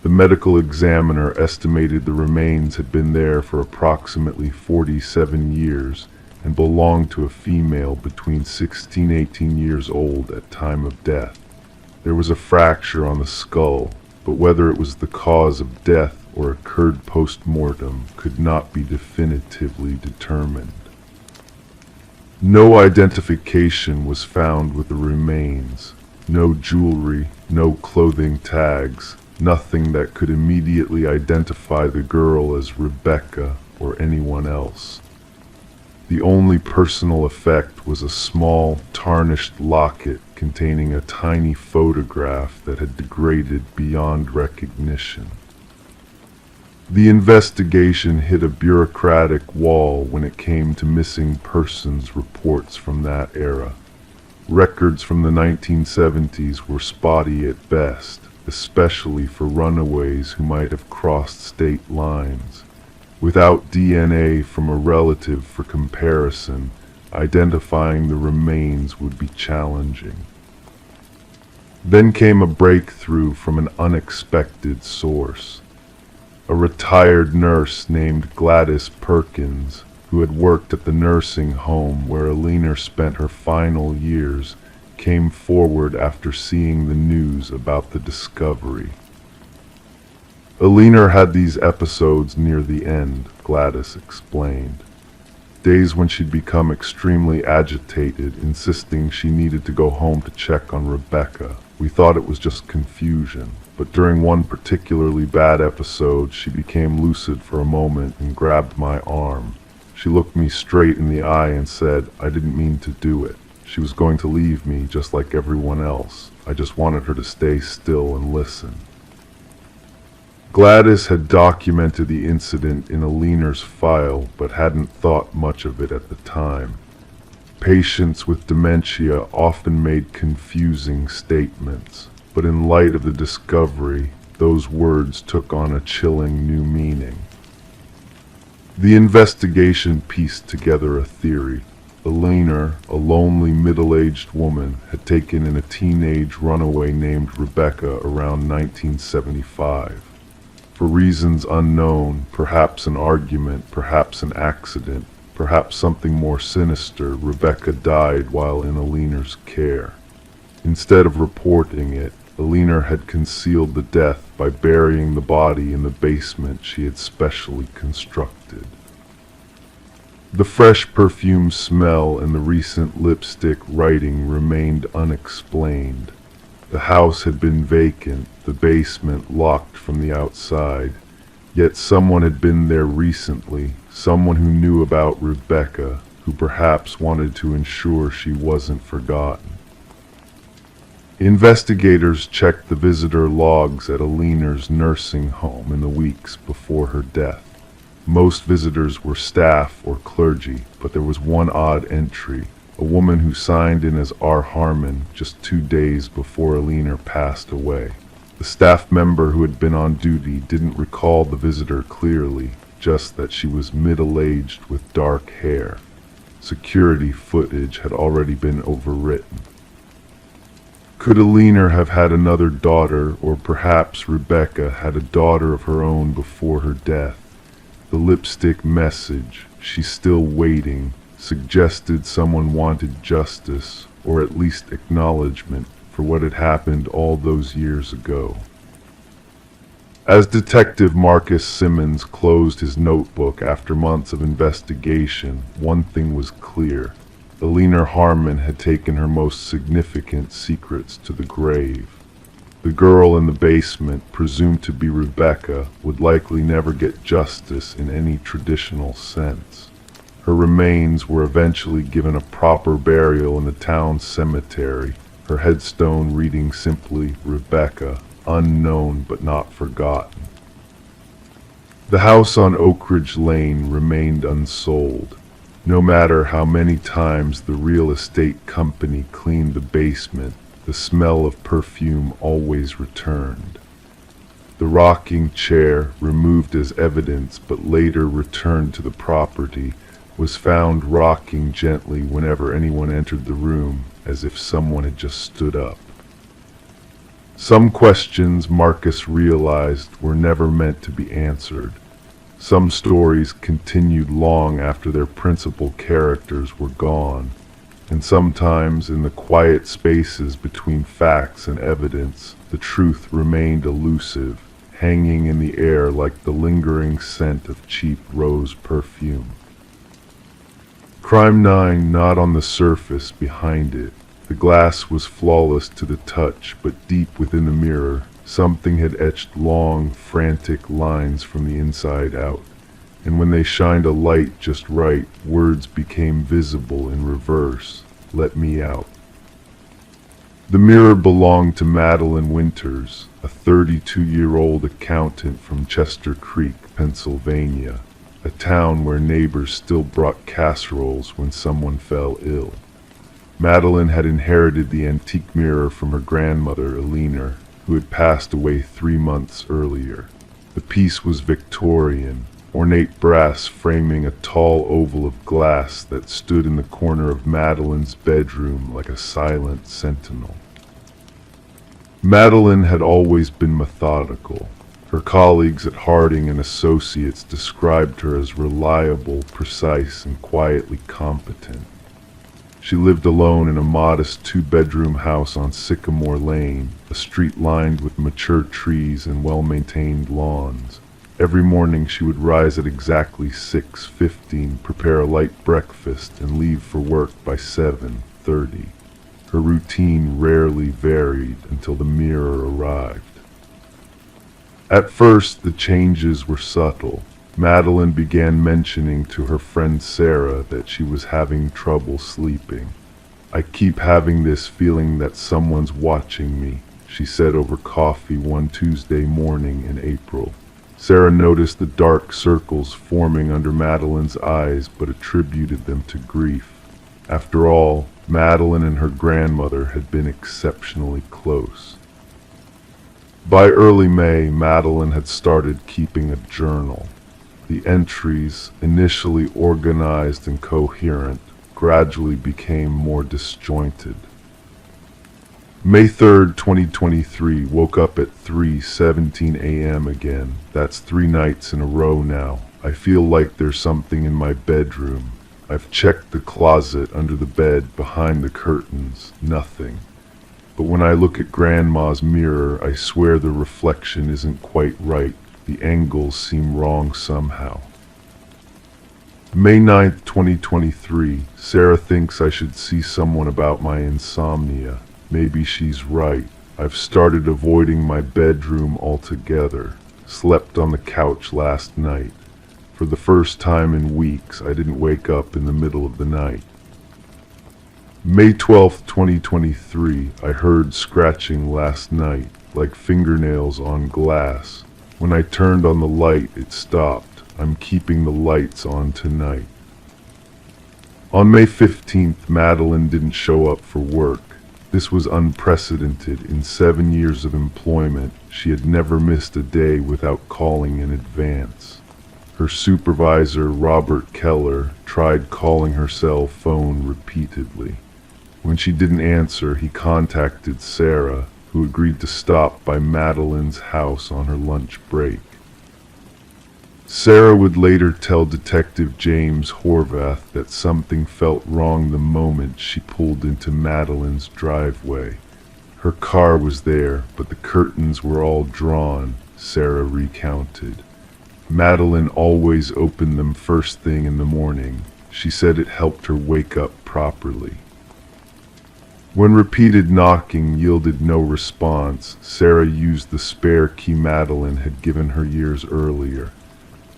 The medical examiner estimated the remains had been there for approximately 47 years and belonged to a female between 16-18 years old at time of death. There was a fracture on the skull, but whether it was the cause of death or occurred post-mortem could not be definitively determined. No identification was found with the remains. No jewelry, no clothing tags, nothing that could immediately identify the girl as Rebecca or anyone else. The only personal effect was a small, tarnished locket containing a tiny photograph that had degraded beyond recognition. The investigation hit a bureaucratic wall when it came to missing persons reports from that era. Records from the 1970s were spotty at best, especially for runaways who might have crossed state lines. Without DNA from a relative for comparison, identifying the remains would be challenging. Then came a breakthrough from an unexpected source. A retired nurse named Gladys Perkins, who had worked at the nursing home where Alina spent her final years, came forward after seeing the news about the discovery. Alina had these episodes near the end, Gladys explained. Days when she'd become extremely agitated, insisting she needed to go home to check on Rebecca. We thought it was just confusion, but during one particularly bad episode, she became lucid for a moment and grabbed my arm. She looked me straight in the eye and said, "I didn't mean to do it." She was going to leave me just like everyone else. I just wanted her to stay still and listen. Gladys had documented the incident in Alina's file, but hadn't thought much of it at the time. Patients with dementia often made confusing statements, but in light of the discovery, those words took on a chilling new meaning. The investigation pieced together a theory. Alina, a lonely middle-aged woman, had taken in a teenage runaway named Rebecca around 1975. For reasons unknown, perhaps an argument, perhaps an accident, perhaps something more sinister, Rebecca died while in Alina's care. Instead of reporting it, Alina had concealed the death by burying the body in the basement she had specially constructed. The fresh perfume smell and the recent lipstick writing remained unexplained. The house had been vacant, the basement locked from the outside, yet someone had been there recently, someone who knew about Rebecca, who perhaps wanted to ensure she wasn't forgotten. Investigators checked the visitor logs at Alina's nursing home in the weeks before her death. Most visitors were staff or clergy, but there was one odd entry, a woman who signed in as R. Harmon just 2 days before Alina passed away. The staff member who had been on duty didn't recall the visitor clearly, just that she was middle-aged with dark hair. Security footage had already been overwritten. Could Alina have had another daughter, or perhaps Rebecca had a daughter of her own before her death? The lipstick message, "She's still waiting," suggested someone wanted justice, or at least acknowledgement, for what had happened all those years ago. As Detective Marcus Simmons closed his notebook after months of investigation, one thing was clear. Alina Harmon had taken her most significant secrets to the grave. The girl in the basement, presumed to be Rebecca, would likely never get justice in any traditional sense. Her remains were eventually given a proper burial in the town cemetery, her headstone reading simply, "Rebecca, unknown but not forgotten." The house on Oak Ridge Lane remained unsold. No matter how many times the real estate company cleaned the basement, the smell of perfume always returned. The rocking chair, removed as evidence but later returned to the property, was found rocking gently whenever anyone entered the room, as if someone had just stood up. Some questions, Marcus realized, were never meant to be answered. Some stories continued long after their principal characters were gone, and sometimes in the quiet spaces between facts and evidence, the truth remained elusive, hanging in the air like the lingering scent of cheap rose perfume. Crime 9 not on the surface behind it. The glass was flawless to the touch, but deep within the mirror, something had etched long, frantic lines from the inside out, and when they shined a light just right, words became visible in reverse. "Let me out." The mirror belonged to Madeline Winters, a 32-year-old accountant from Chester Creek, Pennsylvania, a town where neighbors still brought casseroles when someone fell ill. Madeline had inherited the antique mirror from her grandmother, Eleanor, who had passed away 3 months earlier. The piece was Victorian, ornate brass framing a tall oval of glass that stood in the corner of Madeline's bedroom like a silent sentinel. Madeline had always been methodical. Her colleagues at Harding and Associates described her as reliable, precise, and quietly competent. She lived alone in a modest 2-bedroom house on Sycamore Lane, a street lined with mature trees and well-maintained lawns. Every morning she would rise at exactly 6:15, prepare a light breakfast, and leave for work by 7:30. Her routine rarely varied until the mirror arrived. At first, the changes were subtle. Madeline began mentioning to her friend Sarah that she was having trouble sleeping. "I keep having this feeling that someone's watching me," she said over coffee one Tuesday morning in April. Sarah noticed the dark circles forming under Madeline's eyes but attributed them to grief. After all, Madeline and her grandmother had been exceptionally close. By early May, Madeline had started keeping a journal. The entries, initially organized and coherent, gradually became more disjointed. May 3rd, 2023, woke up at 3:17 a.m. again. That's 3 nights in a row now. I feel like there's something in my bedroom. I've checked the closet, under the bed, behind the curtains. Nothing. But when I look at Grandma's mirror, I swear the reflection isn't quite right. The angles seem wrong somehow. May 9th, 2023, Sarah thinks I should see someone about my insomnia. Maybe she's right. I've started avoiding my bedroom altogether. Slept on the couch last night. For the first time in weeks, I didn't wake up in the middle of the night. May 12th, 2023, I heard scratching last night, like fingernails on glass. When I turned on the light, it stopped. I'm keeping the lights on tonight. On May 15th, Madeline didn't show up for work. This was unprecedented. In 7 years of employment, she had never missed a day without calling in advance. Her supervisor, Robert Keller, tried calling her cell phone repeatedly. When she didn't answer, he contacted Sarah, who agreed to stop by Madeline's house on her lunch break. Sarah would later tell Detective James Horvath that something felt wrong the moment she pulled into Madeline's driveway. Her car was there, but the curtains were all drawn, Sarah recounted. Madeline always opened them first thing in the morning. She said it helped her wake up properly. When repeated knocking yielded no response, Sarah used the spare key Madeline had given her years earlier.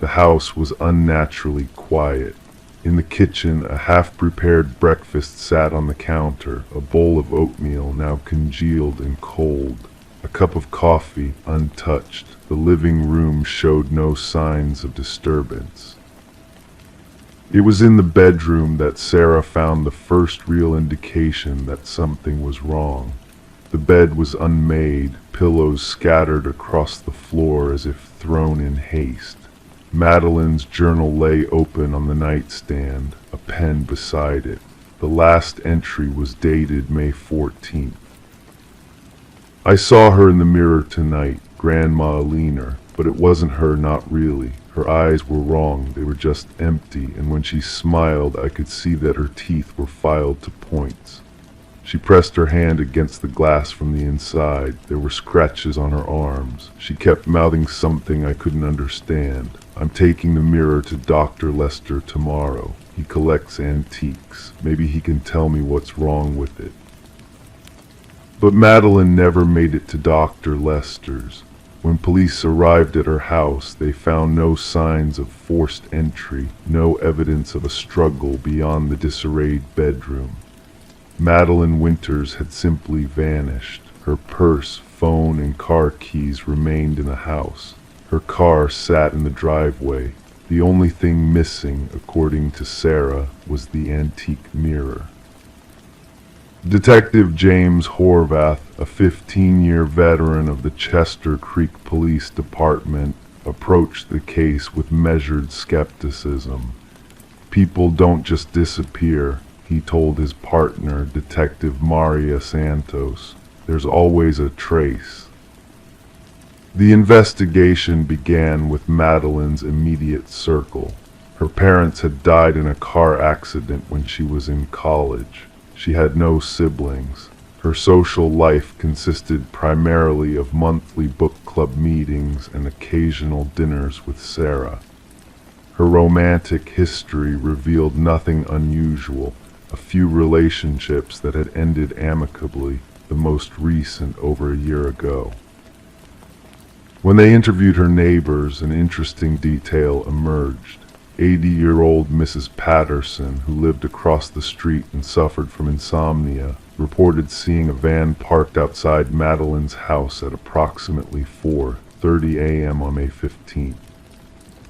The house was unnaturally quiet. In the kitchen, a half-prepared breakfast sat on the counter, a bowl of oatmeal now congealed and cold, a cup of coffee untouched. The living room showed no signs of disturbance. It was in the bedroom that Sarah found the first real indication that something was wrong. The bed was unmade, pillows scattered across the floor as if thrown in haste. Madeline's journal lay open on the nightstand, a pen beside it. The last entry was dated May 14th. I saw her in the mirror tonight, Grandma Eleanor, but it wasn't her, not really. Her eyes were wrong, they were just empty, and when she smiled I could see that her teeth were filed to points. She pressed her hand against the glass from the inside. There were scratches on her arms. She kept mouthing something I couldn't understand. "I'm taking the mirror to Dr. Lester tomorrow. He collects antiques. Maybe he can tell me what's wrong with it." But Madeline never made it to Dr. Lester's. When police arrived at her house, they found no signs of forced entry, no evidence of a struggle beyond the disarrayed bedroom. Madeline Winters had simply vanished. Her purse, phone, and car keys remained in the house. Her car sat in the driveway. The only thing missing, according to Sarah, was the antique mirror. Detective James Horvath, a 15-year veteran of the Chester Creek Police Department, approached the case with measured skepticism. "People don't just disappear," he told his partner, Detective Maria Santos. "There's always a trace." The investigation began with Madeline's immediate circle. Her parents had died in a car accident when she was in college. She had no siblings. Her social life consisted primarily of monthly book club meetings and occasional dinners with Sarah. Her romantic history revealed nothing unusual, a few relationships that had ended amicably, the most recent over a year ago. When they interviewed her neighbors, an interesting detail emerged. 80-year-old Mrs. Patterson, who lived across the street and suffered from insomnia, reported seeing a van parked outside Madeline's house at approximately 4:30 a.m. on May 15th.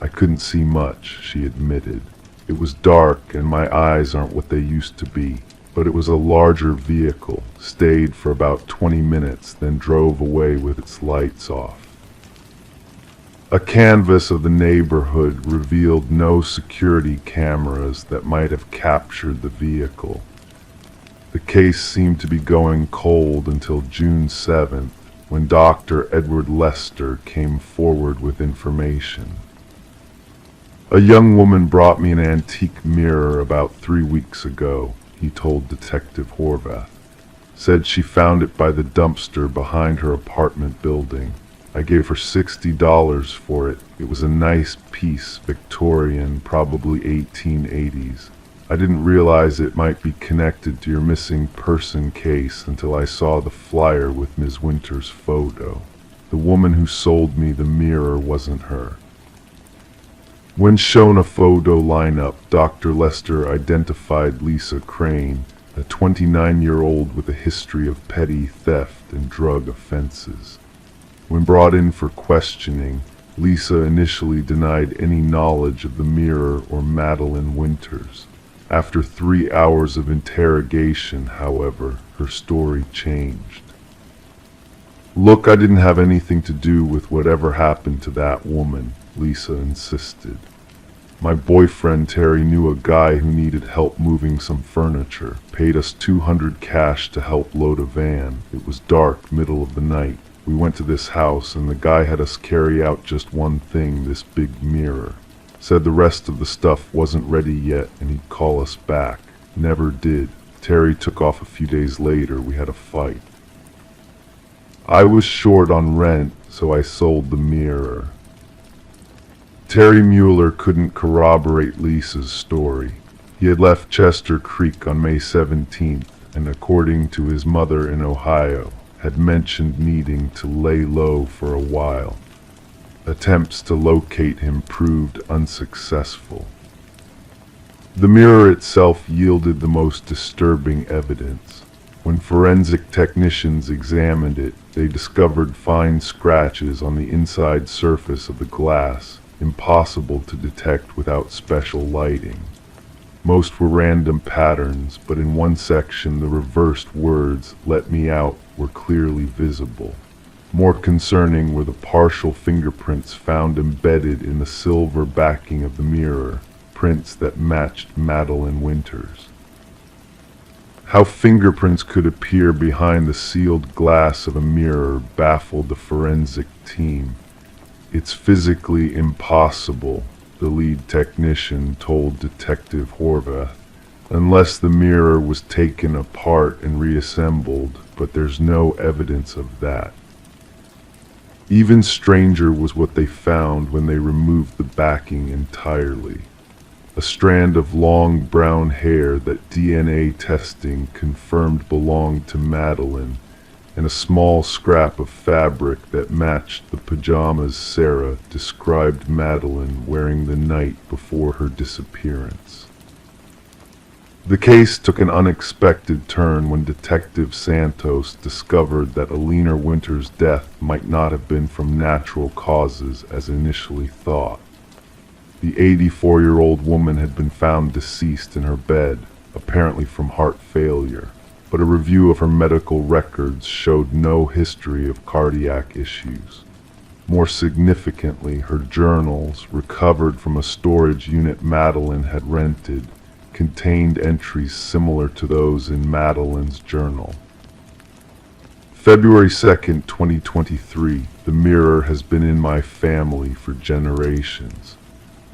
"I couldn't see much," she admitted. "It was dark and my eyes aren't what they used to be, but it was a larger vehicle, stayed for about 20 minutes, then drove away with its lights off." A canvass of the neighborhood revealed no security cameras that might have captured the vehicle. The case seemed to be going cold until June 7th, when Dr. Edward Lester came forward with information. "A young woman brought me an antique mirror about 3 weeks ago," he told Detective Horvath. "Said she found it by the dumpster behind her apartment building. I gave her $60 for it. It was a nice piece, Victorian, probably 1880s. I didn't realize it might be connected to your missing person case until I saw the flyer with Ms. Winter's photo. The woman who sold me the mirror wasn't her." When shown a photo lineup, Dr. Lester identified Lisa Crane, a 29-year-old with a history of petty theft and drug offenses. When brought in for questioning, Lisa initially denied any knowledge of the mirror or Madeline Winters. After 3 hours of interrogation, however, her story changed. "Look, I didn't have anything to do with whatever happened to that woman," Lisa insisted. "My boyfriend Terry knew a guy who needed help moving some furniture, paid us $200 cash to help load a van. It was dark, middle of the night. We went to this house and the guy had us carry out just one thing, this big mirror. Said the rest of the stuff wasn't ready yet and he'd call us back. Never did. Terry took off a few days later. We had a fight. I was short on rent, so I sold the mirror." Terry Mueller couldn't corroborate Lisa's story. He had left Chester Creek on May 17th, and according to his mother in Ohio, had mentioned needing to lay low for a while. Attempts to locate him proved unsuccessful. The mirror itself yielded the most disturbing evidence. When forensic technicians examined it, they discovered fine scratches on the inside surface of the glass, impossible to detect without special lighting. Most were random patterns, but in one section the reversed words, "Let me out," were clearly visible. More concerning were the partial fingerprints found embedded in the silver backing of the mirror, prints that matched Madeline Winters. How fingerprints could appear behind the sealed glass of a mirror baffled the forensic team. "It's physically impossible," the lead technician told Detective Horvath, "unless the mirror was taken apart and reassembled, but there's no evidence of that." Even stranger was what they found when they removed the backing entirely. A strand of long brown hair that DNA testing confirmed belonged to Madeline, and a small scrap of fabric that matched the pajamas Sarah described Madeline wearing the night before her disappearance. The case took an unexpected turn when Detective Santos discovered that Alina Winter's death might not have been from natural causes as initially thought. The 84-year-old woman had been found deceased in her bed, apparently from heart failure, but a review of her medical records showed no history of cardiac issues. More significantly, her journals, recovered from a storage unit Madeline had rented, contained entries similar to those in Madeline's journal. February 2nd, 2023. The mirror has been in my family for generations.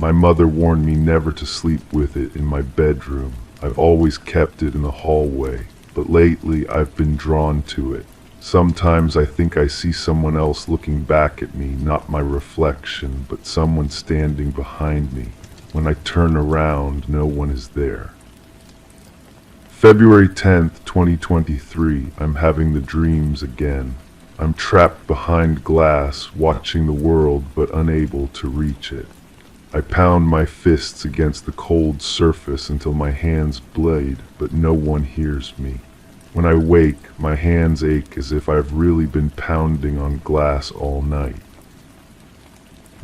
My mother warned me never to sleep with it in my bedroom. I've always kept it in the hallway, but lately I've been drawn to it. Sometimes I think I see someone else looking back at me, not my reflection, but someone standing behind me. When I turn around, no one is there. February 10th, 2023. I'm having the dreams again. I'm trapped behind glass, watching the world but unable to reach it. I pound my fists against the cold surface until my hands bleed, but no one hears me. When I wake, my hands ache as if I've really been pounding on glass all night.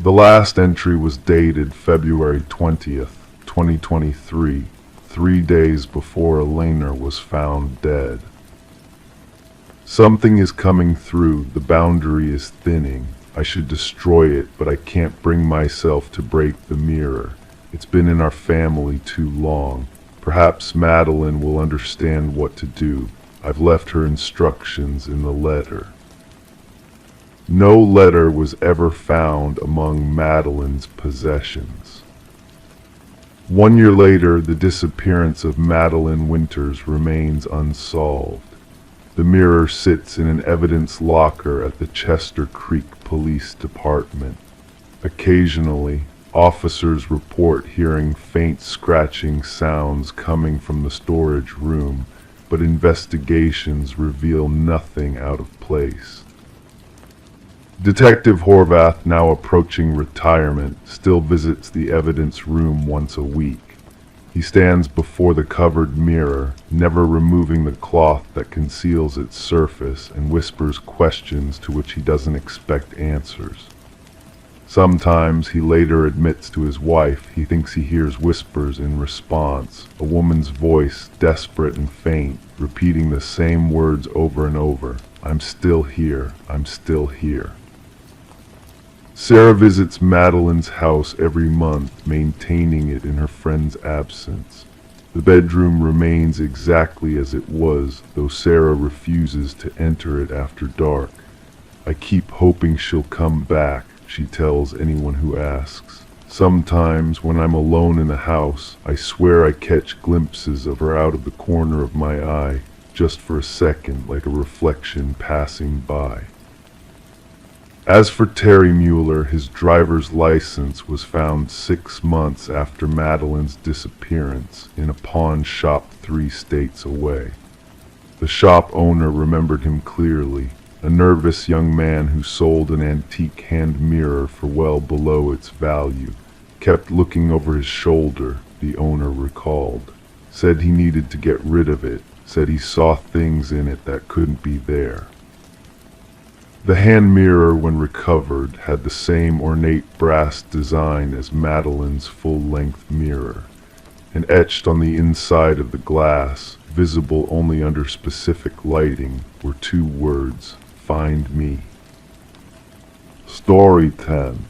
The last entry was dated February 20th, 2023, 3 days before Elena was found dead. Something is coming through, the boundary is thinning. I should destroy it, but I can't bring myself to break the mirror. It's been in our family too long. Perhaps Madeline will understand what to do. I've left her instructions in the letter. No letter was ever found among Madeline's possessions. 1 year later, the disappearance of Madeline Winters remains unsolved. The mirror sits in an evidence locker at the Chester Creek Police Department. Occasionally, officers report hearing faint scratching sounds coming from the storage room, but investigations reveal nothing out of place. Detective Horvath, now approaching retirement, still visits the evidence room once a week. He stands before the covered mirror, never removing the cloth that conceals its surface, and whispers questions to which he doesn't expect answers. Sometimes, he later admits to his wife, he thinks he hears whispers in response, a woman's voice, desperate and faint, repeating the same words over and over. I'm still here. I'm still here. Sarah visits Madeline's house every month, maintaining it in her friend's absence. The bedroom remains exactly as it was, though Sarah refuses to enter it after dark. I keep hoping she'll come back, she tells anyone who asks. Sometimes, when I'm alone in the house, I swear I catch glimpses of her out of the corner of my eye, just for a second, like a reflection passing by. As for Terry Mueller, his driver's license was found 6 months after Madeline's disappearance in a pawn shop 3 states away. The shop owner remembered him clearly, a nervous young man who sold an antique hand mirror for well below its value. Kept looking over his shoulder, the owner recalled. Said he needed to get rid of it, said he saw things in it that couldn't be there. The hand mirror, when recovered, had the same ornate brass design as Madeline's full-length mirror, and etched on the inside of the glass, visible only under specific lighting, were 2 words, "Find me." Story 10.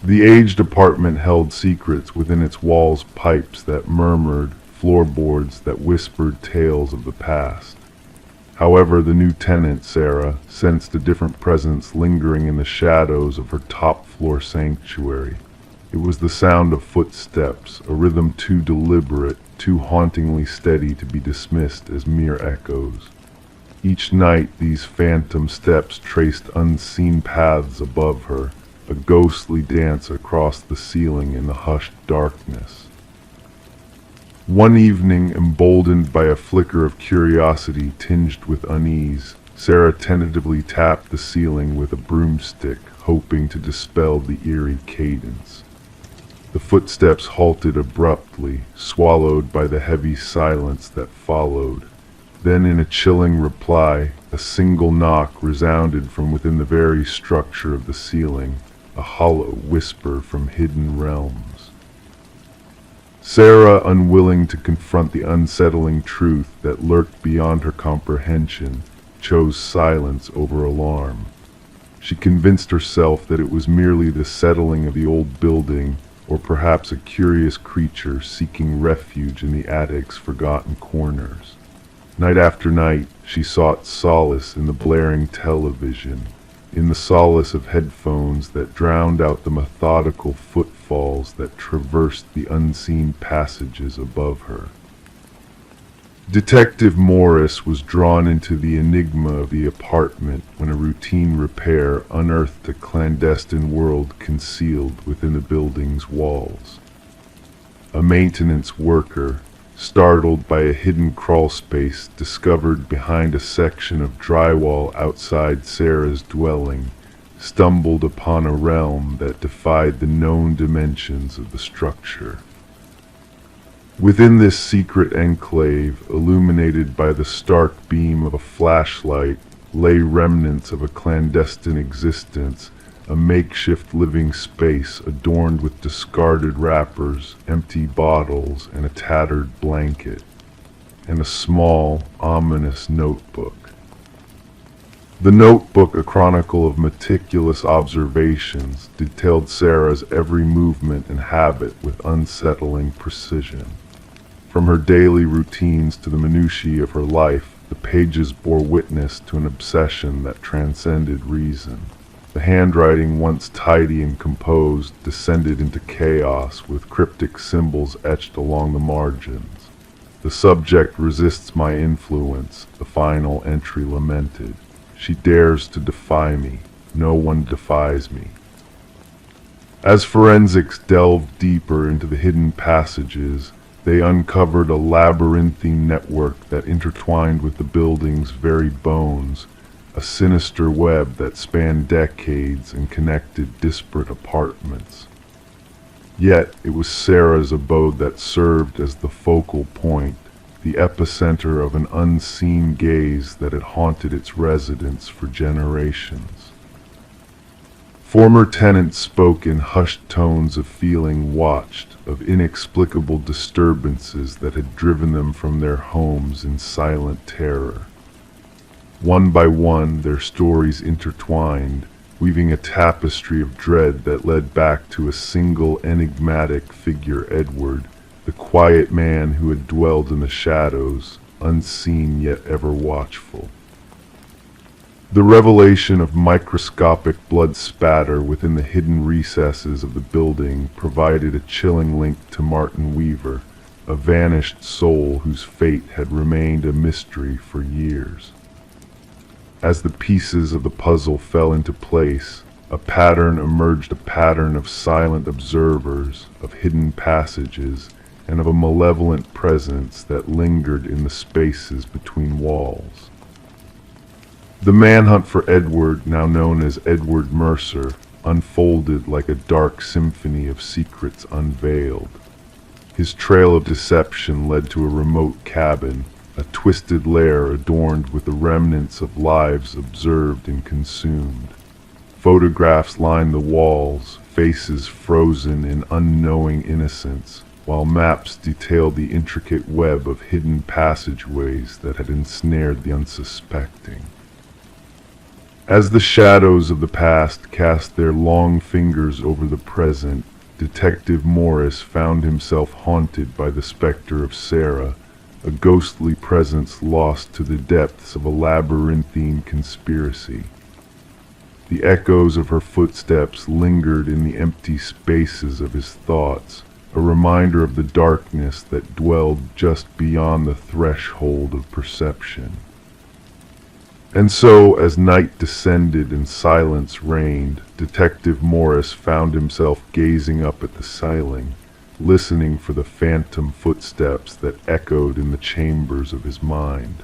The aged apartment held secrets within its walls, pipes that murmured, floorboards that whispered tales of the past. However, the new tenant, Sarah, sensed a different presence lingering in the shadows of her top-floor sanctuary. It was the sound of footsteps, a rhythm too deliberate, too hauntingly steady to be dismissed as mere echoes. Each night, these phantom steps traced unseen paths above her, a ghostly dance across the ceiling in the hushed darkness. One evening, emboldened by a flicker of curiosity tinged with unease, Sarah tentatively tapped the ceiling with a broomstick, hoping to dispel the eerie cadence. The footsteps halted abruptly, swallowed by the heavy silence that followed. Then, in a chilling reply, a single knock resounded from within the very structure of the ceiling, a hollow whisper from hidden realms. Sarah, unwilling to confront the unsettling truth that lurked beyond her comprehension, chose silence over alarm. She convinced herself that it was merely the settling of the old building, or perhaps a curious creature seeking refuge in the attic's forgotten corners. Night after night, she sought solace in the blaring television, in the solace of headphones that drowned out the methodical footfalls that traversed the unseen passages above her. Detective Morris was drawn into the enigma of the apartment when a routine repair unearthed a clandestine world concealed within the building's walls. A maintenance worker, startled by a hidden crawlspace discovered behind a section of drywall outside Sarah's dwelling, stumbled upon a realm that defied the known dimensions of the structure. Within this secret enclave, illuminated by the stark beam of a flashlight, lay remnants of a clandestine existence, a makeshift living space adorned with discarded wrappers, empty bottles, and a tattered blanket, and a small, ominous notebook. The notebook, a chronicle of meticulous observations, detailed Sarah's every movement and habit with unsettling precision. From her daily routines to the minutiae of her life, the pages bore witness to an obsession that transcended reason. The handwriting, once tidy and composed, descended into chaos with cryptic symbols etched along the margins. The subject resists my influence, the final entry lamented. She dares to defy me. No one defies me. As forensics delved deeper into the hidden passages, they uncovered a labyrinthine network that intertwined with the building's very bones, a sinister web that spanned decades and connected disparate apartments. Yet it was Sarah's abode that served as the focal point, the epicenter of an unseen gaze that had haunted its residents for generations. Former tenants spoke in hushed tones of feeling watched, of inexplicable disturbances that had driven them from their homes in silent terror. One by one, their stories intertwined, weaving a tapestry of dread that led back to a single enigmatic figure, Edward, the quiet man who had dwelled in the shadows, unseen yet ever watchful. The revelation of microscopic blood spatter within the hidden recesses of the building provided a chilling link to Martin Weaver, a vanished soul whose fate had remained a mystery for years. As the pieces of the puzzle fell into place, a pattern emerged, a pattern of silent observers, of hidden passages, and of a malevolent presence that lingered in the spaces between walls. The manhunt for Edward, now known as Edward Mercer, unfolded like a dark symphony of secrets unveiled. His trail of deception led to a remote cabin, a twisted lair adorned with the remnants of lives observed and consumed. Photographs lined the walls, faces frozen in unknowing innocence, while maps detailed the intricate web of hidden passageways that had ensnared the unsuspecting. As the shadows of the past cast their long fingers over the present, Detective Morris found himself haunted by the specter of Sarah, a ghostly presence lost to the depths of a labyrinthine conspiracy. The echoes of her footsteps lingered in the empty spaces of his thoughts, a reminder of the darkness that dwelled just beyond the threshold of perception. And so, as night descended and silence reigned, Detective Morris found himself gazing up at the ceiling, listening for the phantom footsteps that echoed in the chambers of his mind.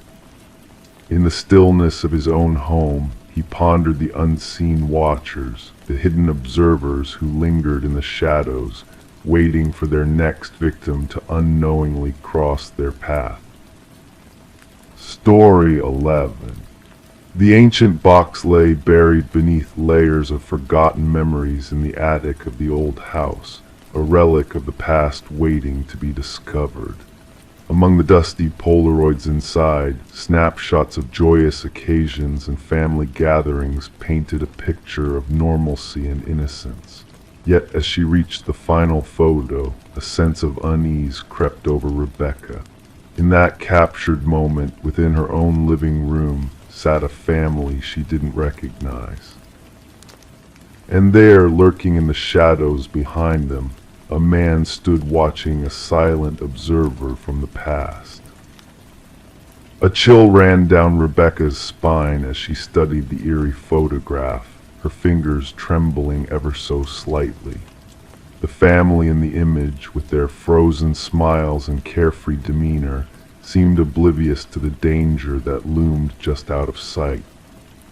In the stillness of his own home, he pondered the unseen watchers, the hidden observers who lingered in the shadows, waiting for their next victim to unknowingly cross their path. Story 11. The ancient box lay buried beneath layers of forgotten memories in the attic of the old house, a relic of the past waiting to be discovered. Among the dusty Polaroids inside, snapshots of joyous occasions and family gatherings painted a picture of normalcy and innocence. Yet as she reached the final photo, a sense of unease crept over Rebecca. In that captured moment, within her own living room, sat a family she didn't recognize. And there, lurking in the shadows behind them, a man stood watching a silent observer from the past. A chill ran down Rebecca's spine as she studied the eerie photograph, her fingers trembling ever so slightly. The family in the image, with their frozen smiles and carefree demeanor, seemed oblivious to the danger that loomed just out of sight.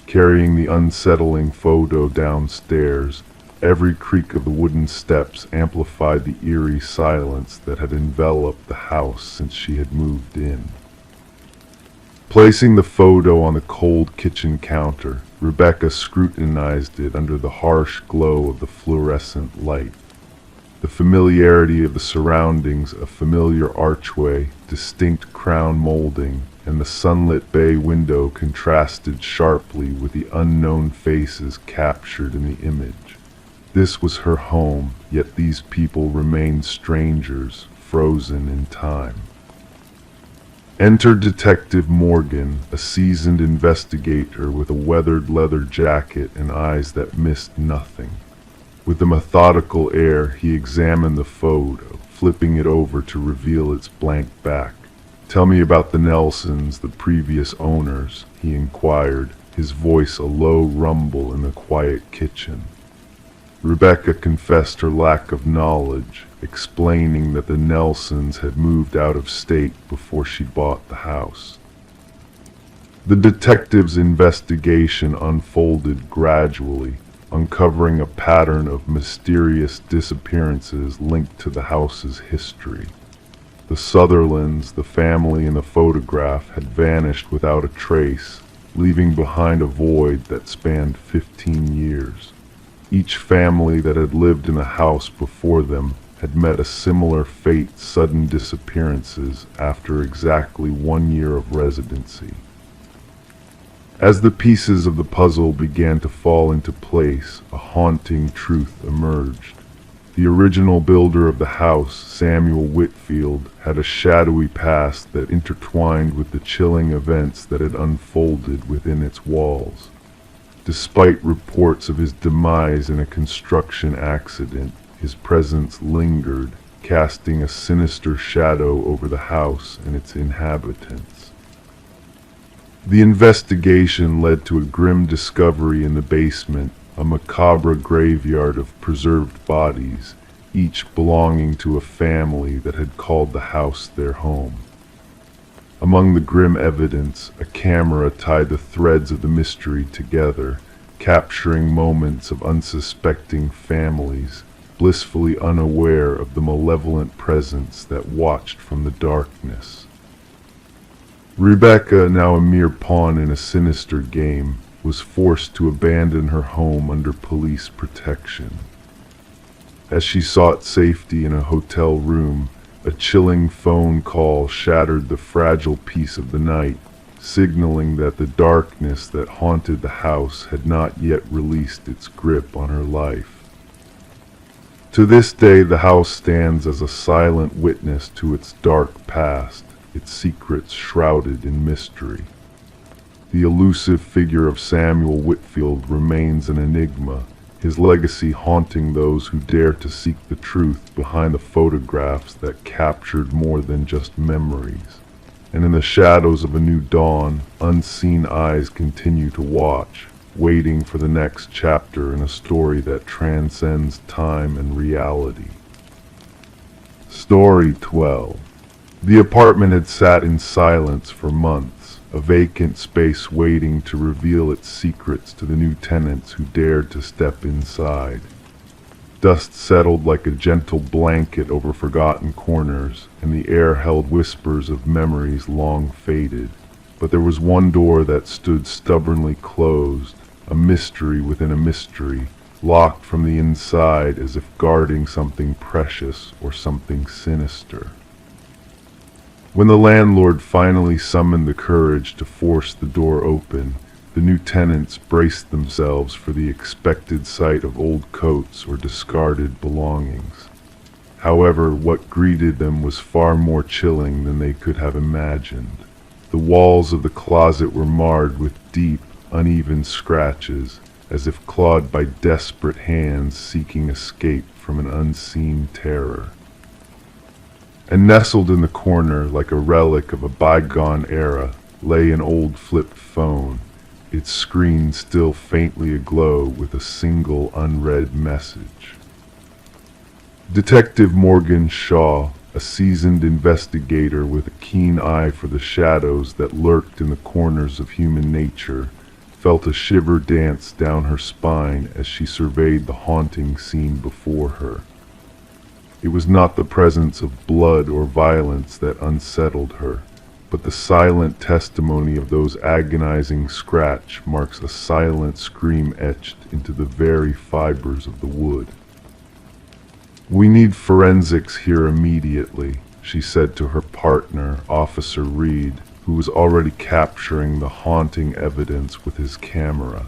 Carrying the unsettling photo downstairs, every creak of the wooden steps amplified the eerie silence that had enveloped the house since she had moved in. Placing the photo on the cold kitchen counter, Rebecca scrutinized it under the harsh glow of the fluorescent light. The familiarity of the surroundings, a familiar archway, distinct crown molding, and the sunlit bay window contrasted sharply with the unknown faces captured in the image. This was her home, yet these people remained strangers, frozen in time. Enter Detective Morgan, a seasoned investigator with a weathered leather jacket and eyes that missed nothing. With a methodical air, he examined the photo, flipping it over to reveal its blank back. "Tell me about the Nelsons, the previous owners," he inquired, his voice a low rumble in the quiet kitchen. Rebecca confessed her lack of knowledge, explaining that the Nelsons had moved out of state before she bought the house. The detective's investigation unfolded gradually, uncovering a pattern of mysterious disappearances linked to the house's history. The Sutherlands, the family in the photograph, had vanished without a trace, leaving behind a void that spanned 15 years. Each family that had lived in the house before them had met a similar fate, sudden disappearances after exactly 1 year of residency. As the pieces of the puzzle began to fall into place, a haunting truth emerged. The original builder of the house, Samuel Whitfield, had a shadowy past that intertwined with the chilling events that had unfolded within its walls. Despite reports of his demise in a construction accident, his presence lingered, casting a sinister shadow over the house and its inhabitants. The investigation led to a grim discovery in the basement, a macabre graveyard of preserved bodies, each belonging to a family that had called the house their home. Among the grim evidence, a camera tied the threads of the mystery together, capturing moments of unsuspecting families, blissfully unaware of the malevolent presence that watched from the darkness. Rebecca, now a mere pawn in a sinister game, was forced to abandon her home under police protection. As she sought safety in a hotel room, a chilling phone call shattered the fragile peace of the night, signaling that the darkness that haunted the house had not yet released its grip on her life. To this day, the house stands as a silent witness to its dark past, its secrets shrouded in mystery. The elusive figure of Samuel Whitfield remains an enigma, his legacy haunting those who dare to seek the truth behind the photographs that captured more than just memories. And in the shadows of a new dawn, unseen eyes continue to watch, waiting for the next chapter in a story that transcends time and reality. Story 12. The apartment had sat in silence for months, a vacant space waiting to reveal its secrets to the new tenants who dared to step inside. Dust settled like a gentle blanket over forgotten corners, and the air held whispers of memories long faded. But there was one door that stood stubbornly closed, a mystery within a mystery, locked from the inside as if guarding something precious or something sinister. When the landlord finally summoned the courage to force the door open, the new tenants braced themselves for the expected sight of old coats or discarded belongings. However, what greeted them was far more chilling than they could have imagined. The walls of the closet were marred with deep, uneven scratches, as if clawed by desperate hands seeking escape from an unseen terror. And nestled in the corner, like a relic of a bygone era, lay an old flip phone, its screen still faintly aglow with a single unread message. Detective Morgan Shaw, a seasoned investigator with a keen eye for the shadows that lurked in the corners of human nature, felt a shiver dance down her spine as she surveyed the haunting scene before her. It was not the presence of blood or violence that unsettled her, but the silent testimony of those agonizing scratch marks a silent scream etched into the very fibers of the wood. "We need forensics here immediately," she said to her partner, Officer Reed, who was already capturing the haunting evidence with his camera.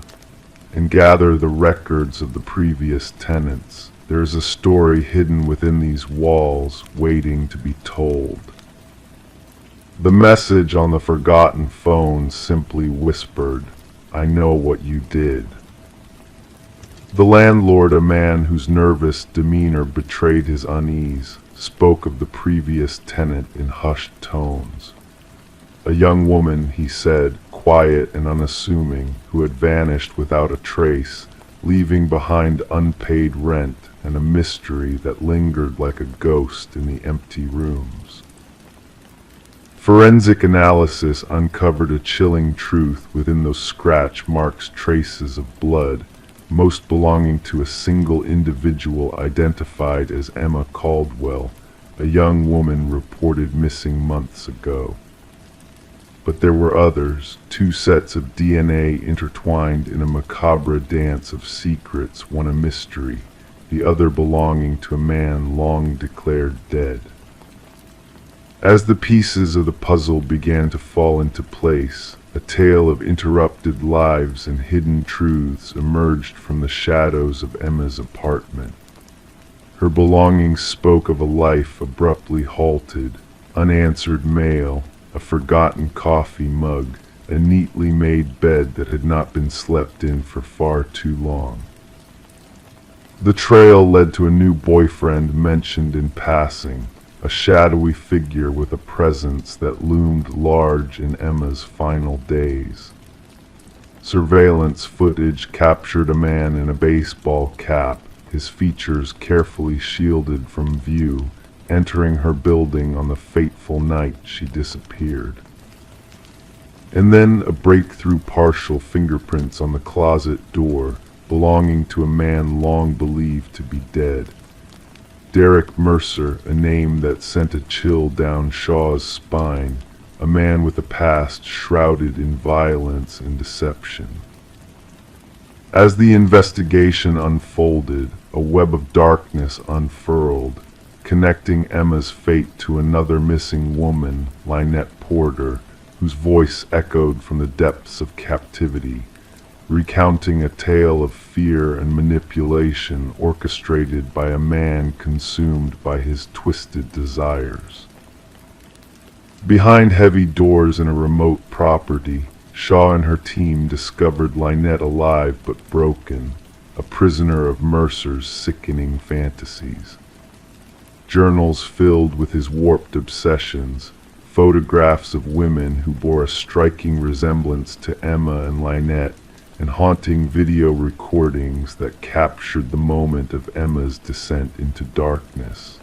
"And gather the records of the previous tenants. There is a story hidden within these walls, waiting to be told." The message on the forgotten phone simply whispered, "I know what you did." The landlord, a man whose nervous demeanor betrayed his unease, spoke of the previous tenant in hushed tones. A young woman, he said, quiet and unassuming, who had vanished without a trace, leaving behind unpaid rent and a mystery that lingered like a ghost in the empty rooms. Forensic analysis uncovered a chilling truth within those scratch marks, traces of blood, most belonging to a single individual identified as Emma Caldwell, a young woman reported missing months ago. But there were others, two sets of DNA intertwined in a macabre dance of secrets, one a mystery, the other belonging to a man long declared dead. As the pieces of the puzzle began to fall into place, a tale of interrupted lives and hidden truths emerged from the shadows of Emma's apartment. Her belongings spoke of a life abruptly halted, unanswered mail, a forgotten coffee mug, a neatly made bed that had not been slept in for far too long. The trail led to a new boyfriend mentioned in passing, a shadowy figure with a presence that loomed large in Emma's final days. Surveillance footage captured a man in a baseball cap, his features carefully shielded from view, entering her building on the fateful night she disappeared. And then a breakthrough partial fingerprints on the closet door, belonging to a man long believed to be dead. Derek Mercer, a name that sent a chill down Shaw's spine, a man with a past shrouded in violence and deception. As the investigation unfolded, a web of darkness unfurled, connecting Emma's fate to another missing woman, Lynette Porter, whose voice echoed from the depths of captivity, recounting a tale of fear and manipulation orchestrated by a man consumed by his twisted desires. Behind heavy doors in a remote property, Shaw and her team discovered Lynette alive but broken, a prisoner of Mercer's sickening fantasies. Journals filled with his warped obsessions, photographs of women who bore a striking resemblance to Emma and Lynette, and haunting video recordings that captured the moment of Emma's descent into darkness.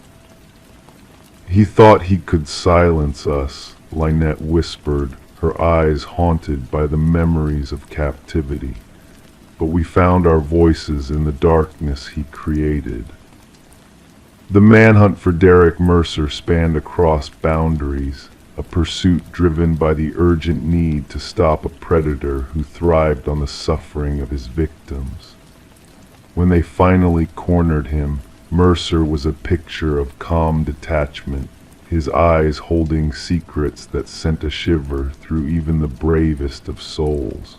"He thought he could silence us," Lynette whispered, her eyes haunted by the memories of captivity. "But we found our voices in the darkness he created. The manhunt for Derek Mercer spanned across boundaries, a pursuit driven by the urgent need to stop a predator who thrived on the suffering of his victims. When they finally cornered him, Mercer was a picture of calm detachment, his eyes holding secrets that sent a shiver through even the bravest of souls.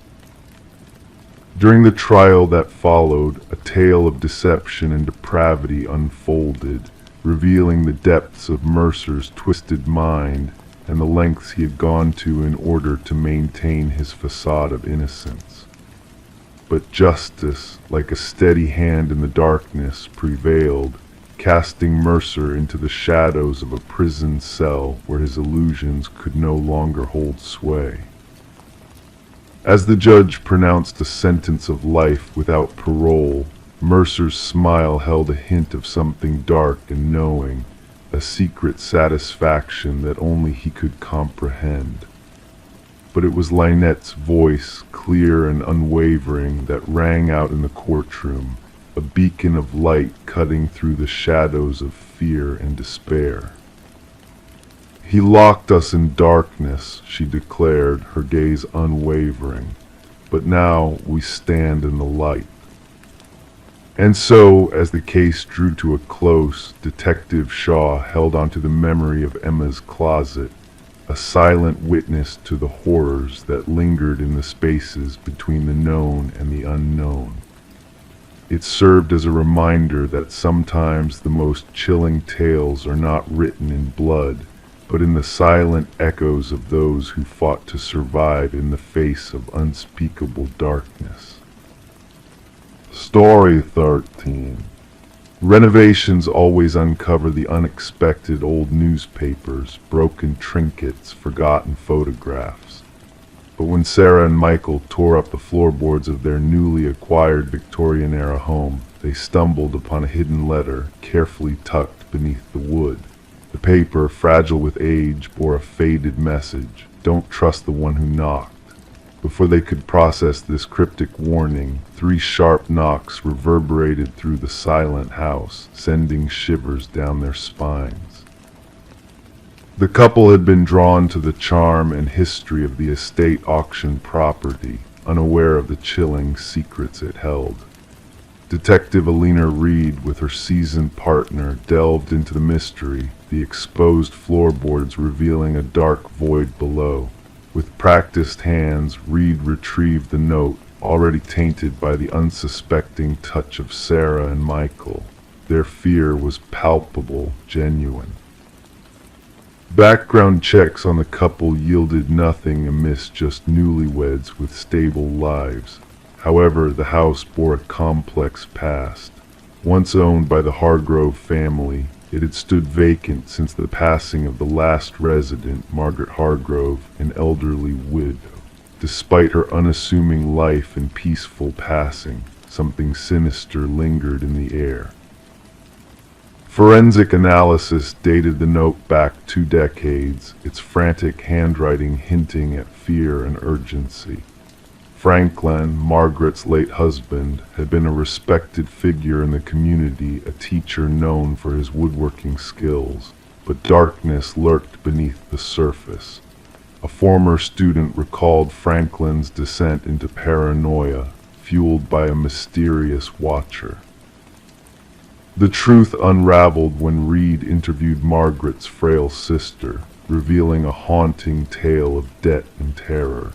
During the trial that followed, a tale of deception and depravity unfolded, revealing the depths of Mercer's twisted mind and the lengths he had gone to in order to maintain his facade of innocence. But justice, like a steady hand in the darkness, prevailed, casting Mercer into the shadows of a prison cell where his illusions could no longer hold sway. As the judge pronounced a sentence of life without parole, Mercer's smile held a hint of something dark and knowing, a secret satisfaction that only he could comprehend. But it was Lynette's voice, clear and unwavering, that rang out in the courtroom, a beacon of light cutting through the shadows of fear and despair. "He locked us in darkness," she declared, her gaze unwavering, "but now we stand in the light." And so, as the case drew to a close, Detective Shaw held onto the memory of Emma's closet, a silent witness to the horrors that lingered in the spaces between the known and the unknown. It served as a reminder that sometimes the most chilling tales are not written in blood, but in the silent echoes of those who fought to survive in the face of unspeakable darkness. Story 13. Renovations always uncover the unexpected: old newspapers, broken trinkets, forgotten photographs. But when Sarah and Michael tore up the floorboards of their newly acquired Victorian-era home, they stumbled upon a hidden letter, carefully tucked beneath the wood. The paper, fragile with age, bore a faded message: "Don't trust the one who knocked." Before they could process this cryptic warning, 3 sharp knocks reverberated through the silent house, sending shivers down their spines. The couple had been drawn to the charm and history of the estate auction property, unaware of the chilling secrets it held. Detective Alina Reed, with her seasoned partner, delved into the mystery, the exposed floorboards revealing a dark void below. With practiced hands, Reed retrieved the note, already tainted by the unsuspecting touch of Sarah and Michael. Their fear was palpable, genuine. Background checks on the couple yielded nothing amidst just newlyweds with stable lives. However, the house bore a complex past. Once owned by the Hargrove family, it had stood vacant since the passing of the last resident, Margaret Hargrove, an elderly widow. Despite her unassuming life and peaceful passing, something sinister lingered in the air. Forensic analysis dated the note back 2 decades, its frantic handwriting hinting at fear and urgency. Franklin, Margaret's late husband, had been a respected figure in the community, a teacher known for his woodworking skills, but darkness lurked beneath the surface. A former student recalled Franklin's descent into paranoia, fueled by a mysterious watcher. The truth unraveled when Reed interviewed Margaret's frail sister, revealing a haunting tale of debt and terror.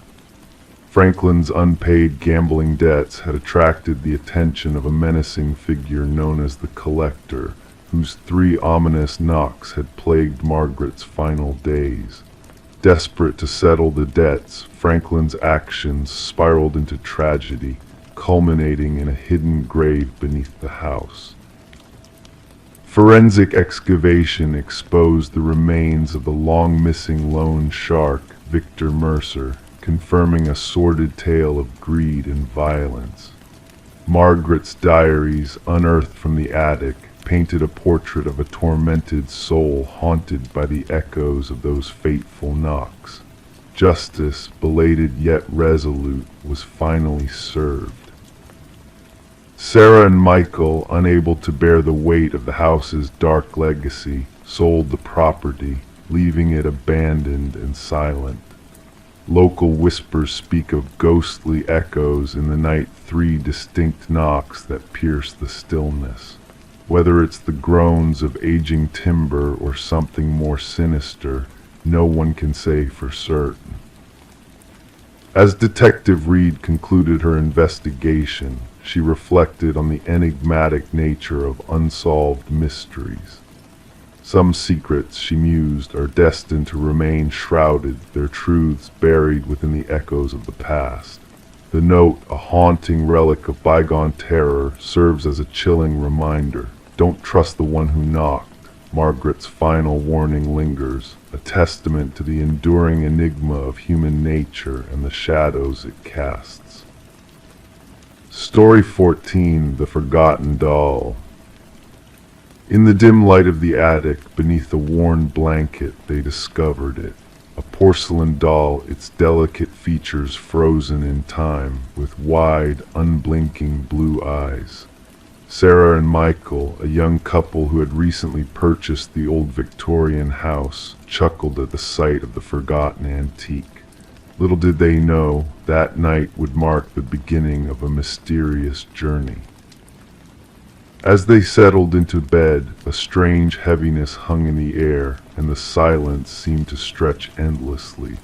Franklin's unpaid gambling debts had attracted the attention of a menacing figure known as the Collector, whose 3 ominous knocks had plagued Margaret's final days. Desperate to settle the debts, Franklin's actions spiraled into tragedy, culminating in a hidden grave beneath the house. Forensic excavation exposed the remains of the long-missing loan shark, Victor Mercer, confirming a sordid tale of greed and violence. Margaret's diaries, unearthed from the attic, painted a portrait of a tormented soul haunted by the echoes of those fateful knocks. Justice, belated yet resolute, was finally served. Sarah and Michael, unable to bear the weight of the house's dark legacy, sold the property, leaving it abandoned and silent. Local whispers speak of ghostly echoes in the night, three distinct knocks that pierce the stillness. Whether it's the groans of aging timber or something more sinister, no one can say for certain. As Detective Reed concluded her investigation, she reflected on the enigmatic nature of unsolved mysteries. Some secrets, she mused, are destined to remain shrouded, their truths buried within the echoes of the past. The note, a haunting relic of bygone terror, serves as a chilling reminder. Don't trust the one who knocked. Margaret's final warning lingers, a testament to the enduring enigma of human nature and the shadows it casts. Story 14, The Forgotten Doll. In the dim light of the attic, beneath a worn blanket, they discovered it. A porcelain doll, its delicate features frozen in time, with wide, unblinking blue eyes. Sarah and Michael, a young couple who had recently purchased the old Victorian house, chuckled at the sight of the forgotten antique. Little did they know, that night would mark the beginning of a mysterious journey. As they settled into bed, a strange heaviness hung in the air, and the silence seemed to stretch endlessly.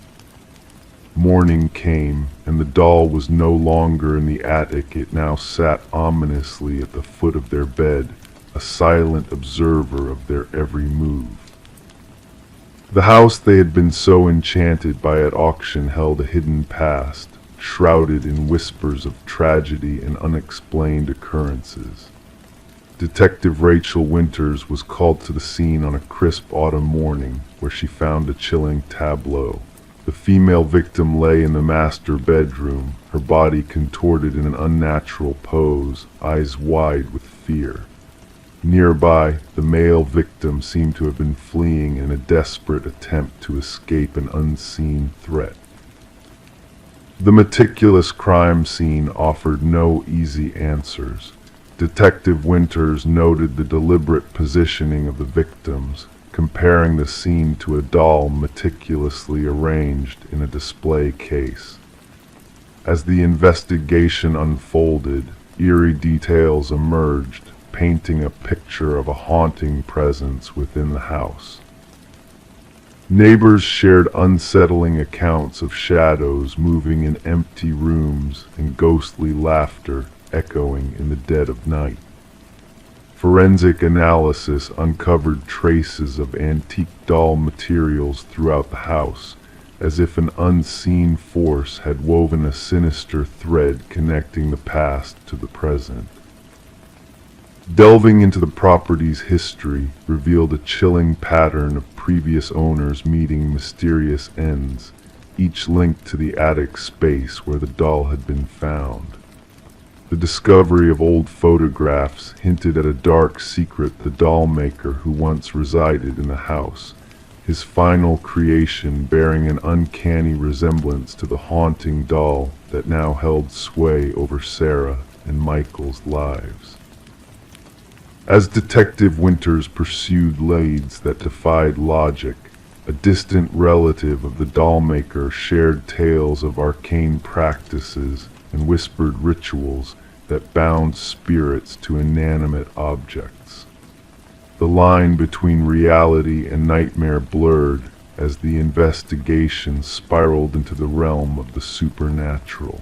Morning came, and the doll was no longer in the attic. It now sat ominously at the foot of their bed, a silent observer of their every move. The house they had been so enchanted by at auction held a hidden past, shrouded in whispers of tragedy and unexplained occurrences. Detective Rachel Winters was called to the scene on a crisp autumn morning, where she found a chilling tableau. The female victim lay in the master bedroom, her body contorted in an unnatural pose, eyes wide with fear. Nearby, the male victim seemed to have been fleeing in a desperate attempt to escape an unseen threat. The meticulous crime scene offered no easy answers. Detective Winters noted the deliberate positioning of the victims, comparing the scene to a doll meticulously arranged in a display case. As the investigation unfolded, eerie details emerged, painting a picture of a haunting presence within the house. Neighbors shared unsettling accounts of shadows moving in empty rooms and ghostly laughter echoing in the dead of night. Forensic analysis uncovered traces of antique doll materials throughout the house, as if an unseen force had woven a sinister thread connecting the past to the present. Delving into the property's history revealed a chilling pattern of previous owners meeting mysterious ends, each linked to the attic space where the doll had been found. The discovery of old photographs hinted at a dark secret the doll maker who once resided in the house, his final creation bearing an uncanny resemblance to the haunting doll that now held sway over Sarah and Michael's lives. As Detective Winters pursued leads that defied logic, a distant relative of the doll maker shared tales of arcane practices and whispered rituals that bound spirits to inanimate objects. The line between reality and nightmare blurred as the investigation spiraled into the realm of the supernatural.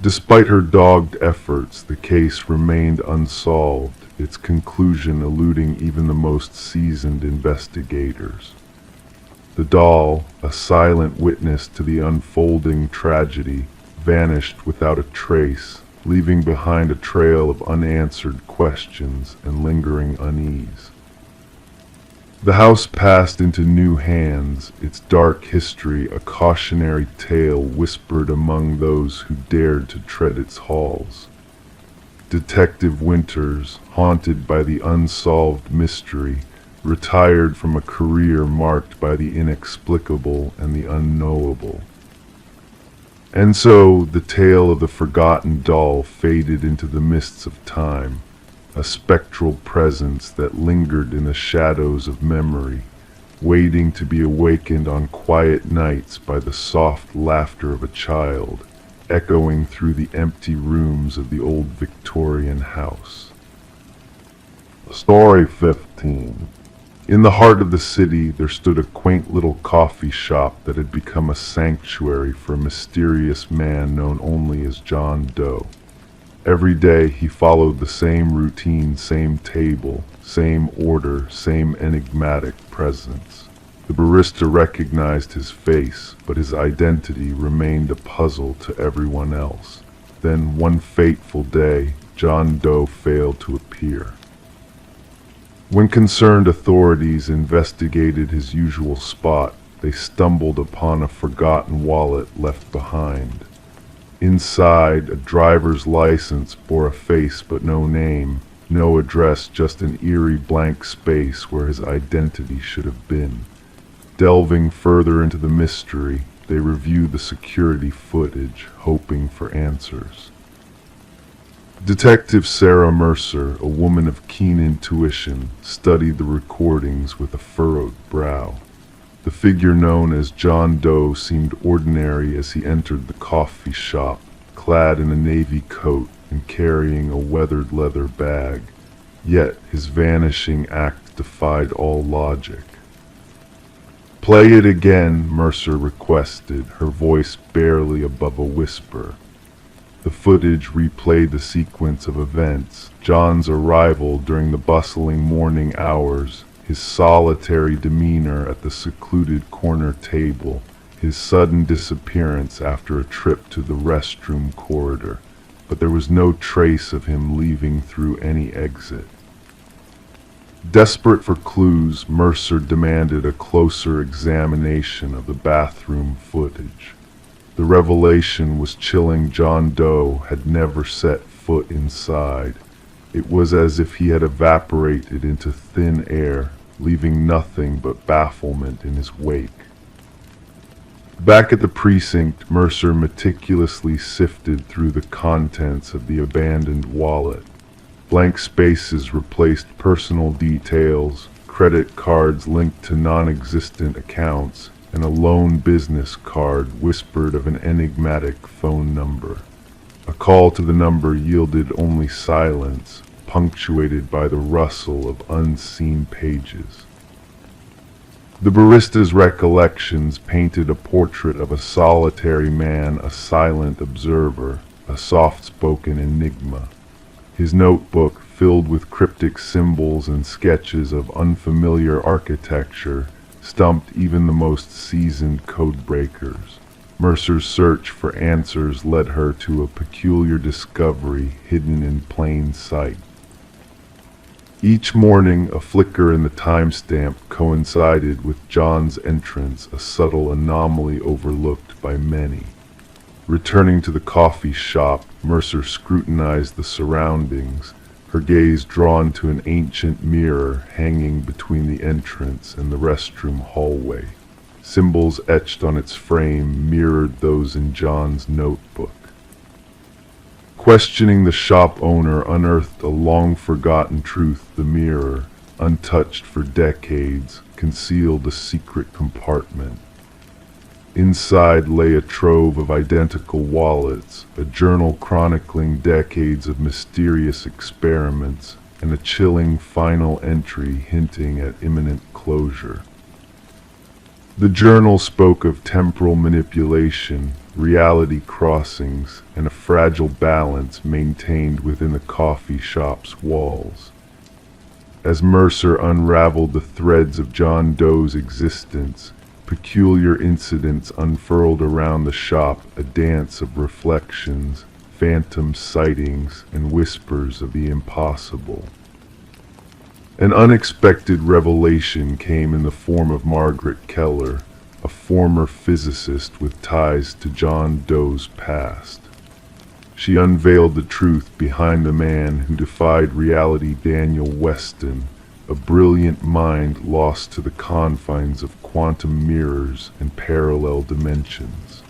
Despite her dogged efforts, the case remained unsolved, its conclusion eluding even the most seasoned investigators. The doll, a silent witness to the unfolding tragedy, vanished without a trace, leaving behind a trail of unanswered questions and lingering unease. The house passed into new hands, its dark history a cautionary tale whispered among those who dared to tread its halls. Detective Winters, haunted by the unsolved mystery, retired from a career marked by the inexplicable and the unknowable. And so the tale of the forgotten doll faded into the mists of time, a spectral presence that lingered in the shadows of memory, waiting to be awakened on quiet nights by the soft laughter of a child, echoing through the empty rooms of the old Victorian house. Story 15. In the heart of the city there stood a quaint little coffee shop that had become a sanctuary for a mysterious man known only as John Doe. Every day he followed the same routine, same table, same order, same enigmatic presence. The barista recognized his face, but his identity remained a puzzle to everyone else. Then one fateful day, John Doe failed to appear. When concerned authorities investigated his usual spot, they stumbled upon a forgotten wallet left behind. Inside, a driver's license bore a face but no name, no address, just an eerie blank space where his identity should have been. Delving further into the mystery, they reviewed the security footage, hoping for answers. Detective Sarah Mercer, a woman of keen intuition, studied the recordings with a furrowed brow. The figure known as John Doe seemed ordinary as he entered the coffee shop, clad in a navy coat and carrying a weathered leather bag. Yet his vanishing act defied all logic. "Play it again," Mercer requested, her voice barely above a whisper. The footage replayed the sequence of events: John's arrival during the bustling morning hours, his solitary demeanor at the secluded corner table, his sudden disappearance after a trip to the restroom corridor, but there was no trace of him leaving through any exit. Desperate for clues, Mercer demanded a closer examination of the bathroom footage. The revelation was chilling. John Doe had never set foot inside. It was as if he had evaporated into thin air, leaving nothing but bafflement in his wake. Back at the precinct, Mercer meticulously sifted through the contents of the abandoned wallet. Blank spaces replaced personal details, credit cards linked to non-existent accounts, and a lone business card whispered of an enigmatic phone number. A call to the number yielded only silence, punctuated by the rustle of unseen pages. The barista's recollections painted a portrait of a solitary man, a silent observer, a soft-spoken enigma. His notebook, filled with cryptic symbols and sketches of unfamiliar architecture, stumped even the most seasoned codebreakers. Mercer's search for answers led her to a peculiar discovery hidden in plain sight. Each morning, a flicker in the timestamp coincided with John's entrance, a subtle anomaly overlooked by many. Returning to the coffee shop, Mercer scrutinized the surroundings, her gaze drawn to an ancient mirror hanging between the entrance and the restroom hallway. Symbols etched on its frame mirrored those in John's notebook. Questioning the shop owner unearthed a long-forgotten truth. The mirror, untouched for decades, concealed a secret compartment. Inside lay a trove of identical wallets, a journal chronicling decades of mysterious experiments, and a chilling final entry hinting at imminent closure. The journal spoke of temporal manipulation, reality crossings, and a fragile balance maintained within the coffee shop's walls. As Mercer unraveled the threads of John Doe's existence, peculiar incidents unfurled around the shop, a dance of reflections, phantom sightings, and whispers of the impossible. An unexpected revelation came in the form of Margaret Keller, a former physicist with ties to John Doe's past. She unveiled the truth behind the man who defied reality: Daniel Weston, a brilliant mind lost to the confines of quantum mirrors and parallel dimensions.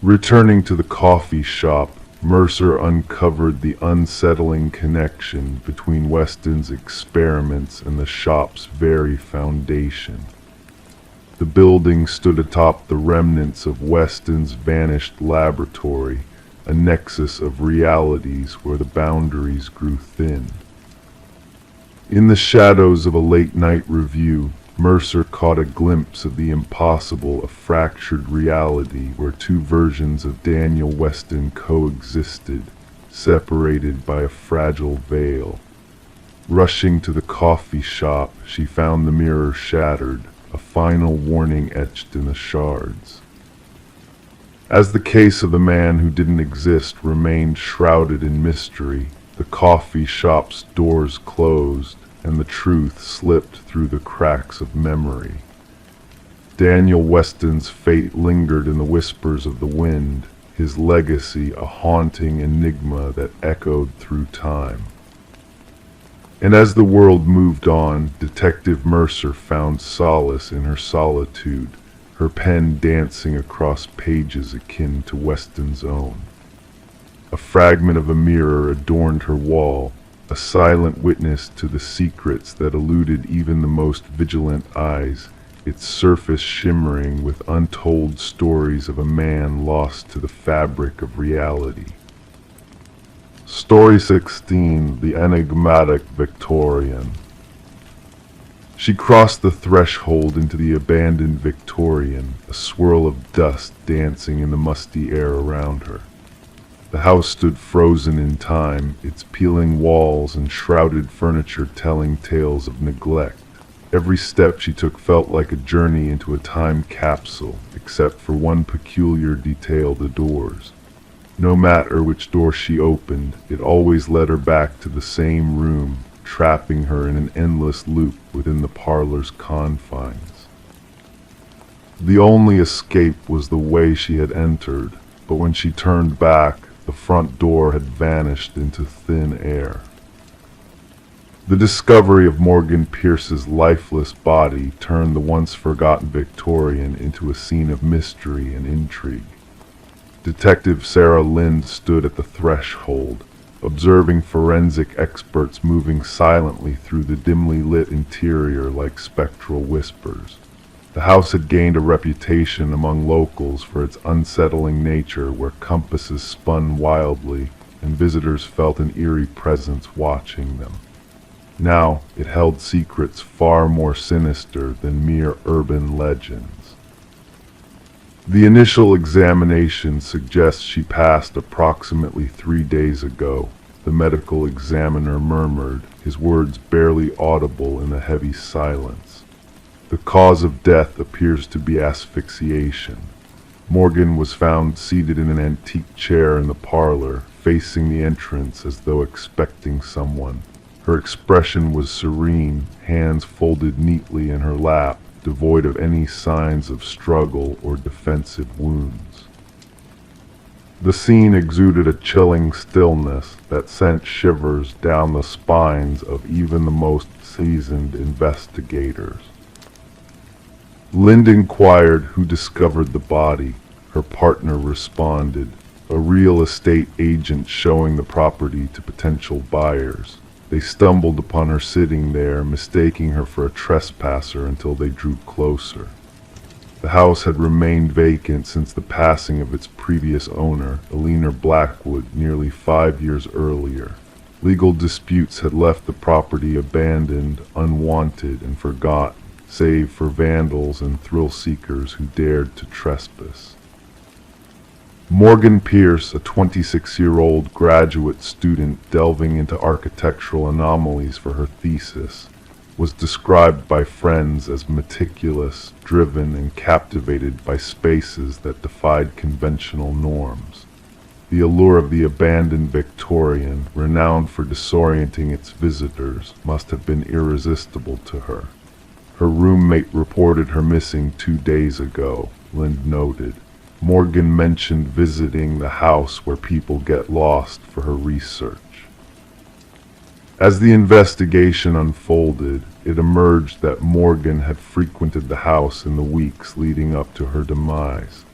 Returning to the coffee shop, Mercer uncovered the unsettling connection between Weston's experiments and the shop's very foundation. The building stood atop the remnants of Weston's vanished laboratory, a nexus of realities where the boundaries grew thin. In the shadows of a late-night review, Mercer caught a glimpse of the impossible, a fractured reality where two versions of Daniel Weston coexisted, separated by a fragile veil. Rushing to the coffee shop, she found the mirror shattered, a final warning etched in the shards. As the case of the man who didn't exist remained shrouded in mystery, the coffee shop's doors closed, and the truth slipped through the cracks of memory. Daniel Weston's fate lingered in the whispers of the wind, his legacy a haunting enigma that echoed through time. And as the world moved on, Detective Mercer found solace in her solitude, her pen dancing across pages akin to Weston's own. A fragment of a mirror adorned her wall, a silent witness to the secrets that eluded even the most vigilant eyes, its surface shimmering with untold stories of a man lost to the fabric of reality. Story 16, The Enigmatic Victorian. She crossed the threshold into the abandoned Victorian, a swirl of dust dancing in the musty air around her. The house stood frozen in time, its peeling walls and shrouded furniture telling tales of neglect. Every step she took felt like a journey into a time capsule, except for one peculiar detail: the doors. No matter which door she opened, it always led her back to the same room, trapping her in an endless loop within the parlor's confines. The only escape was the way she had entered, but when she turned back, the front door had vanished into thin air. The discovery of Morgan Pierce's lifeless body turned the once forgotten Victorian into a scene of mystery and intrigue. Detective Sarah Lind stood at the threshold, observing forensic experts moving silently through the dimly lit interior like spectral whispers. The house had gained a reputation among locals for its unsettling nature, where compasses spun wildly and visitors felt an eerie presence watching them. Now it held secrets far more sinister than mere urban legends. The initial examination suggests she passed approximately 3 days ago, the medical examiner murmured, his words barely audible in the heavy silence. The cause of death appears to be asphyxiation. Morgan was found seated in an antique chair in the parlor, facing the entrance as though expecting someone. Her expression was serene, hands folded neatly in her lap, devoid of any signs of struggle or defensive wounds. The scene exuded a chilling stillness that sent shivers down the spines of even the most seasoned investigators. Lind inquired who discovered the body. Her partner responded, a real estate agent showing the property to potential buyers. They stumbled upon her sitting there, mistaking her for a trespasser until they drew closer. The house had remained vacant since the passing of its previous owner, Eleanor Blackwood, nearly 5 years earlier. Legal disputes had left the property abandoned, unwanted, and forgotten, save for vandals and thrill-seekers who dared to trespass. Morgan Pierce, a 26-year-old graduate student delving into architectural anomalies for her thesis, was described by friends as meticulous, driven, and captivated by spaces that defied conventional norms. The allure of the abandoned Victorian, renowned for disorienting its visitors, must have been irresistible to her. Her roommate reported her missing 2 days ago, Lind noted. Morgan mentioned visiting the house where people get lost for her research. As the investigation unfolded, it emerged that Morgan had frequented the house in the weeks leading up to her demise.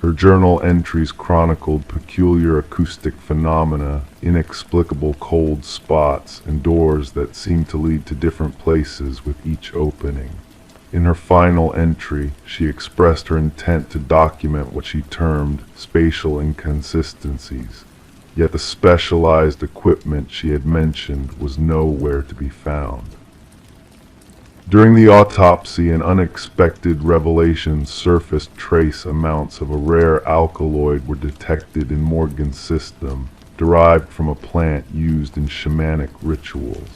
Her journal entries chronicled peculiar acoustic phenomena, inexplicable cold spots, and doors that seemed to lead to different places with each opening. In her final entry, she expressed her intent to document what she termed spatial inconsistencies, yet the specialized equipment she had mentioned was nowhere to be found. During the autopsy, an unexpected revelation surfaced. Trace amounts of a rare alkaloid were detected in Morgan's system, derived from a plant used in shamanic rituals.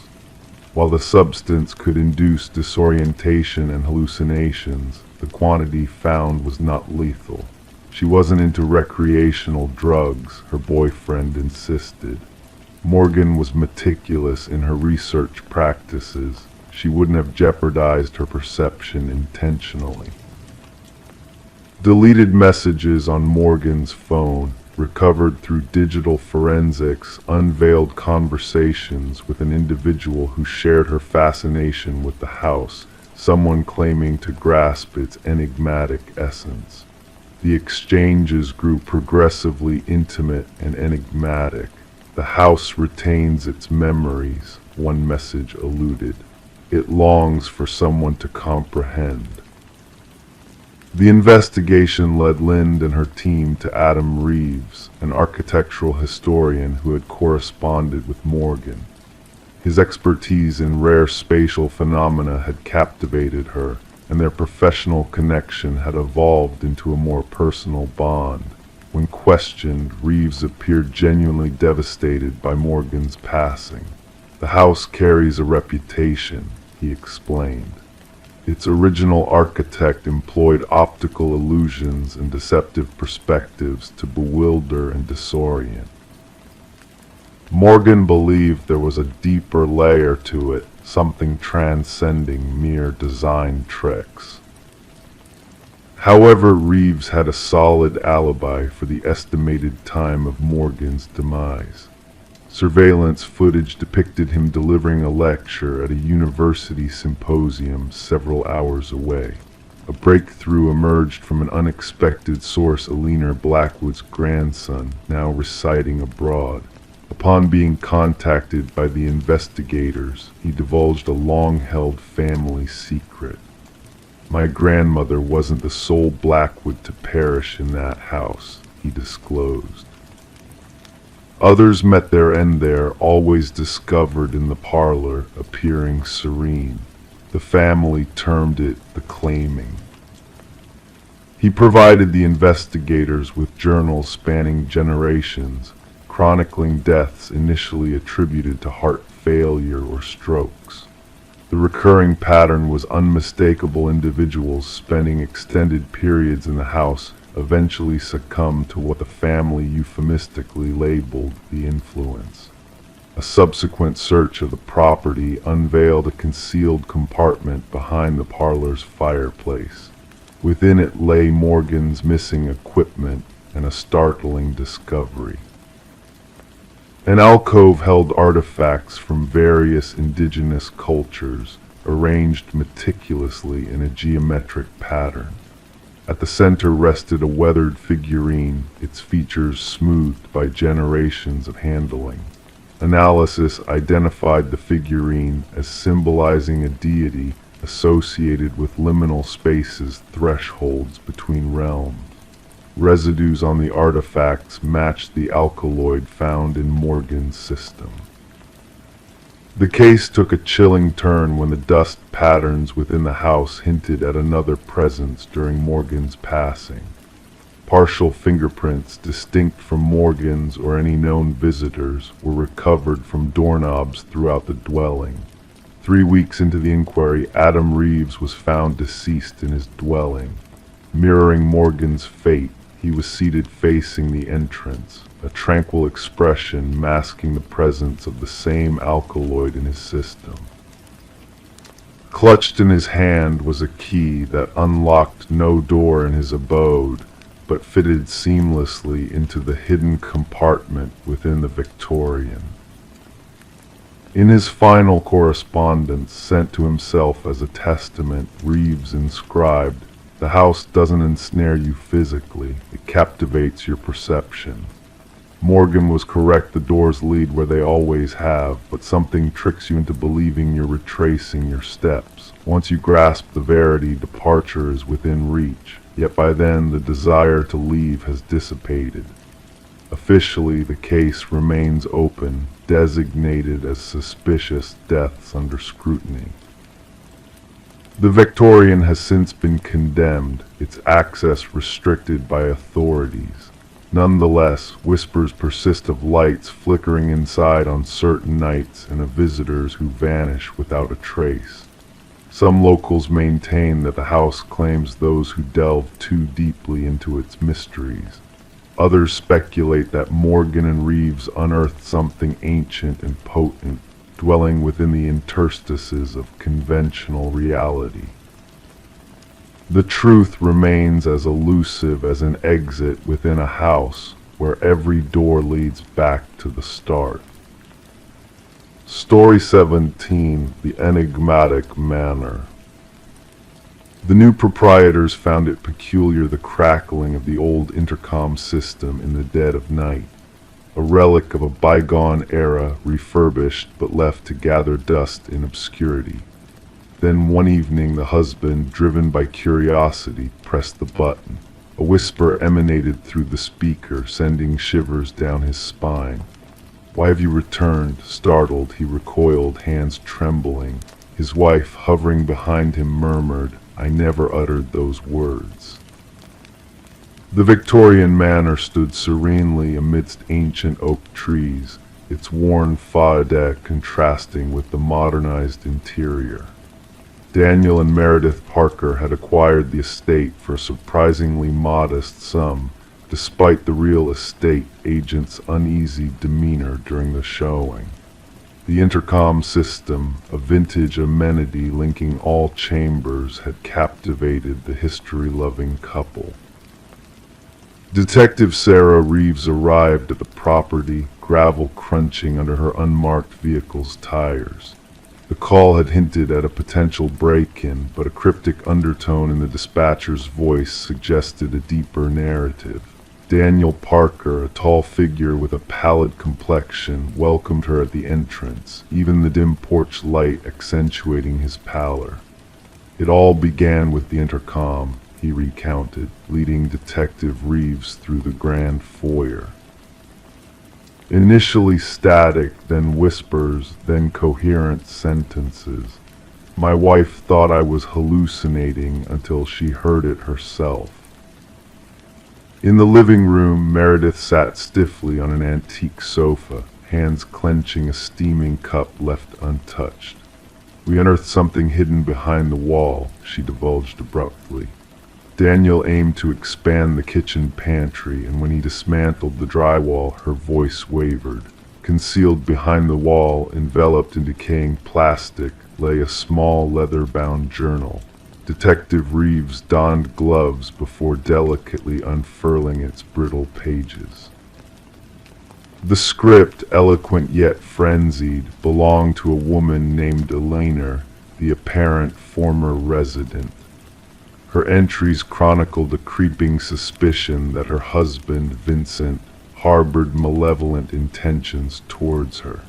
While the substance could induce disorientation and hallucinations, the quantity found was not lethal. She wasn't into recreational drugs, her boyfriend insisted. Morgan was meticulous in her research practices. She wouldn't have jeopardized her perception intentionally. Deleted messages on Morgan's phone, recovered through digital forensics, unveiled conversations with an individual who shared her fascination with the house, someone claiming to grasp its enigmatic essence. The exchanges grew progressively intimate and enigmatic. The house retains its memories, one message alluded. It longs for someone to comprehend. The investigation led Lind and her team to Adam Reeves, an architectural historian who had corresponded with Morgan. His expertise in rare spatial phenomena had captivated her, and their professional connection had evolved into a more personal bond. When questioned, Reeves appeared genuinely devastated by Morgan's passing. "The house carries a reputation," he explained. Its original architect employed optical illusions and deceptive perspectives to bewilder and disorient. Morgan believed there was a deeper layer to it, something transcending mere design tricks. However, Reeves had a solid alibi for the estimated time of Morgan's demise. Surveillance footage depicted him delivering a lecture at a university symposium several hours away. A breakthrough emerged from an unexpected source: Alina Blackwood's grandson, now residing abroad. Upon being contacted by the investigators, he divulged a long-held family secret. "My grandmother wasn't the sole Blackwood to perish in that house," he disclosed. Others met their end there, always discovered in the parlor, appearing serene. The family termed it the claiming. He provided the investigators with journals spanning generations, chronicling deaths initially attributed to heart failure or strokes. The recurring pattern was unmistakable: individuals spending extended periods in the house eventually succumbed to what the family euphemistically labeled the influence. A subsequent search of the property unveiled a concealed compartment behind the parlor's fireplace. Within it lay Morgan's missing equipment and a startling discovery. An alcove held artifacts from various indigenous cultures, arranged meticulously in a geometric pattern. At the center rested a weathered figurine, its features smoothed by generations of handling. Analysis identified the figurine as symbolizing a deity associated with liminal spaces, thresholds between realms. Residues on the artifacts matched the alkaloid found in Morgan's system. The case took a chilling turn when the dust patterns within the house hinted at another presence during Morgan's passing. Partial fingerprints, distinct from Morgan's or any known visitors, were recovered from doorknobs throughout the dwelling. 3 weeks into the inquiry, Adam Reeves was found deceased in his dwelling. Mirroring Morgan's fate, he was seated facing the entrance, a tranquil expression masking the presence of the same alkaloid in his system. Clutched in his hand was a key that unlocked no door in his abode, but fitted seamlessly into the hidden compartment within the Victorian. In his final correspondence, sent to himself as a testament, Reeves inscribed, The house doesn't ensnare you physically, it captivates your perception. Morgan was correct, the doors lead where they always have, but something tricks you into believing you're retracing your steps. Once you grasp the verity, departure is within reach, yet by then the desire to leave has dissipated. Officially, the case remains open, designated as suspicious deaths under scrutiny. The Victorian has since been condemned, its access restricted by authorities. Nonetheless, whispers persist of lights flickering inside on certain nights and of visitors who vanish without a trace. Some locals maintain that the house claims those who delve too deeply into its mysteries. Others speculate that Morgan and Reeves unearthed something ancient and potent, dwelling within the interstices of conventional reality. The truth remains as elusive as an exit within a house where every door leads back to the start. Story 17, The Enigmatic Manor. The new proprietors found it peculiar the crackling of the old intercom system in the dead of night, a relic of a bygone era refurbished but left to gather dust in obscurity. Then one evening the husband, driven by curiosity, pressed the button. A whisper emanated through the speaker, sending shivers down his spine. "Why have you returned?" Startled, he recoiled, hands trembling. His wife, hovering behind him, murmured, "I never uttered those words." The Victorian manor stood serenely amidst ancient oak trees, its worn façade contrasting with the modernized interior. Daniel and Meredith Parker had acquired the estate for a surprisingly modest sum, despite the real estate agent's uneasy demeanor during the showing. The intercom system, a vintage amenity linking all chambers, had captivated the history-loving couple. Detective Sarah Reeves arrived at the property, gravel crunching under her unmarked vehicle's tires. The call had hinted at a potential break-in, but a cryptic undertone in the dispatcher's voice suggested a deeper narrative. Daniel Parker, a tall figure with a pallid complexion, welcomed her at the entrance, even the dim porch light accentuating his pallor. "It all began with the intercom," he recounted, leading Detective Reeves through the grand foyer. Initially static, then whispers, then coherent sentences. My wife thought I was hallucinating until she heard it herself. In the living room, Meredith sat stiffly on an antique sofa, hands clenching a steaming cup left untouched. "We unearthed something hidden behind the wall," she divulged abruptly. Daniel aimed to expand the kitchen pantry, and when he dismantled the drywall, her voice wavered. Concealed behind the wall, enveloped in decaying plastic, lay a small leather-bound journal. Detective Reeves donned gloves before delicately unfurling its brittle pages. The script, eloquent yet frenzied, belonged to a woman named Elena, the apparent former resident. Her entries chronicled a creeping suspicion that her husband, Vincent, harbored malevolent intentions towards her.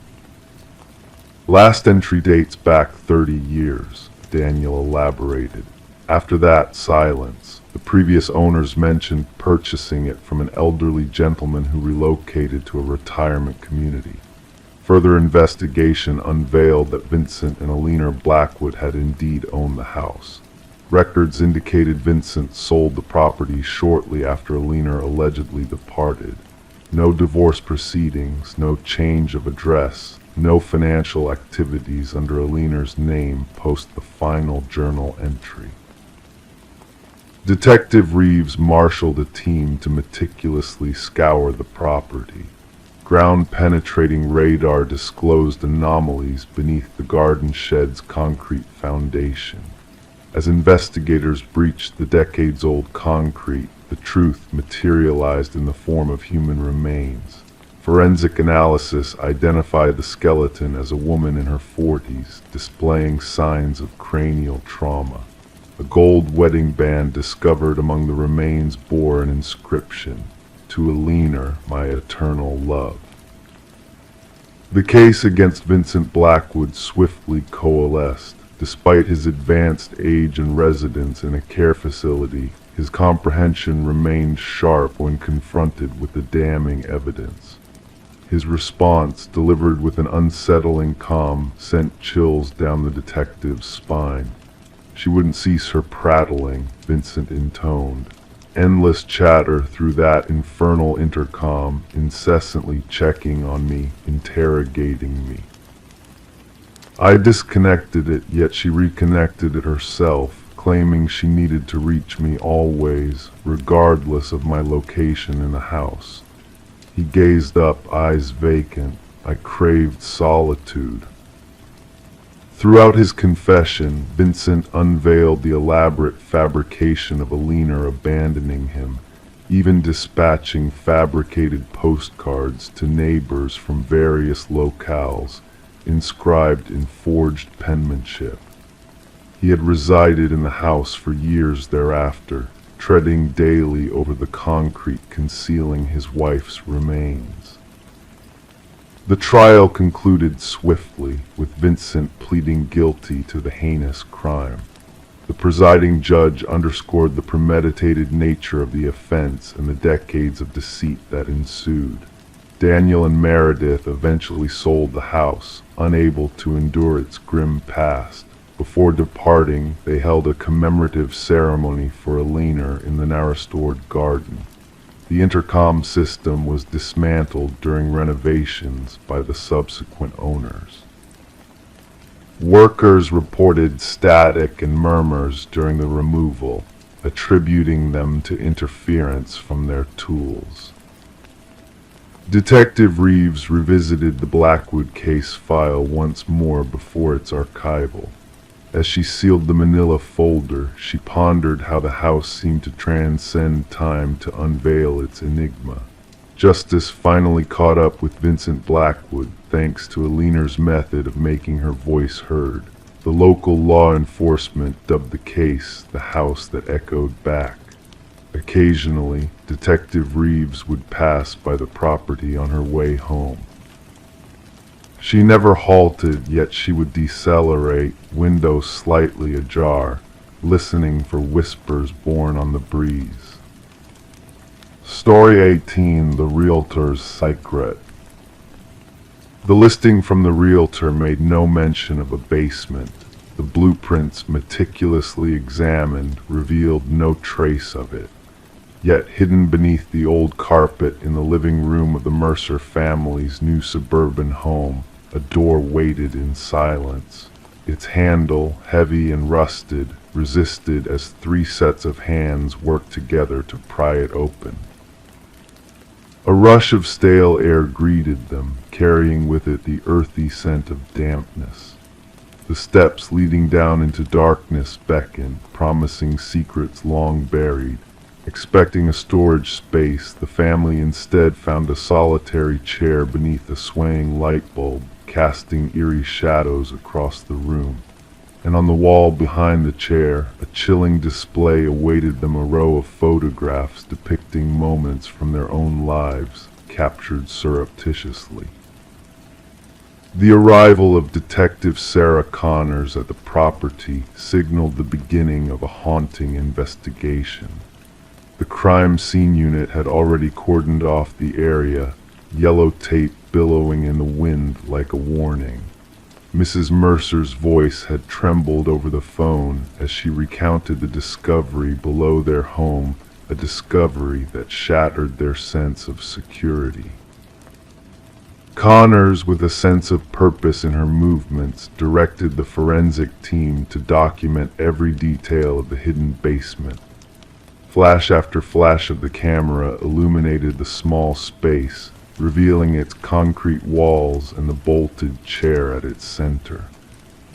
"Last entry dates back 30 years, Daniel elaborated. After that, silence. The previous owners mentioned purchasing it from an elderly gentleman who relocated to a retirement community. Further investigation unveiled that Vincent and Elena Blackwood had indeed owned the house. Records indicated Vincent sold the property shortly after Elena allegedly departed. No divorce proceedings, no change of address, no financial activities under Elena's name post the final journal entry. Detective Reeves marshaled a team to meticulously scour the property. Ground-penetrating radar disclosed anomalies beneath the garden shed's concrete foundation. As investigators breached the decades-old concrete, the truth materialized in the form of human remains. Forensic analysis identified the skeleton as a woman in her 40s, displaying signs of cranial trauma. A gold wedding band discovered among the remains bore an inscription, "To Alina, my eternal love." The case against Vincent Blackwood swiftly coalesced. Despite his advanced age and residence in a care facility, his comprehension remained sharp when confronted with the damning evidence. His response, delivered with an unsettling calm, sent chills down the detective's spine. "She wouldn't cease her prattling," Vincent intoned. "Endless chatter through that infernal intercom, incessantly checking on me, interrogating me. I disconnected it, yet she reconnected it herself, claiming she needed to reach me always, regardless of my location in the house." He gazed up, eyes vacant. I craved solitude. Throughout his confession, Vincent unveiled the elaborate fabrication of Alina abandoning him, even dispatching fabricated postcards to neighbors from various locales, inscribed in forged penmanship. He had resided in the house for years thereafter, treading daily over the concrete concealing his wife's remains. The trial concluded swiftly, with Vincent pleading guilty to the heinous crime. The presiding judge underscored the premeditated nature of the offense and the decades of deceit that ensued. Daniel and Meredith eventually sold the house, unable to endure its grim past. Before departing, they held a commemorative ceremony for Alina in the now-restored garden. The intercom system was dismantled during renovations by the subsequent owners. Workers reported static and murmurs during the removal, attributing them to interference from their tools. Detective Reeves revisited the Blackwood case file once more before its archival. As she sealed the manila folder, she pondered how the house seemed to transcend time to unveil its enigma. Justice finally caught up with Vincent Blackwood, thanks to Alina's method of making her voice heard. The local law enforcement dubbed the case the house that echoed back. Occasionally, Detective Reeves would pass by the property on her way home. She never halted, yet she would decelerate, window slightly ajar, listening for whispers borne on the breeze. Story 18, The Realtor's Secret. The listing from the realtor made no mention of a basement. The blueprints, meticulously examined, revealed no trace of it. Yet hidden beneath the old carpet in the living room of the Mercer family's new suburban home, a door waited in silence. Its handle, heavy and rusted, resisted as 3 sets of hands worked together to pry it open. A rush of stale air greeted them, carrying with it the earthy scent of dampness. The steps leading down into darkness beckoned, promising secrets long buried. Expecting a storage space, the family instead found a solitary chair beneath a swaying light bulb, casting eerie shadows across the room. And on the wall behind the chair, a chilling display awaited them, a row of photographs depicting moments from their own lives, captured surreptitiously. The arrival of Detective Sarah Connors at the property signaled the beginning of a haunting investigation. The crime scene unit had already cordoned off the area, yellow tape billowing in the wind like a warning. Mrs. Mercer's voice had trembled over the phone as she recounted the discovery below their home, a discovery that shattered their sense of security. Connors, with a sense of purpose in her movements, directed the forensic team to document every detail of the hidden basement. Flash after flash of the camera illuminated the small space, revealing its concrete walls and the bolted chair at its center.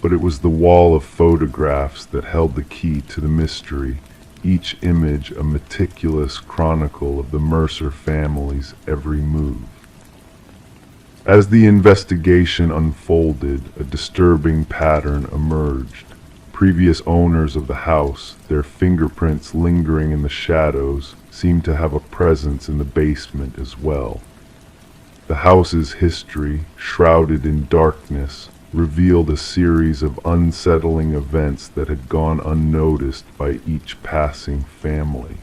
But it was the wall of photographs that held the key to the mystery, each image a meticulous chronicle of the Mercer family's every move. As the investigation unfolded, a disturbing pattern emerged. previous owners of the house, their fingerprints lingering in the shadows, seemed to have a presence in the basement as well. The house's history, shrouded in darkness, revealed a series of unsettling events that had gone unnoticed by each passing family.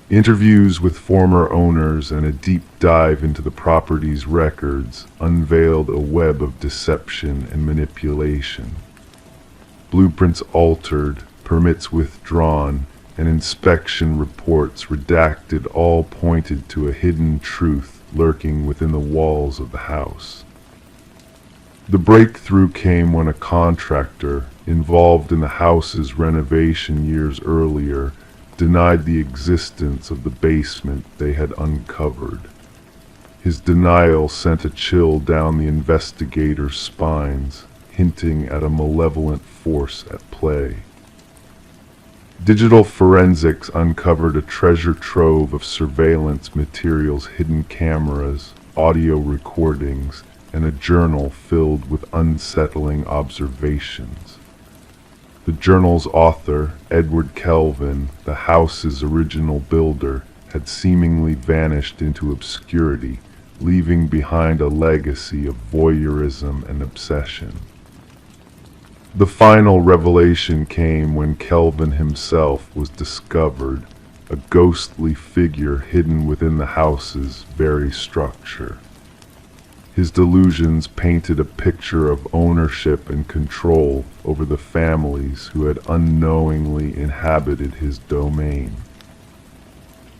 Interviews with former owners and a deep dive into the property's records unveiled a web of deception and manipulation. Blueprints altered, permits withdrawn, and inspection reports redacted all pointed to a hidden truth lurking within the walls of the house. The breakthrough came when a contractor, involved in the house's renovation years earlier, denied the existence of the basement they had uncovered. His denial sent a chill down the investigators' spines, hinting at a malevolent force at play. Digital forensics uncovered a treasure trove of surveillance materials, hidden cameras, audio recordings, and a journal filled with unsettling observations. The journal's author, Edward Kelvin, the house's original builder, had seemingly vanished into obscurity, leaving behind a legacy of voyeurism and obsession. The final revelation came when Kelvin himself was discovered, a ghostly figure hidden within the house's very structure. His delusions painted a picture of ownership and control over the families who had unknowingly inhabited his domain.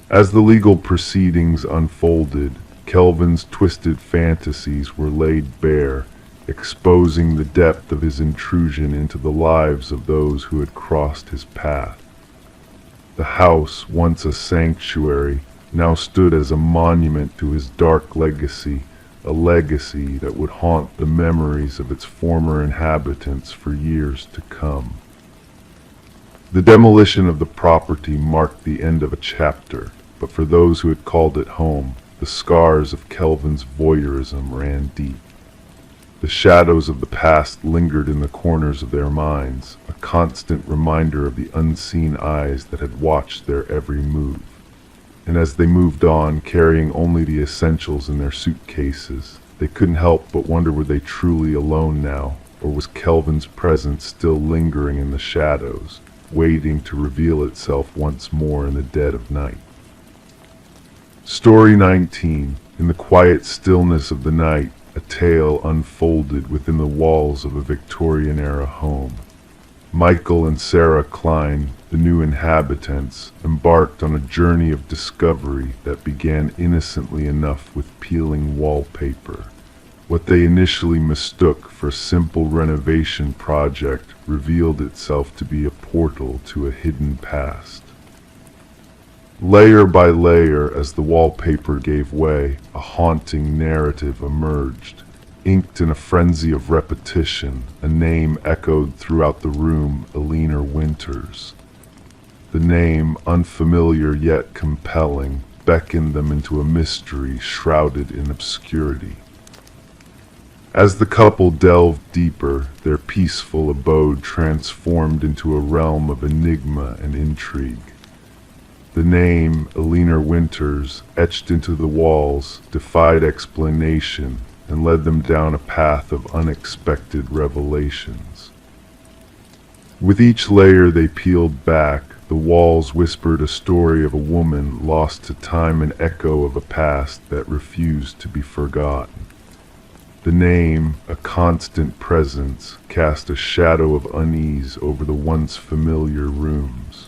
As the legal proceedings unfolded, Kelvin's twisted fantasies were laid bare, exposing the depth of his intrusion into the lives of those who had crossed his path. The house, once a sanctuary, now stood as a monument to his dark legacy, a legacy that would haunt the memories of its former inhabitants for years to come. The demolition of the property marked the end of a chapter, but for those who had called it home, the scars of Kelvin's voyeurism ran deep. The shadows of the past lingered in the corners of their minds, a constant reminder of the unseen eyes that had watched their every move. And as they moved on, carrying only the essentials in their suitcases, they couldn't help but wonder, were they truly alone now, or was Kelvin's presence still lingering in the shadows, waiting to reveal itself once more in the dead of night? Story 19. In the quiet stillness of the night, a tale unfolded within the walls of a Victorian-era home. Michael and Sarah Klein, the new inhabitants, embarked on a journey of discovery that began innocently enough with peeling wallpaper. What they initially mistook for a simple renovation project revealed itself to be a portal to a hidden past. Layer by layer, as the wallpaper gave way, a haunting narrative emerged. Inked in a frenzy of repetition, a name echoed throughout the room: Alina Winters. The name, unfamiliar yet compelling, beckoned them into a mystery shrouded in obscurity. As the couple delved deeper, their peaceful abode transformed into a realm of enigma and intrigue. The name, Alina Winters, etched into the walls, defied explanation and led them down a path of unexpected revelations. With each layer they peeled back, the walls whispered a story of a woman lost to time, an echo of a past that refused to be forgotten. The name, a constant presence, cast a shadow of unease over the once familiar rooms.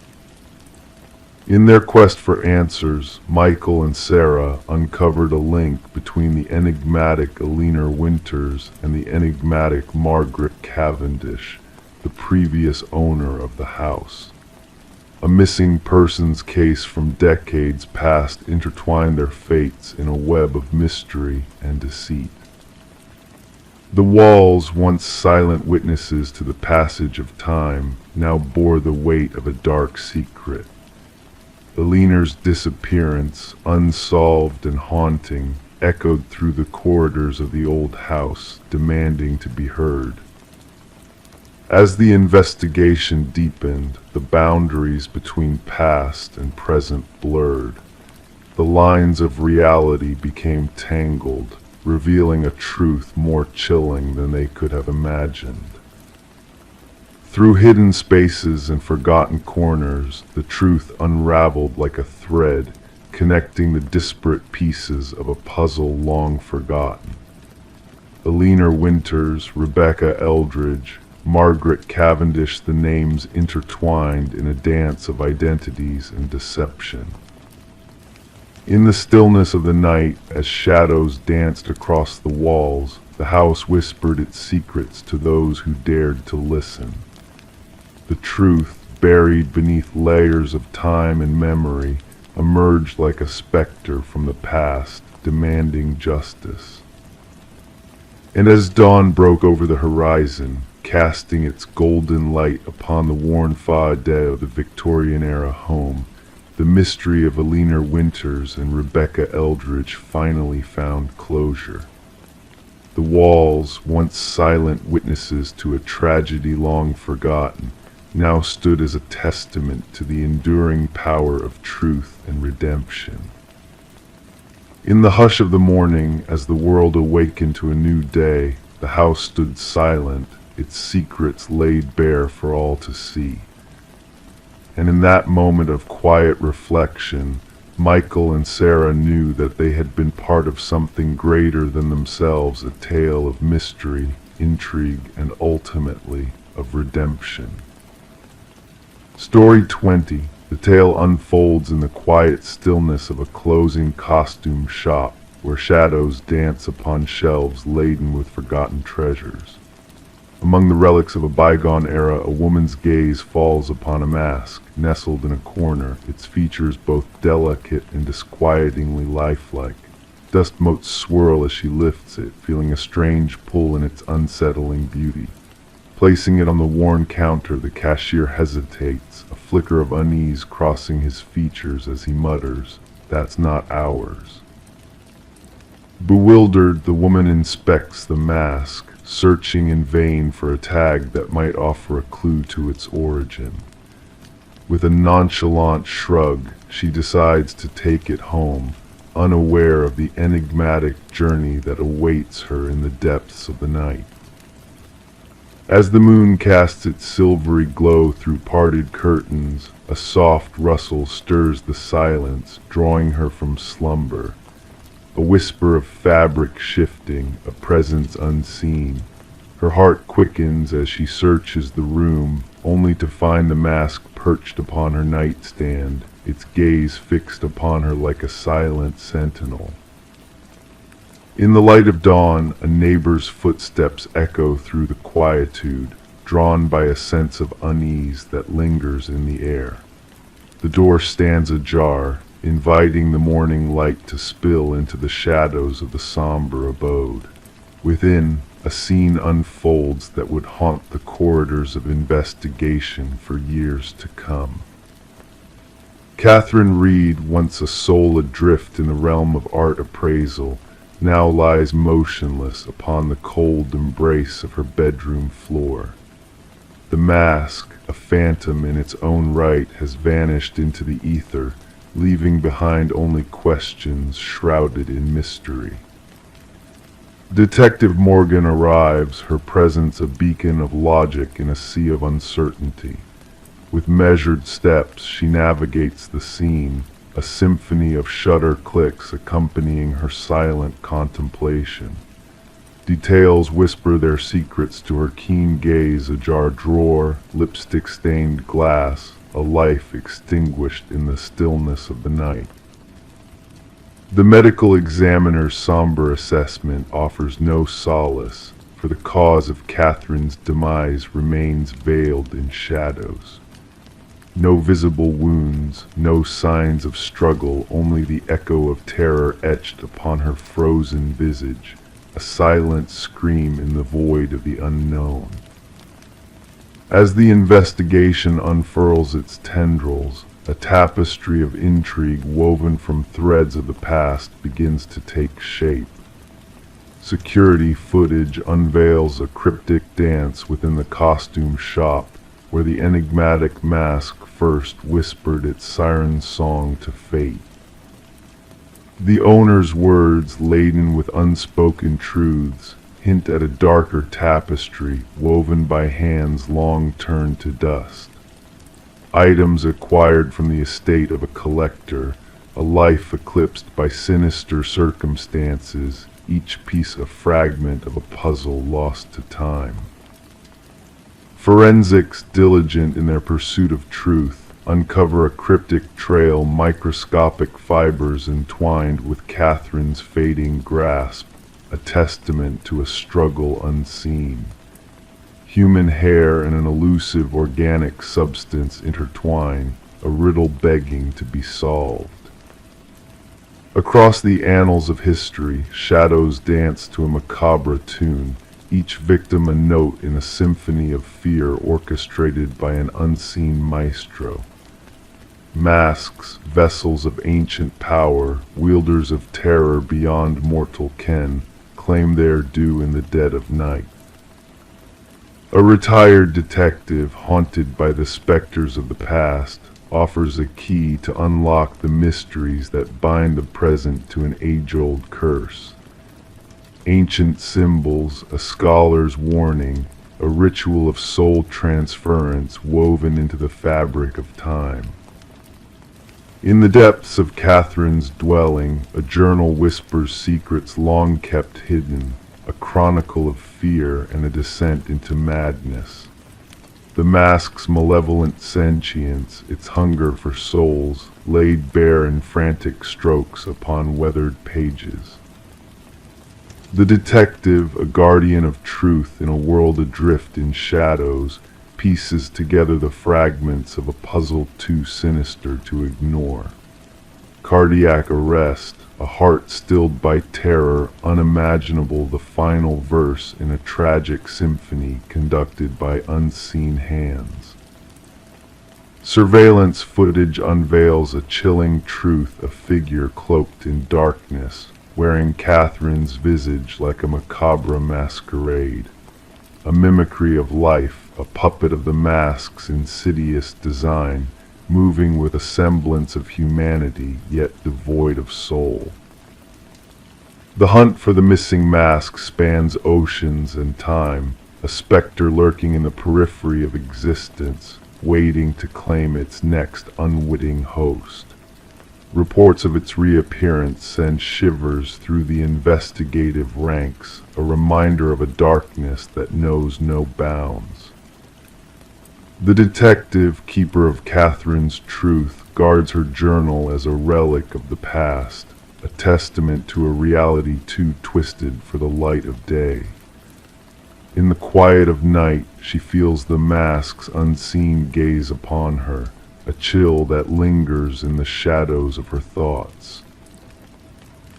In their quest for answers, Michael and Sarah uncovered a link between the enigmatic Alina Winters and the enigmatic Margaret Cavendish, the previous owner of the house. A missing persons case from decades past intertwined their fates in a web of mystery and deceit. The walls, once silent witnesses to the passage of time, now bore the weight of a dark secret. Alina's disappearance, unsolved and haunting, echoed through the corridors of the old house, demanding to be heard. As the investigation deepened, the boundaries between past and present blurred. The lines of reality became tangled, revealing a truth more chilling than they could have imagined. Through hidden spaces and forgotten corners, the truth unraveled like a thread, connecting the disparate pieces of a puzzle long forgotten. Alina Winters, Rebecca Eldridge, Margaret Cavendish, the names intertwined in a dance of identities and deception. In the stillness of the night, as shadows danced across the walls, the house whispered its secrets to those who dared to listen. The truth, buried beneath layers of time and memory, emerged like a specter from the past, demanding justice. And as dawn broke over the horizon, casting its golden light upon the worn façade of the Victorian-era home, the mystery of Alina Winters and Rebecca Eldridge finally found closure. The walls, once silent witnesses to a tragedy long forgotten, now stood as a testament to the enduring power of truth and redemption. In the hush of the morning, as the world awakened to a new day, the house stood silent, its secrets laid bare for all to see. And in that moment of quiet reflection, Michael and Sarah knew that they had been part of something greater than themselves, a tale of mystery, intrigue, and ultimately of redemption. Story 20. The tale unfolds in the quiet stillness of a closing costume shop, where shadows dance upon shelves laden with forgotten treasures. Among the relics of a bygone era, a woman's gaze falls upon a mask, nestled in a corner, its features both delicate and disquietingly lifelike. Dust motes swirl as she lifts it, feeling a strange pull in its unsettling beauty. Placing it on the worn counter, the cashier hesitates, a flicker of unease crossing his features as he mutters, "That's not ours." Bewildered, the woman inspects the mask, searching in vain for a tag that might offer a clue to its origin. With a nonchalant shrug, she decides to take it home, unaware of the enigmatic journey that awaits her in the depths of the night. As the moon casts its silvery glow through parted curtains, a soft rustle stirs the silence, drawing her from slumber. A whisper of fabric shifting, a presence unseen. Her heart quickens as she searches the room, only to find the mask perched upon her nightstand, its gaze fixed upon her like a silent sentinel. In the light of dawn, a neighbor's footsteps echo through the quietude, drawn by a sense of unease that lingers in the air. The door stands ajar, inviting the morning light to spill into the shadows of the somber abode. Within, a scene unfolds that would haunt the corridors of investigation for years to come. Catherine Reed, once a soul adrift in the realm of art appraisal, now lies motionless upon the cold embrace of her bedroom floor. The mask, a phantom in its own right, has vanished into the ether, leaving behind only questions shrouded in mystery. Detective Morgan arrives, her presence a beacon of logic in a sea of uncertainty. With measured steps, she navigates the scene, a symphony of shutter clicks accompanying her silent contemplation. Details whisper their secrets to her keen gaze: a jar drawer, lipstick-stained glass, a life extinguished in the stillness of the night. The medical examiner's somber assessment offers no solace, for the cause of Catherine's demise remains veiled in shadows. No visible wounds, no signs of struggle, only the echo of terror etched upon her frozen visage, a silent scream in the void of the unknown. As the investigation unfurls its tendrils, a tapestry of intrigue woven from threads of the past begins to take shape. Security footage unveils a cryptic dance within the costume shop where the enigmatic mask first whispered its siren song to fate. The owner's words, laden with unspoken truths, hint at a darker tapestry woven by hands long turned to dust. Items acquired from the estate of a collector, a life eclipsed by sinister circumstances, each piece a fragment of a puzzle lost to time. Forensics, diligent in their pursuit of truth, uncover a cryptic trail, microscopic fibers entwined with Catherine's fading grasp, a testament to a struggle unseen. Human hair and an elusive organic substance intertwine, a riddle begging to be solved. Across the annals of history, shadows dance to a macabre tune, each victim a note in a symphony of fear orchestrated by an unseen maestro. Masks, vessels of ancient power, wielders of terror beyond mortal ken, claim their due in the dead of night. A retired detective, haunted by the specters of the past, offers a key to unlock the mysteries that bind the present to an age-old curse. Ancient symbols, a scholar's warning, a ritual of soul transference woven into the fabric of time. In the depths of Catherine's dwelling, a journal whispers secrets long kept hidden, a chronicle of fear and a descent into madness. The mask's malevolent sentience, its hunger for souls, laid bare in frantic strokes upon weathered pages. The detective, a guardian of truth in a world adrift in shadows, pieces together the fragments of a puzzle too sinister to ignore. Cardiac arrest, a heart stilled by terror, unimaginable, the final verse in a tragic symphony conducted by unseen hands. Surveillance footage unveils a chilling truth, a figure cloaked in darkness, wearing Catherine's visage like a macabre masquerade. A mimicry of life, a puppet of the mask's insidious design, moving with a semblance of humanity, yet devoid of soul. The hunt for the missing mask spans oceans and time, a specter lurking in the periphery of existence, waiting to claim its next unwitting host. Reports of its reappearance send shivers through the investigative ranks, a reminder of a darkness that knows no bounds. The detective, keeper of Catherine's truth, guards her journal as a relic of the past, a testament to a reality too twisted for the light of day. In the quiet of night, she feels the mask's unseen gaze upon her, a chill that lingers in the shadows of her thoughts.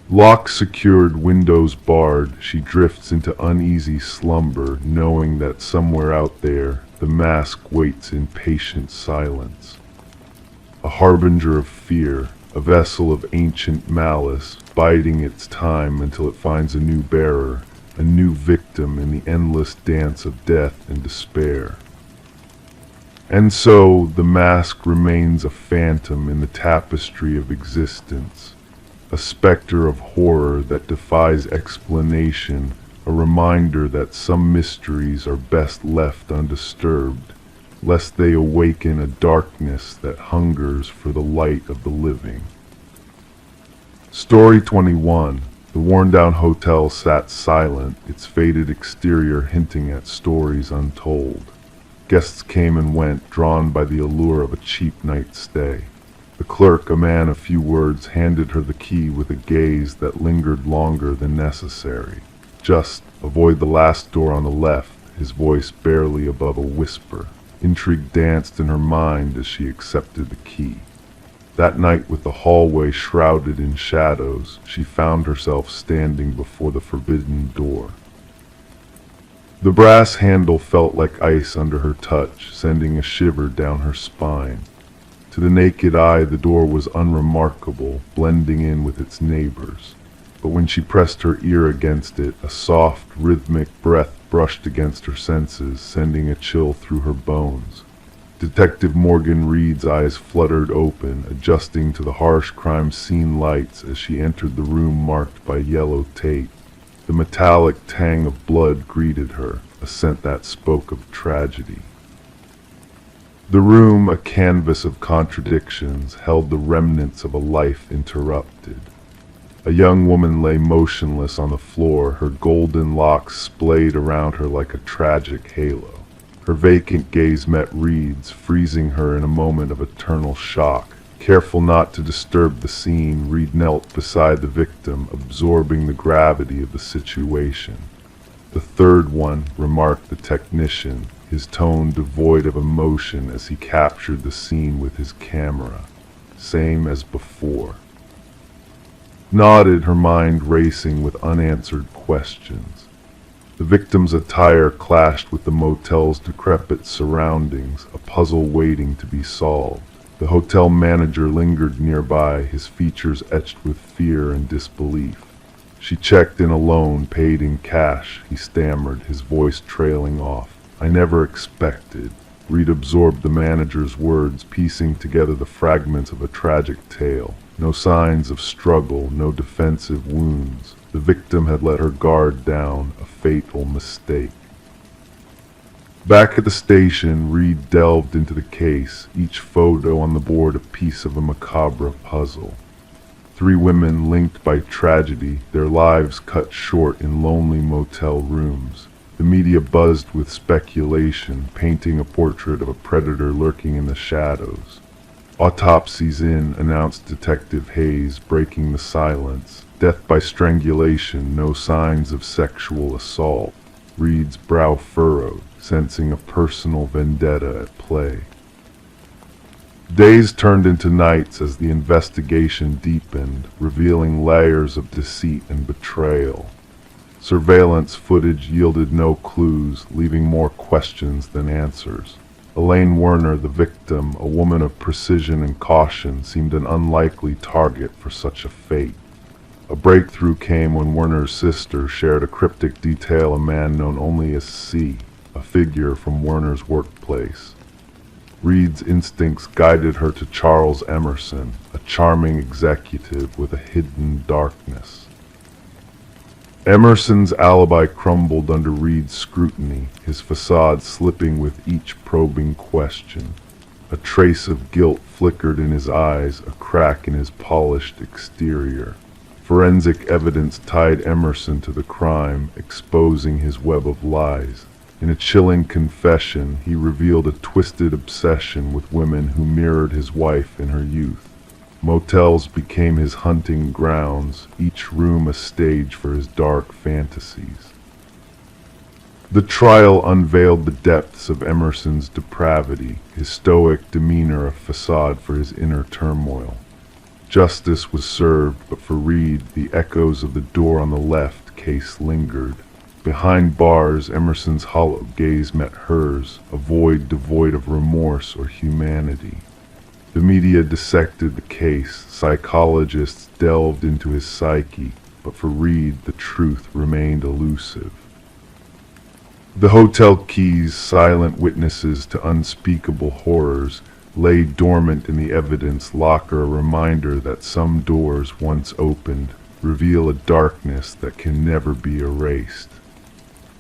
Locks secured, windows barred, she drifts into uneasy slumber, knowing that somewhere out there, the mask waits in patient silence. A harbinger of fear, a vessel of ancient malice, biding its time until it finds a new bearer, a new victim in the endless dance of death and despair. And so, the mask remains a phantom in the tapestry of existence, a specter of horror that defies explanation, a reminder that some mysteries are best left undisturbed, lest they awaken a darkness that hungers for the light of the living. Story 21. The worn-down hotel sat silent, its faded exterior hinting at stories untold. Guests came and went, drawn by the allure of a cheap night's stay. The clerk, a man of few words, handed her the key with a gaze that lingered longer than necessary. Just avoid the last door on the left, his voice barely above a whisper. Intrigue danced in her mind as she accepted the key. That night, with the hallway shrouded in shadows, she found herself standing before the forbidden door. The brass handle felt like ice under her touch, sending a shiver down her spine. To the naked eye, the door was unremarkable, blending in with its neighbors. but when she pressed her ear against it, a soft, rhythmic breath brushed against her senses, sending a chill through her bones. Detective Morgan Reed's eyes fluttered open, adjusting to the harsh crime scene lights as she entered the room marked by yellow tape. The metallic tang of blood greeted her, a scent that spoke of tragedy. The room, a canvas of contradictions, held the remnants of a life interrupted. A young woman lay motionless on the floor, her golden locks splayed around her like a tragic halo. Her vacant gaze met Reed's, freezing her in a moment of eternal shock. Careful not to disturb the scene, Reed knelt beside the victim, absorbing the gravity of the situation. "The third one," remarked the technician, his tone devoid of emotion as he captured the scene with his camera. "Same as before." Nodded, her mind racing with unanswered questions. The victim's attire clashed with the motel's decrepit surroundings, a puzzle waiting to be solved. The hotel manager lingered nearby, his features etched with fear and disbelief. "She checked in alone, paid in cash," he stammered, his voice trailing off. "I never expected." Reed absorbed the manager's words, piecing together the fragments of a tragic tale. No signs of struggle, no defensive wounds. The victim had let her guard down, a fatal mistake. Back at the station, Reed delved into the case, each photo on the board a piece of a macabre puzzle. 3 women linked by tragedy, their lives cut short in lonely motel rooms. The media buzzed with speculation, painting a portrait of a predator lurking in the shadows. "Autopsies in," announced Detective Hayes, breaking the silence. "Death by strangulation, no signs of sexual assault." Reed's brow furrowed, sensing a personal vendetta at play. Days turned into nights as the investigation deepened, revealing layers of deceit and betrayal. Surveillance footage yielded no clues, leaving more questions than answers. Elaine Werner, the victim, a woman of precision and caution, seemed an unlikely target for such a fate. A breakthrough came when Werner's sister shared a cryptic detail, a man known only as C, a figure from Werner's workplace. Reed's instincts guided her to Charles Emerson, a charming executive with a hidden darkness. Emerson's alibi crumbled under Reed's scrutiny, his facade slipping with each probing question. A trace of guilt flickered in his eyes, a crack in his polished exterior. Forensic evidence tied Emerson to the crime, exposing his web of lies. In a chilling confession, he revealed a twisted obsession with women who mirrored his wife in her youth. Motels became his hunting grounds, each room a stage for his dark fantasies. The trial unveiled the depths of Emerson's depravity, his stoic demeanor a facade for his inner turmoil. Justice was served, but for Reed, the echoes of the door on the left case lingered. Behind bars, Emerson's hollow gaze met hers, a void devoid of remorse or humanity. The media dissected the case, psychologists delved into his psyche, but for Reed the truth remained elusive. The hotel keys, silent witnesses to unspeakable horrors, lay dormant in the evidence locker, a reminder that some doors once opened reveal a darkness that can never be erased.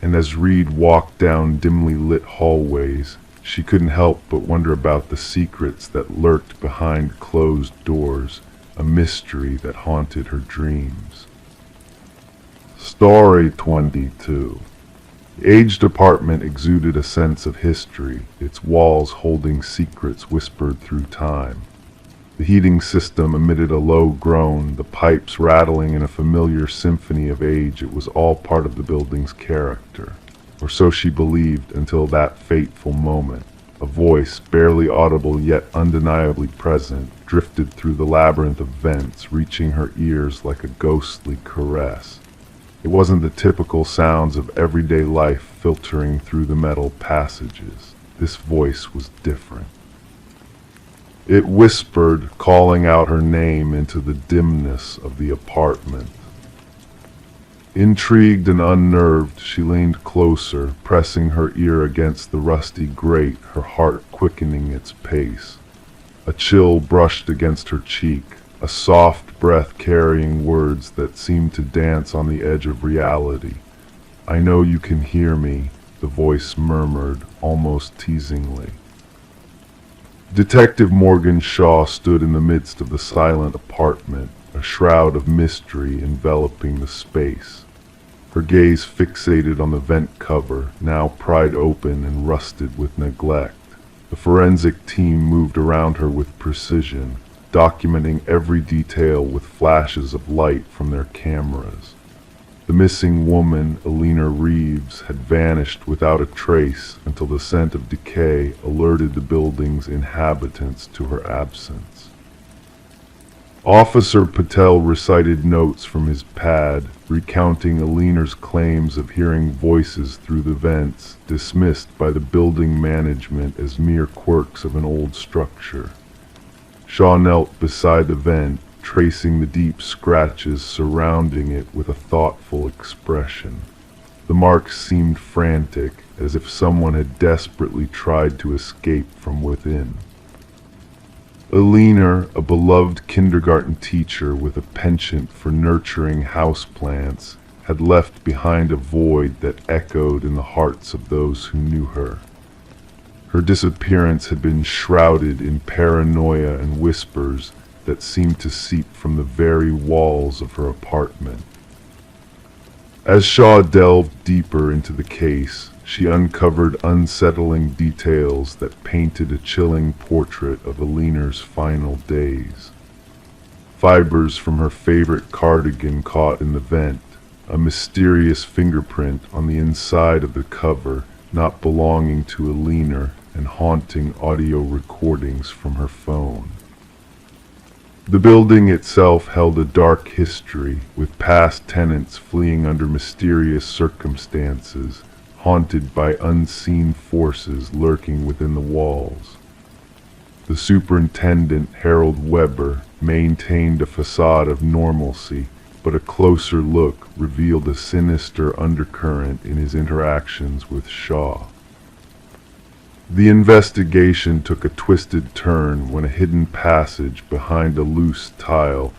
And as Reed walked down dimly lit hallways, she couldn't help but wonder about the secrets that lurked behind closed doors, a mystery that haunted her dreams. Story 22. The aged apartment exuded a sense of history, its walls holding secrets whispered through time. The heating system emitted a low groan, the pipes rattling in a familiar symphony of age. It was all part of the building's character. Or so she believed until that fateful moment. A voice, barely audible yet undeniably present, drifted through the labyrinth of vents, reaching her ears like a ghostly caress. It wasn't the typical sounds of everyday life filtering through the metal passages. This voice was different. It whispered, calling out her name into the dimness of the apartment. Intrigued and unnerved, she leaned closer, pressing her ear against the rusty grate, her heart quickening its pace. A chill brushed against her cheek, a soft breath carrying words that seemed to dance on the edge of reality. "I know you can hear me," the voice murmured, almost teasingly. Detective Morgan Shaw stood in the midst of the silent apartment, a shroud of mystery enveloping the space. Her gaze fixated on the vent cover, now pried open and rusted with neglect. The forensic team moved around her with precision, documenting every detail with flashes of light from their cameras. The missing woman, Alina Reeves, had vanished without a trace until the scent of decay alerted the building's inhabitants to her absence. Officer Patel recited notes from his pad, recounting Alina's claims of hearing voices through the vents, dismissed by the building management as mere quirks of an old structure. Shaw knelt beside the vent, tracing the deep scratches surrounding it with a thoughtful expression. The marks seemed frantic, as if someone had desperately tried to escape from within. Alina, a beloved kindergarten teacher with a penchant for nurturing houseplants, had left behind a void that echoed in the hearts of those who knew her. Her disappearance had been shrouded in paranoia and whispers that seemed to seep from the very walls of her apartment. As Shaw delved deeper into the case, she uncovered unsettling details that painted a chilling portrait of Alina's final days. Fibers from her favorite cardigan caught in the vent, a mysterious fingerprint on the inside of the cover not belonging to Alina, and haunting audio recordings from her phone. The building itself held a dark history, with past tenants fleeing under mysterious circumstances, haunted by unseen forces lurking within the walls. The superintendent, Harold Weber, maintained a facade of normalcy, but a closer look revealed a sinister undercurrent in his interactions with Shaw. The investigation took a twisted turn when a hidden passage behind a loose tile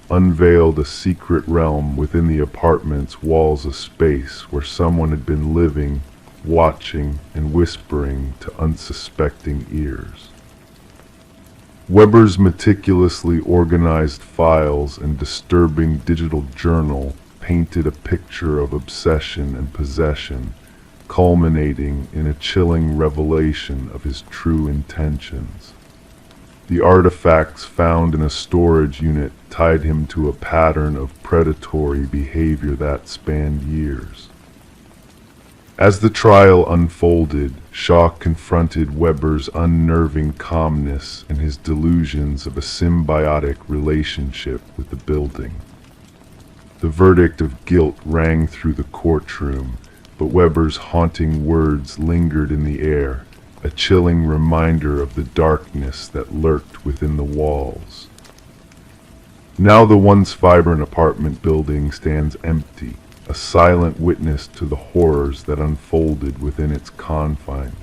unveiled a secret realm within the apartment's walls, a space where someone had been living, watching, and whispering to unsuspecting ears. Weber's meticulously organized files and disturbing digital journal painted a picture of obsession and possession, culminating in a chilling revelation of his true intentions. The artifacts found in a storage unit tied him to a pattern of predatory behavior that spanned years. As the trial unfolded, Shaw confronted Weber's unnerving calmness and his delusions of a symbiotic relationship with the building. The verdict of guilt rang through the courtroom, but Weber's haunting words lingered in the air, a chilling reminder of the darkness that lurked within the walls. Now the once vibrant apartment building stands empty, a silent witness to the horrors that unfolded within its confines.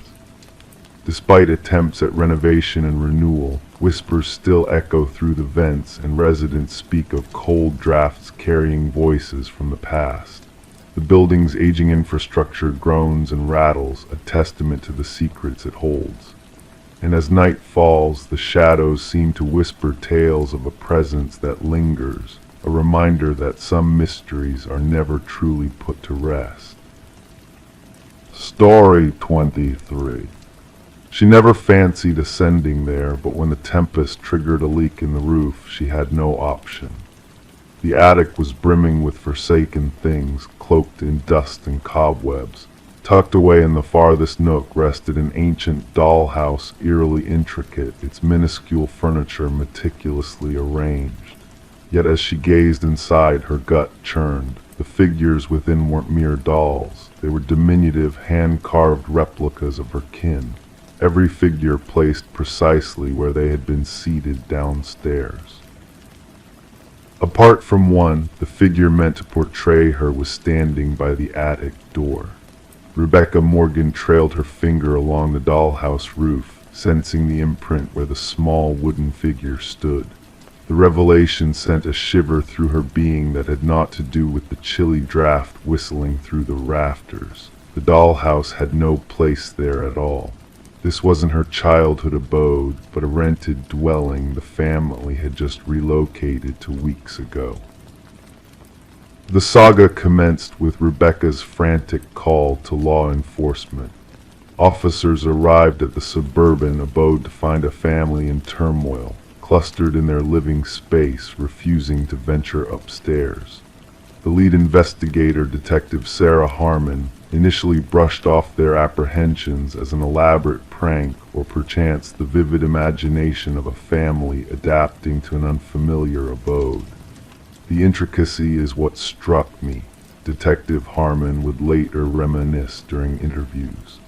Despite attempts at renovation and renewal, whispers still echo through the vents, and residents speak of cold drafts carrying voices from the past. The building's aging infrastructure groans and rattles, a testament to the secrets it holds. And as night falls, the shadows seem to whisper tales of a presence that lingers, a reminder that some mysteries are never truly put to rest. Story 23. She never fancied ascending there, but when the tempest triggered a leak in the roof, she had no option. The attic was brimming with forsaken things, cloaked in dust and cobwebs. Tucked away in the farthest nook rested an ancient dollhouse, eerily intricate, its minuscule furniture meticulously arranged. Yet as she gazed inside, her gut churned. The figures within weren't mere dolls. They were diminutive, hand-carved replicas of her kin, every figure placed precisely where they had been seated downstairs. Apart from one, the figure meant to portray her was standing by the attic door. Rebecca Morgan trailed her finger along the dollhouse roof, sensing the imprint where the small wooden figure stood. The revelation sent a shiver through her being that had naught to do with the chilly draft whistling through the rafters. The dollhouse had no place there at all. This wasn't her childhood abode, but a rented dwelling the family had just relocated to weeks ago. The saga commenced with Rebecca's frantic call to law enforcement. Officers arrived at the suburban abode to find a family in turmoil, clustered in their living space, refusing to venture upstairs. The lead investigator, Detective Sarah Harmon, initially brushed off their apprehensions as an elaborate prank or perchance the vivid imagination of a family adapting to an unfamiliar abode. The intricacy is what struck me, Detective Harmon would later reminisce during interviews.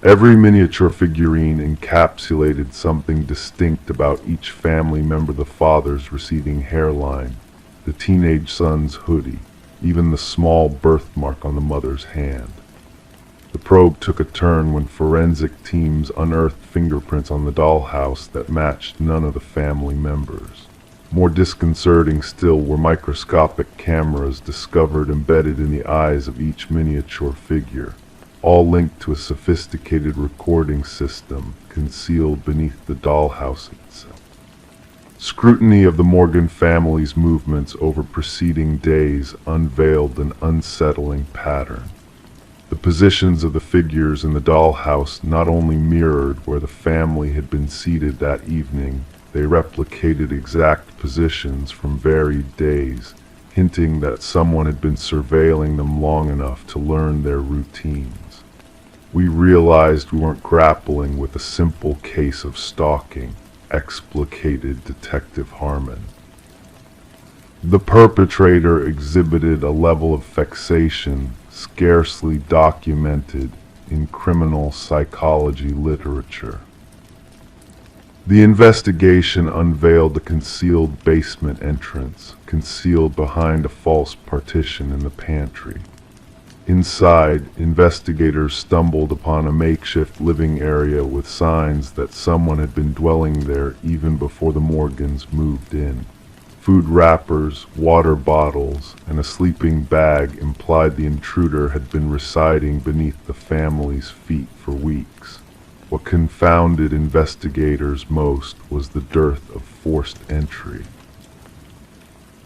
Every miniature figurine encapsulated something distinct about each family member: the father's receding hairline, the teenage son's hoodie, even the small birthmark on the mother's hand. The probe took a turn when forensic teams unearthed fingerprints on the dollhouse that matched none of the family members. More disconcerting still were microscopic cameras discovered embedded in the eyes of each miniature figure, all linked to a sophisticated recording system concealed beneath the dollhouse itself. Scrutiny of the Morgan family's movements over preceding days unveiled an unsettling pattern. The positions of the figures in the dollhouse not only mirrored where the family had been seated that evening, they replicated exact positions from varied days, hinting that someone had been surveilling them long enough to learn their routines. We realized we weren't grappling with a simple case of stalking, explicated Detective Harmon. The perpetrator exhibited a level of fixation scarcely documented in criminal psychology literature. The investigation unveiled a concealed basement entrance, concealed behind a false partition in the pantry. Inside, investigators stumbled upon a makeshift living area with signs that someone had been dwelling there even before the Morgans moved in. Food wrappers, water bottles, and a sleeping bag implied the intruder had been residing beneath the family's feet for weeks. What confounded investigators most was the dearth of forced entry.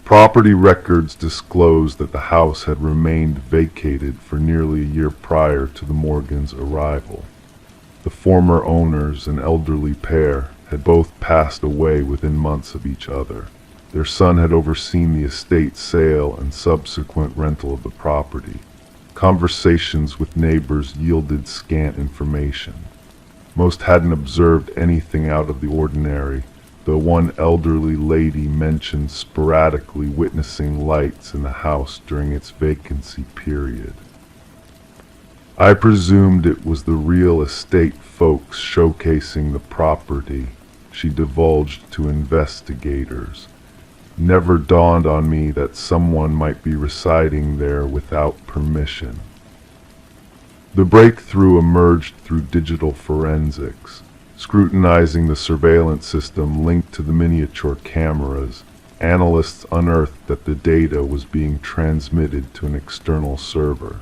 Property records disclosed that the house had remained vacated for nearly a year prior to the Morgans' arrival. The former owners, an elderly pair, had both passed away within months of each other. Their son had overseen the estate sale and subsequent rental of the property. Conversations with neighbors yielded scant information. Most hadn't observed anything out of the ordinary, though one elderly lady mentioned sporadically witnessing lights in the house during its vacancy period. I presumed it was the real estate folks showcasing the property, she divulged to investigators. Never dawned on me that someone might be residing there without permission. The breakthrough emerged through digital forensics. Scrutinizing the surveillance system linked to the miniature cameras, analysts unearthed that the data was being transmitted to an external server.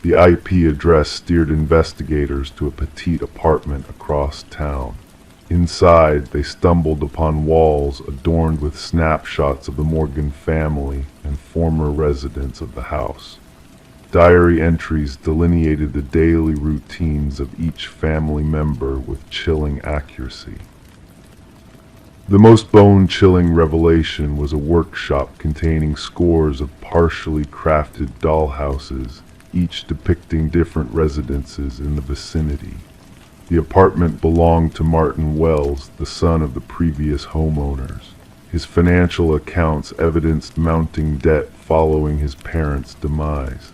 The IP address steered investigators to a petite apartment across town. Inside, they stumbled upon walls adorned with snapshots of the Morgan family and former residents of the house. Diary entries delineated the daily routines of each family member with chilling accuracy. The most bone-chilling revelation was a workshop containing scores of partially crafted dollhouses, each depicting different residences in the vicinity. The apartment belonged to Martin Wells, the son of the previous homeowners. His financial accounts evidenced mounting debt following his parents' demise.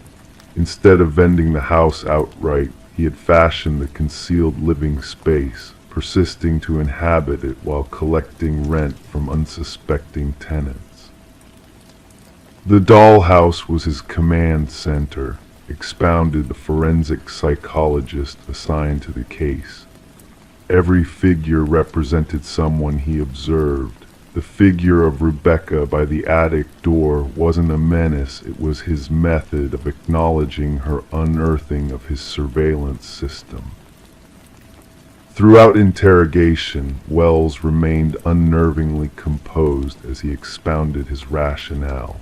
Instead of vending the house outright, he had fashioned a concealed living space, persisting to inhabit it while collecting rent from unsuspecting tenants. The dollhouse was his command center, expounded the forensic psychologist assigned to the case. Every figure represented someone he observed. The figure of Rebecca by the attic door wasn't a menace, it was his method of acknowledging her unearthing of his surveillance system. Throughout interrogation, Wells remained unnervingly composed as he expounded his rationale.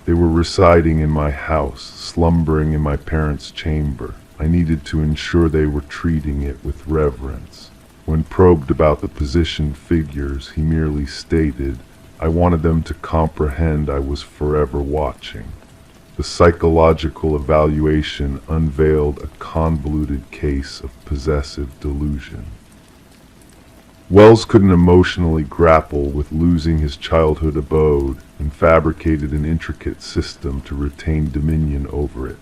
They were residing in my house, slumbering in my parents' chamber. I needed to ensure they were treating it with reverence. When probed about the positioned figures, he merely stated, I wanted them to comprehend I was forever watching. The psychological evaluation unveiled a convoluted case of possessive delusion. Wells couldn't emotionally grapple with losing his childhood abode and fabricated an intricate system to retain dominion over it.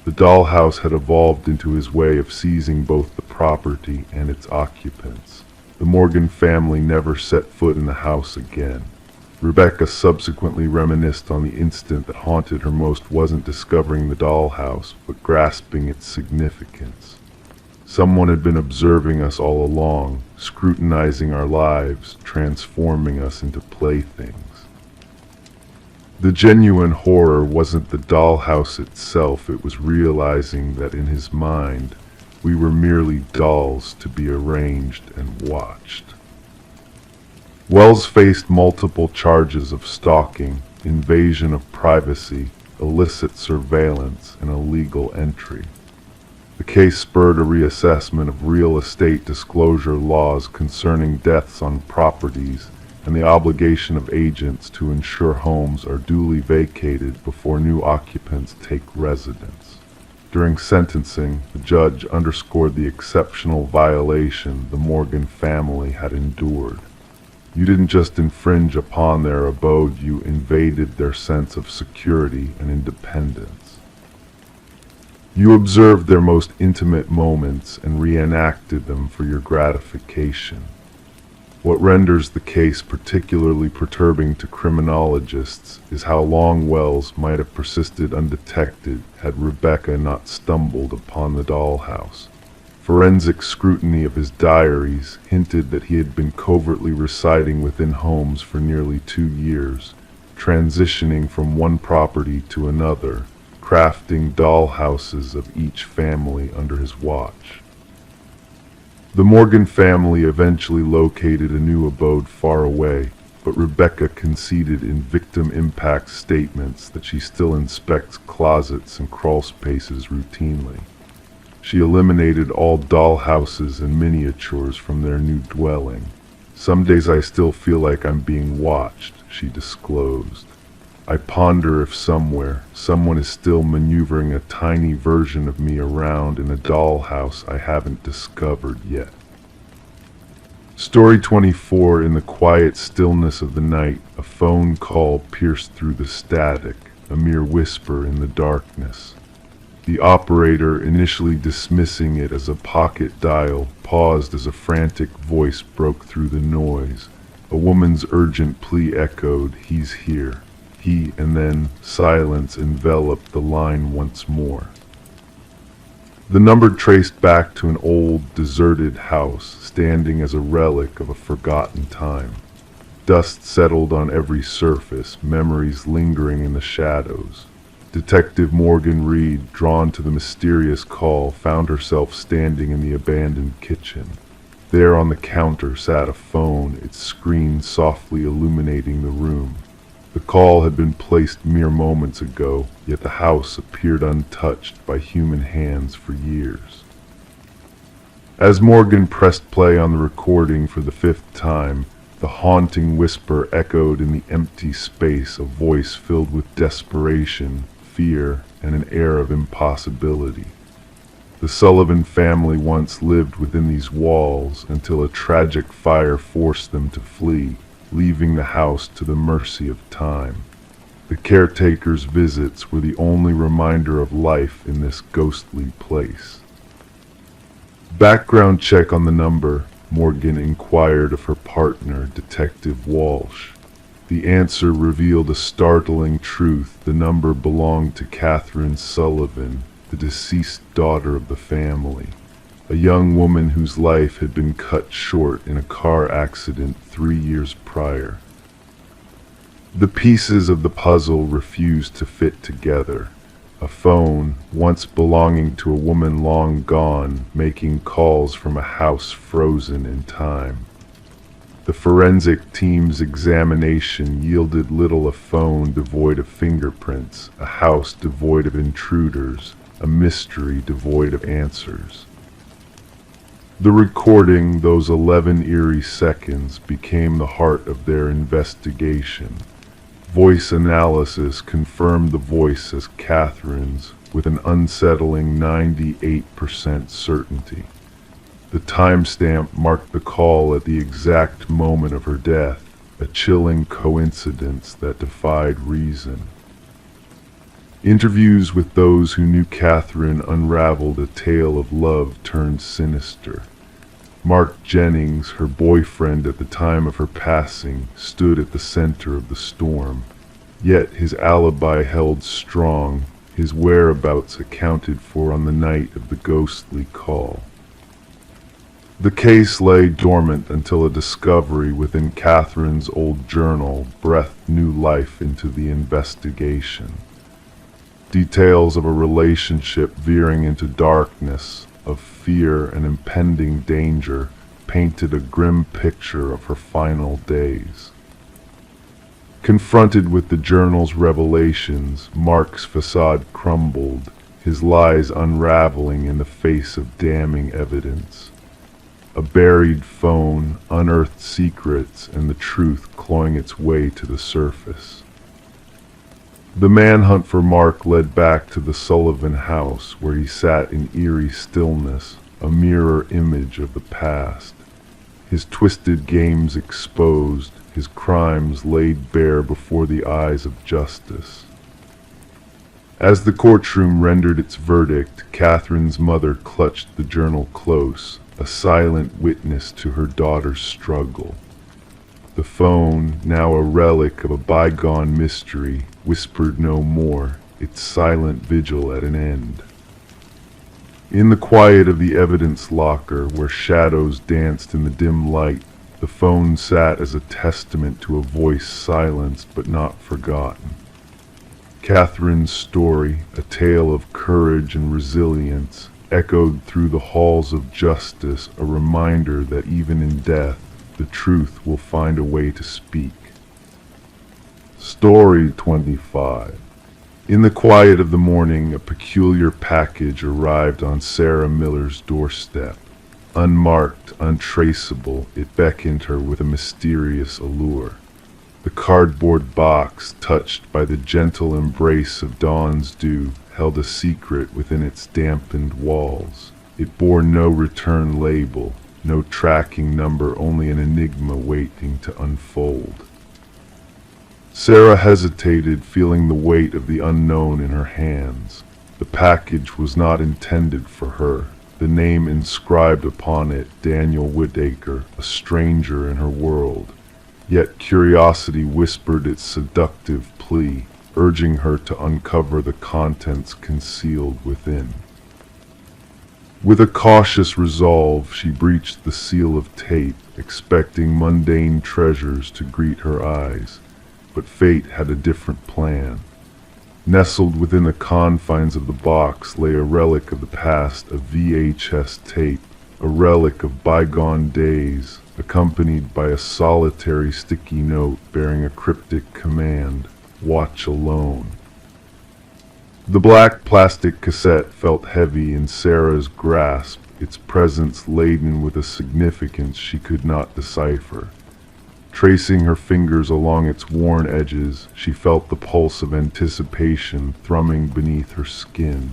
The dollhouse had evolved into his way of seizing both the property and its occupants. The Morgan family never set foot in the house again. Rebecca subsequently reminisced on the instant that haunted her most wasn't discovering the dollhouse, but grasping its significance. Someone had been observing us all along, scrutinizing our lives, transforming us into playthings. The genuine horror wasn't the dollhouse itself, it was realizing that in his mind, we were merely dolls to be arranged and watched. Wells faced multiple charges of stalking, invasion of privacy, illicit surveillance, and illegal entry. The case spurred a reassessment of real estate disclosure laws concerning deaths on properties and the obligation of agents to ensure homes are duly vacated before new occupants take residence. During sentencing, the judge underscored the exceptional violation the Morgan family had endured. You didn't just infringe upon their abode, you invaded their sense of security and independence. You observed their most intimate moments and reenacted them for your gratification. What renders the case particularly perturbing to criminologists is how long Wells might have persisted undetected had Rebecca not stumbled upon the dollhouse. Forensic scrutiny of his diaries hinted that he had been covertly residing within homes for nearly 2 years, transitioning from one property to another, crafting dollhouses of each family under his watch. The Morgan family eventually located a new abode far away, but Rebecca conceded in victim impact statements that she still inspects closets and crawl spaces routinely. She eliminated all dollhouses and miniatures from their new dwelling. Some days I still feel like I'm being watched, she disclosed. I ponder if somewhere, someone is still maneuvering a tiny version of me around in a dollhouse I haven't discovered yet. Story 24. In the quiet stillness of the night, a phone call pierced through the static, a mere whisper in the darkness. The operator, initially dismissing it as a pocket dial, paused as a frantic voice broke through the noise. A woman's urgent plea echoed, "He's here." He, and then silence enveloped the line once more. The number traced back to an old, deserted house, standing as a relic of a forgotten time. Dust settled on every surface, memories lingering in the shadows. Detective Morgan Reed, drawn to the mysterious call, found herself standing in the abandoned kitchen. There on the counter sat a phone, its screen softly illuminating the room. The call had been placed mere moments ago, yet the house appeared untouched by human hands for years. As Morgan pressed play on the recording for the 5th time, the haunting whisper echoed in the empty space, a voice filled with desperation, fear, and an air of impossibility. The Sullivan family once lived within these walls until a tragic fire forced them to flee, leaving the house to the mercy of time. The caretaker's visits were the only reminder of life in this ghostly place. Background check on the number. Morgan inquired of her partner, Detective Walsh. The answer revealed a startling truth. The number belonged to Catherine Sullivan, the deceased daughter of the family, a young woman whose life had been cut short in a car accident 3 years prior. The pieces of the puzzle refused to fit together. A phone, once belonging to a woman long gone, making calls from a house frozen in time. The forensic team's examination yielded little: a phone devoid of fingerprints, a house devoid of intruders, a mystery devoid of answers. The recording, those 11 eerie seconds, became the heart of their investigation. Voice analysis confirmed the voice as Catherine's with an unsettling 98% certainty. The timestamp marked the call at the exact moment of her death, a chilling coincidence that defied reason. Interviews with those who knew Catherine unraveled a tale of love turned sinister. Mark Jennings, her boyfriend at the time of her passing, stood at the center of the storm. Yet his alibi held strong, his whereabouts accounted for on the night of the ghostly call. The case lay dormant until a discovery within Catherine's old journal breathed new life into the investigation. Details of a relationship veering into darkness, of fear and impending danger, painted a grim picture of her final days. Confronted with the journal's revelations, Mark's facade crumbled, his lies unraveling in the face of damning evidence. A buried phone, unearthed secrets, and the truth clawing its way to the surface. The manhunt for Mark led back to the Sullivan house, where he sat in eerie stillness, a mirror image of the past. His twisted games exposed, his crimes laid bare before the eyes of justice. As the courtroom rendered its verdict, Catherine's mother clutched the journal close, a silent witness to her daughter's struggle. The phone, now a relic of a bygone mystery, whispered no more, its silent vigil at an end. In the quiet of the evidence locker, where shadows danced in the dim light, the phone sat as a testament to a voice silenced but not forgotten. Catherine's story, a tale of courage and resilience, echoed through the halls of justice, a reminder that even in death, the truth will find a way to speak. Story 25. In the quiet of the morning, a peculiar package arrived on Sarah Miller's doorstep. Unmarked, untraceable, it beckoned her with a mysterious allure. The cardboard box, touched by the gentle embrace of dawn's dew, held a secret within its dampened walls. It bore no return label, no tracking number, only an enigma waiting to unfold. Sarah hesitated, feeling the weight of the unknown in her hands. The package was not intended for her. The name inscribed upon it, Daniel Whittaker, a stranger in her world. Yet curiosity whispered its seductive plea, urging her to uncover the contents concealed within. With a cautious resolve, she breached the seal of tape, expecting mundane treasures to greet her eyes. But fate had a different plan. Nestled within the confines of the box lay a relic of the past, a VHS tape, a relic of bygone days, accompanied by a solitary sticky note bearing a cryptic command: "Watch alone." The black plastic cassette felt heavy in Sarah's grasp, its presence laden with a significance she could not decipher. Tracing her fingers along its worn edges, she felt the pulse of anticipation thrumming beneath her skin.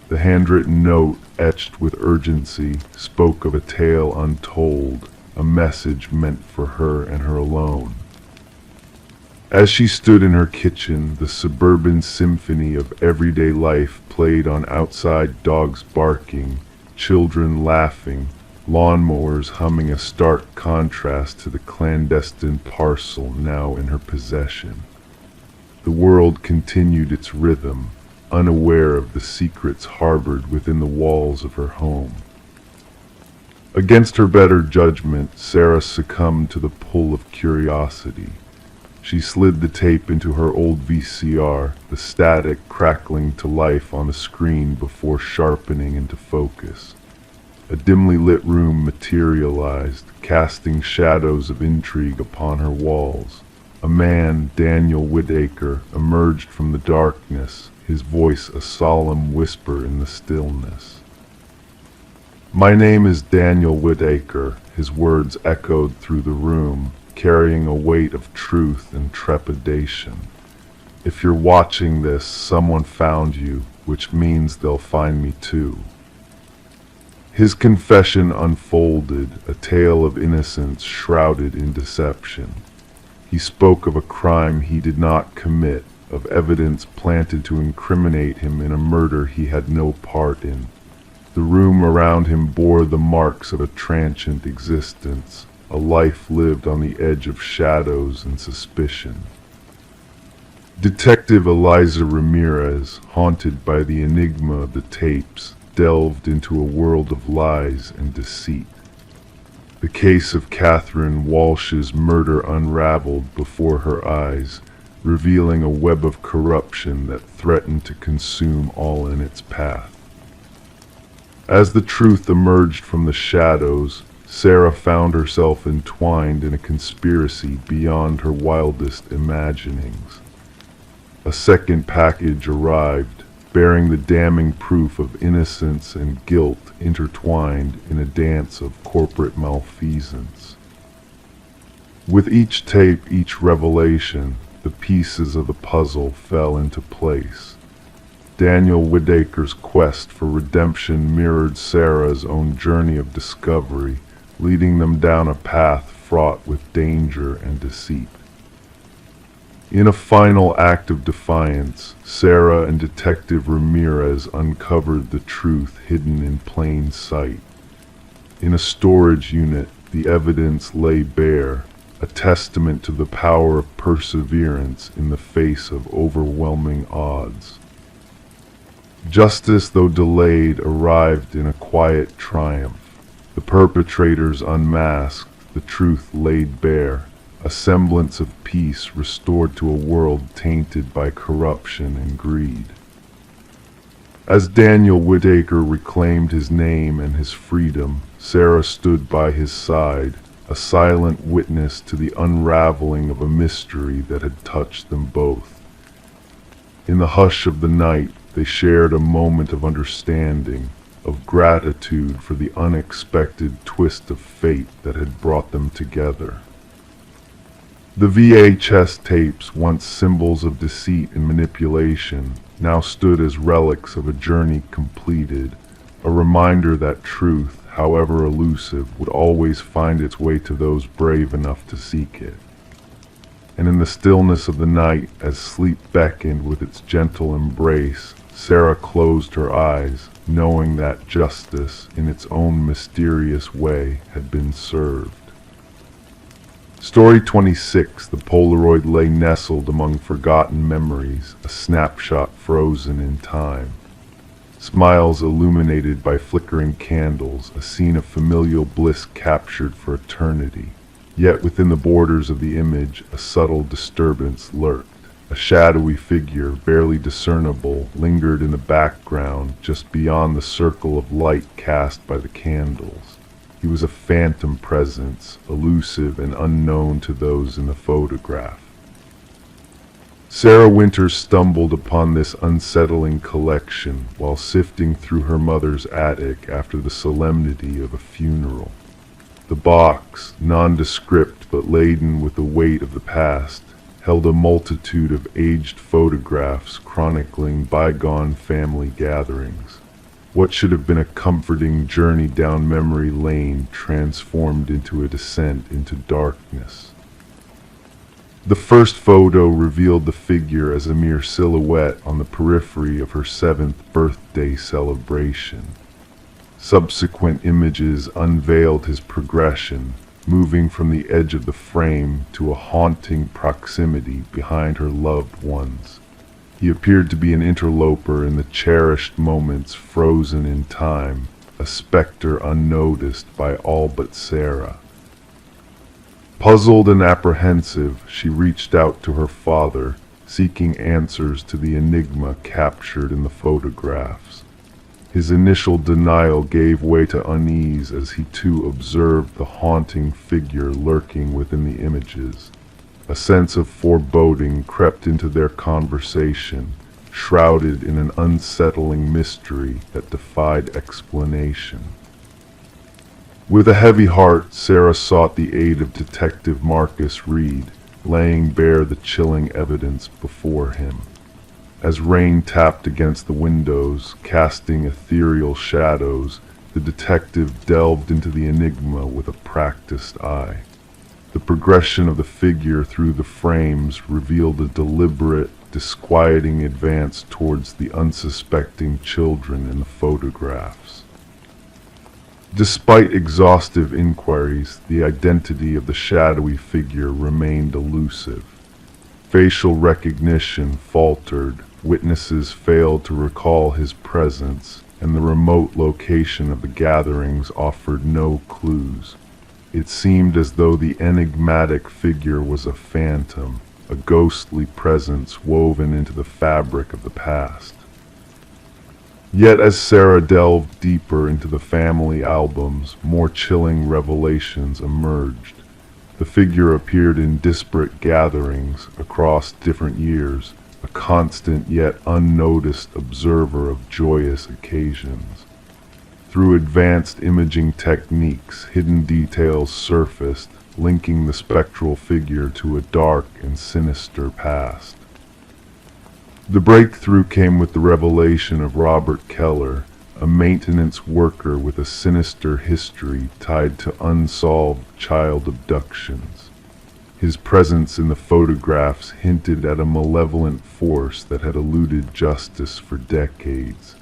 The handwritten note, etched with urgency, spoke of a tale untold, a message meant for her and her alone. As she stood in her kitchen, the suburban symphony of everyday life played on: outside dogs barking, children laughing, lawnmowers humming a stark contrast to the clandestine parcel now in her possession. The world continued its rhythm, unaware of the secrets harbored within the walls of her home. Against her better judgment, Sarah succumbed to the pull of curiosity. She slid the tape into her old VCR, the static crackling to life on the screen before sharpening into focus. A dimly lit room materialized, casting shadows of intrigue upon her walls. A man, Daniel Whitaker, emerged from the darkness, his voice a solemn whisper in the stillness. "My name is Daniel Whitaker," his words echoed through the room, carrying a weight of truth and trepidation. "If you're watching this, someone found you, which means they'll find me too." His confession unfolded, a tale of innocence shrouded in deception. He spoke of a crime he did not commit, of evidence planted to incriminate him in a murder he had no part in. The room around him bore the marks of a transient existence, a life lived on the edge of shadows and suspicion. Detective Eliza Ramirez, haunted by the enigma of the tapes, delved into a world of lies and deceit. The case of Catherine Walsh's murder unraveled before her eyes, revealing a web of corruption that threatened to consume all in its path. As the truth emerged from the shadows, Sarah found herself entwined in a conspiracy beyond her wildest imaginings. A second package arrived, bearing the damning proof of innocence and guilt intertwined in a dance of corporate malfeasance. With each tape, each revelation, the pieces of the puzzle fell into place. Daniel Whitaker's quest for redemption mirrored Sarah's own journey of discovery, leading them down a path fraught with danger and deceit. In a final act of defiance, Sarah and Detective Ramirez uncovered the truth hidden in plain sight. In a storage unit, the evidence lay bare, a testament to the power of perseverance in the face of overwhelming odds. Justice, though delayed, arrived in a quiet triumph. The perpetrators unmasked, the truth laid bare, a semblance of peace restored to a world tainted by corruption and greed. As Daniel Whitaker reclaimed his name and his freedom, Sarah stood by his side, a silent witness to the unraveling of a mystery that had touched them both. In the hush of the night, they shared a moment of understanding, of gratitude for the unexpected twist of fate that had brought them together. The VHS tapes, once symbols of deceit and manipulation, now stood as relics of a journey completed, a reminder that truth, however elusive, would always find its way to those brave enough to seek it. And in the stillness of the night, as sleep beckoned with its gentle embrace, Sarah closed her eyes, knowing that justice, in its own mysterious way, had been served. Story 26, the Polaroid lay nestled among forgotten memories, a snapshot frozen in time. Smiles illuminated by flickering candles, a scene of familial bliss captured for eternity. Yet within the borders of the image, a subtle disturbance lurked. A shadowy figure, barely discernible, lingered in the background, just beyond the circle of light cast by the candles. He was a phantom presence, elusive and unknown to those in the photograph. Sarah Winters stumbled upon this unsettling collection while sifting through her mother's attic after the solemnity of a funeral. The box, nondescript but laden with the weight of the past, held a multitude of aged photographs chronicling bygone family gatherings. What should have been a comforting journey down memory lane transformed into a descent into darkness. The first photo revealed the figure as a mere silhouette on the periphery of her 7th birthday celebration. Subsequent images unveiled his progression, moving from the edge of the frame to a haunting proximity behind her loved ones. He appeared to be an interloper in the cherished moments frozen in time, a specter unnoticed by all but Sarah. Puzzled and apprehensive, she reached out to her father, seeking answers to the enigma captured in the photographs. His initial denial gave way to unease as he too observed the haunting figure lurking within the images. A sense of foreboding crept into their conversation, shrouded in an unsettling mystery that defied explanation. With a heavy heart, Sarah sought the aid of Detective Marcus Reed, laying bare the chilling evidence before him. As rain tapped against the windows, casting ethereal shadows, the detective delved into the enigma with a practiced eye. The progression of the figure through the frames revealed a deliberate, disquieting advance towards the unsuspecting children in the photographs. Despite exhaustive inquiries, the identity of the shadowy figure remained elusive. Facial recognition faltered, witnesses failed to recall his presence, and the remote location of the gatherings offered no clues. It seemed as though the enigmatic figure was a phantom, a ghostly presence woven into the fabric of the past. Yet as Sarah delved deeper into the family albums, more chilling revelations emerged. The figure appeared in disparate gatherings across different years, a constant yet unnoticed observer of joyous occasions. Through advanced imaging techniques, hidden details surfaced, linking the spectral figure to a dark and sinister past. The breakthrough came with the revelation of Robert Keller, a maintenance worker with a sinister history tied to unsolved child abductions. His presence in the photographs hinted at a malevolent force that had eluded justice for decades.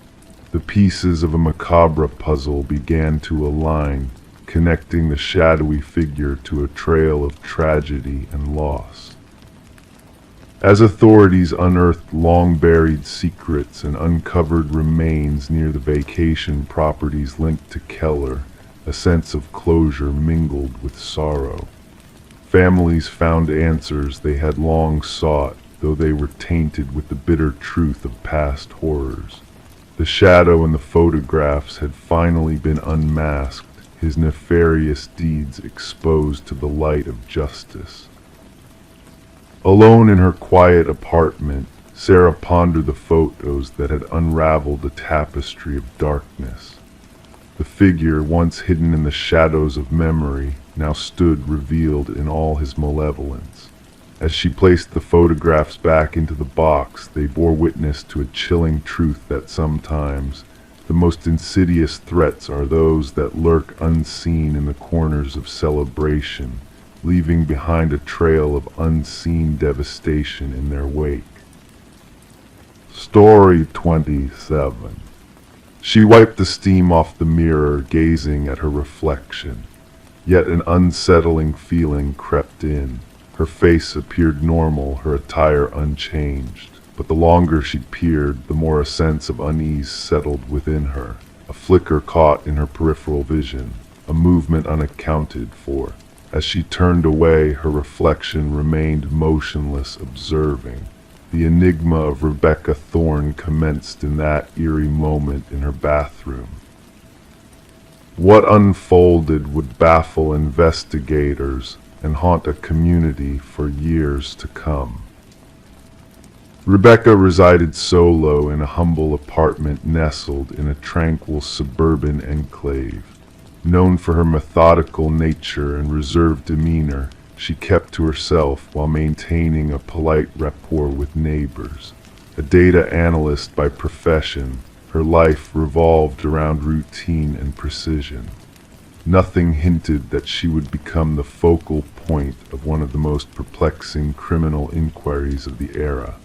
The pieces of a macabre puzzle began to align, connecting the shadowy figure to a trail of tragedy and loss. As authorities unearthed long-buried secrets and uncovered remains near the vacation properties linked to Keller, a sense of closure mingled with sorrow. Families found answers they had long sought, though they were tainted with the bitter truth of past horrors. The shadow in the photographs had finally been unmasked, his nefarious deeds exposed to the light of justice. Alone in her quiet apartment, Sarah pondered the photos that had unraveled a tapestry of darkness. The figure, once hidden in the shadows of memory, now stood revealed in all his malevolence. As she placed the photographs back into the box, they bore witness to a chilling truth that sometimes the most insidious threats are those that lurk unseen in the corners of celebration, leaving behind a trail of unseen devastation in their wake. Story 27. She wiped the steam off the mirror, gazing at her reflection. Yet an unsettling feeling crept in. Her face appeared normal, her attire unchanged. But the longer she peered, the more a sense of unease settled within her. A flicker caught in her peripheral vision, a movement unaccounted for. As she turned away, her reflection remained motionless, observing. The enigma of Rebecca Thorne commenced in that eerie moment in her bathroom. What unfolded would baffle investigators and haunt a community for years to come. Rebecca resided solo in a humble apartment nestled in a tranquil suburban enclave. Known for her methodical nature and reserved demeanor, she kept to herself while maintaining a polite rapport with neighbors. A data analyst by profession, her life revolved around routine and precision. Nothing hinted that she would become the focal point of one of the most perplexing criminal inquiries of the era.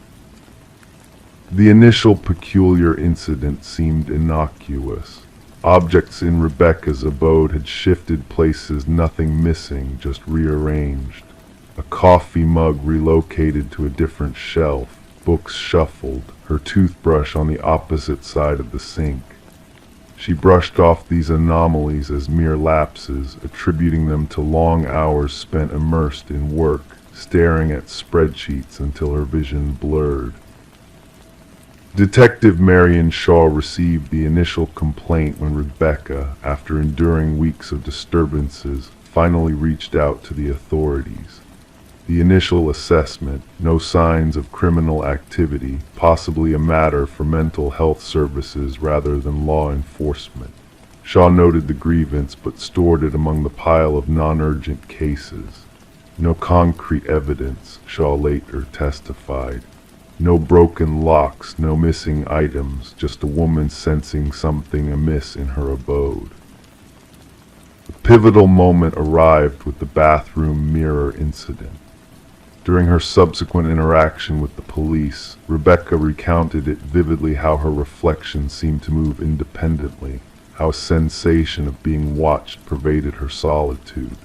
The initial peculiar incident seemed innocuous. Objects in Rebecca's abode had shifted places, nothing missing, just rearranged. A coffee mug relocated to a different shelf, books shuffled, her toothbrush on the opposite side of the sink. She brushed off these anomalies as mere lapses, attributing them to long hours spent immersed in work, staring at spreadsheets until her vision blurred. Detective Marion Shaw received the initial complaint when Rebecca, after enduring weeks of disturbances, finally reached out to the authorities. The initial assessment, no signs of criminal activity, possibly a matter for mental health services rather than law enforcement. Shaw noted the grievance but stored it among the pile of non-urgent cases. No concrete evidence, Shaw later testified. No broken locks, no missing items, just a woman sensing something amiss in her abode. The pivotal moment arrived with the bathroom mirror incident. During her subsequent interaction with the police, Rebecca recounted it vividly how her reflection seemed to move independently, how a sensation of being watched pervaded her solitude.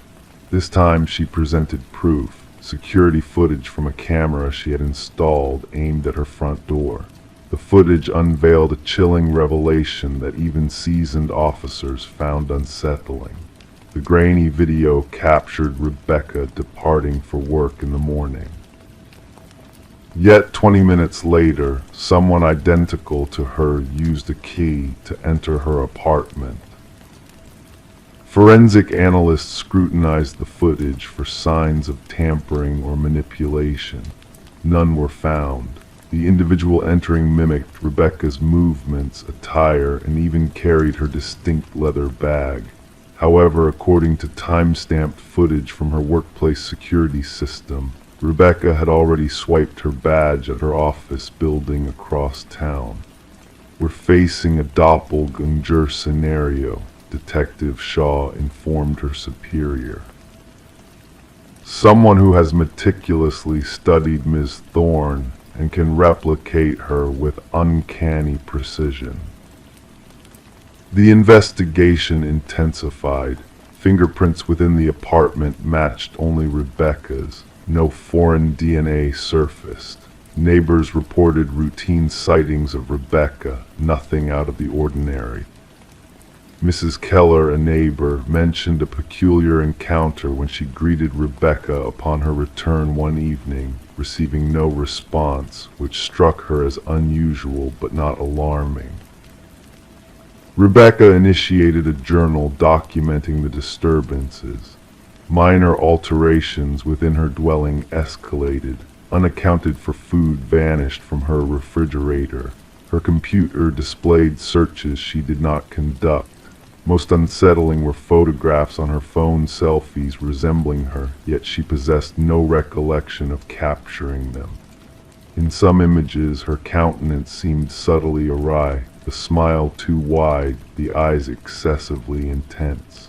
This time she presented proof, security footage from a camera she had installed aimed at her front door. The footage unveiled a chilling revelation that even seasoned officers found unsettling. The grainy video captured Rebecca departing for work in the morning. Yet 20 minutes later, someone identical to her used a key to enter her apartment. Forensic analysts scrutinized the footage for signs of tampering or manipulation. None were found. The individual entering mimicked Rebecca's movements, attire, and even carried her distinct leather bag. However, according to time-stamped footage from her workplace security system, Rebecca had already swiped her badge at her office building across town. "We're facing a doppelganger scenario," Detective Shaw informed her superior. "Someone who has meticulously studied Ms. Thorne and can replicate her with uncanny precision." The investigation intensified. Fingerprints within the apartment matched only Rebecca's. No foreign DNA surfaced. Neighbors reported routine sightings of Rebecca, nothing out of the ordinary. Mrs. Keller, a neighbor, mentioned a peculiar encounter when she greeted Rebecca upon her return one evening, receiving no response, which struck her as unusual but not alarming. Rebecca initiated a journal documenting the disturbances. Minor alterations within her dwelling escalated. Unaccounted for food vanished from her refrigerator. Her computer displayed searches she did not conduct. Most unsettling were photographs on her phone selfies resembling her, yet she possessed no recollection of capturing them. In some images, her countenance seemed subtly awry, the smile too wide, the eyes excessively intense.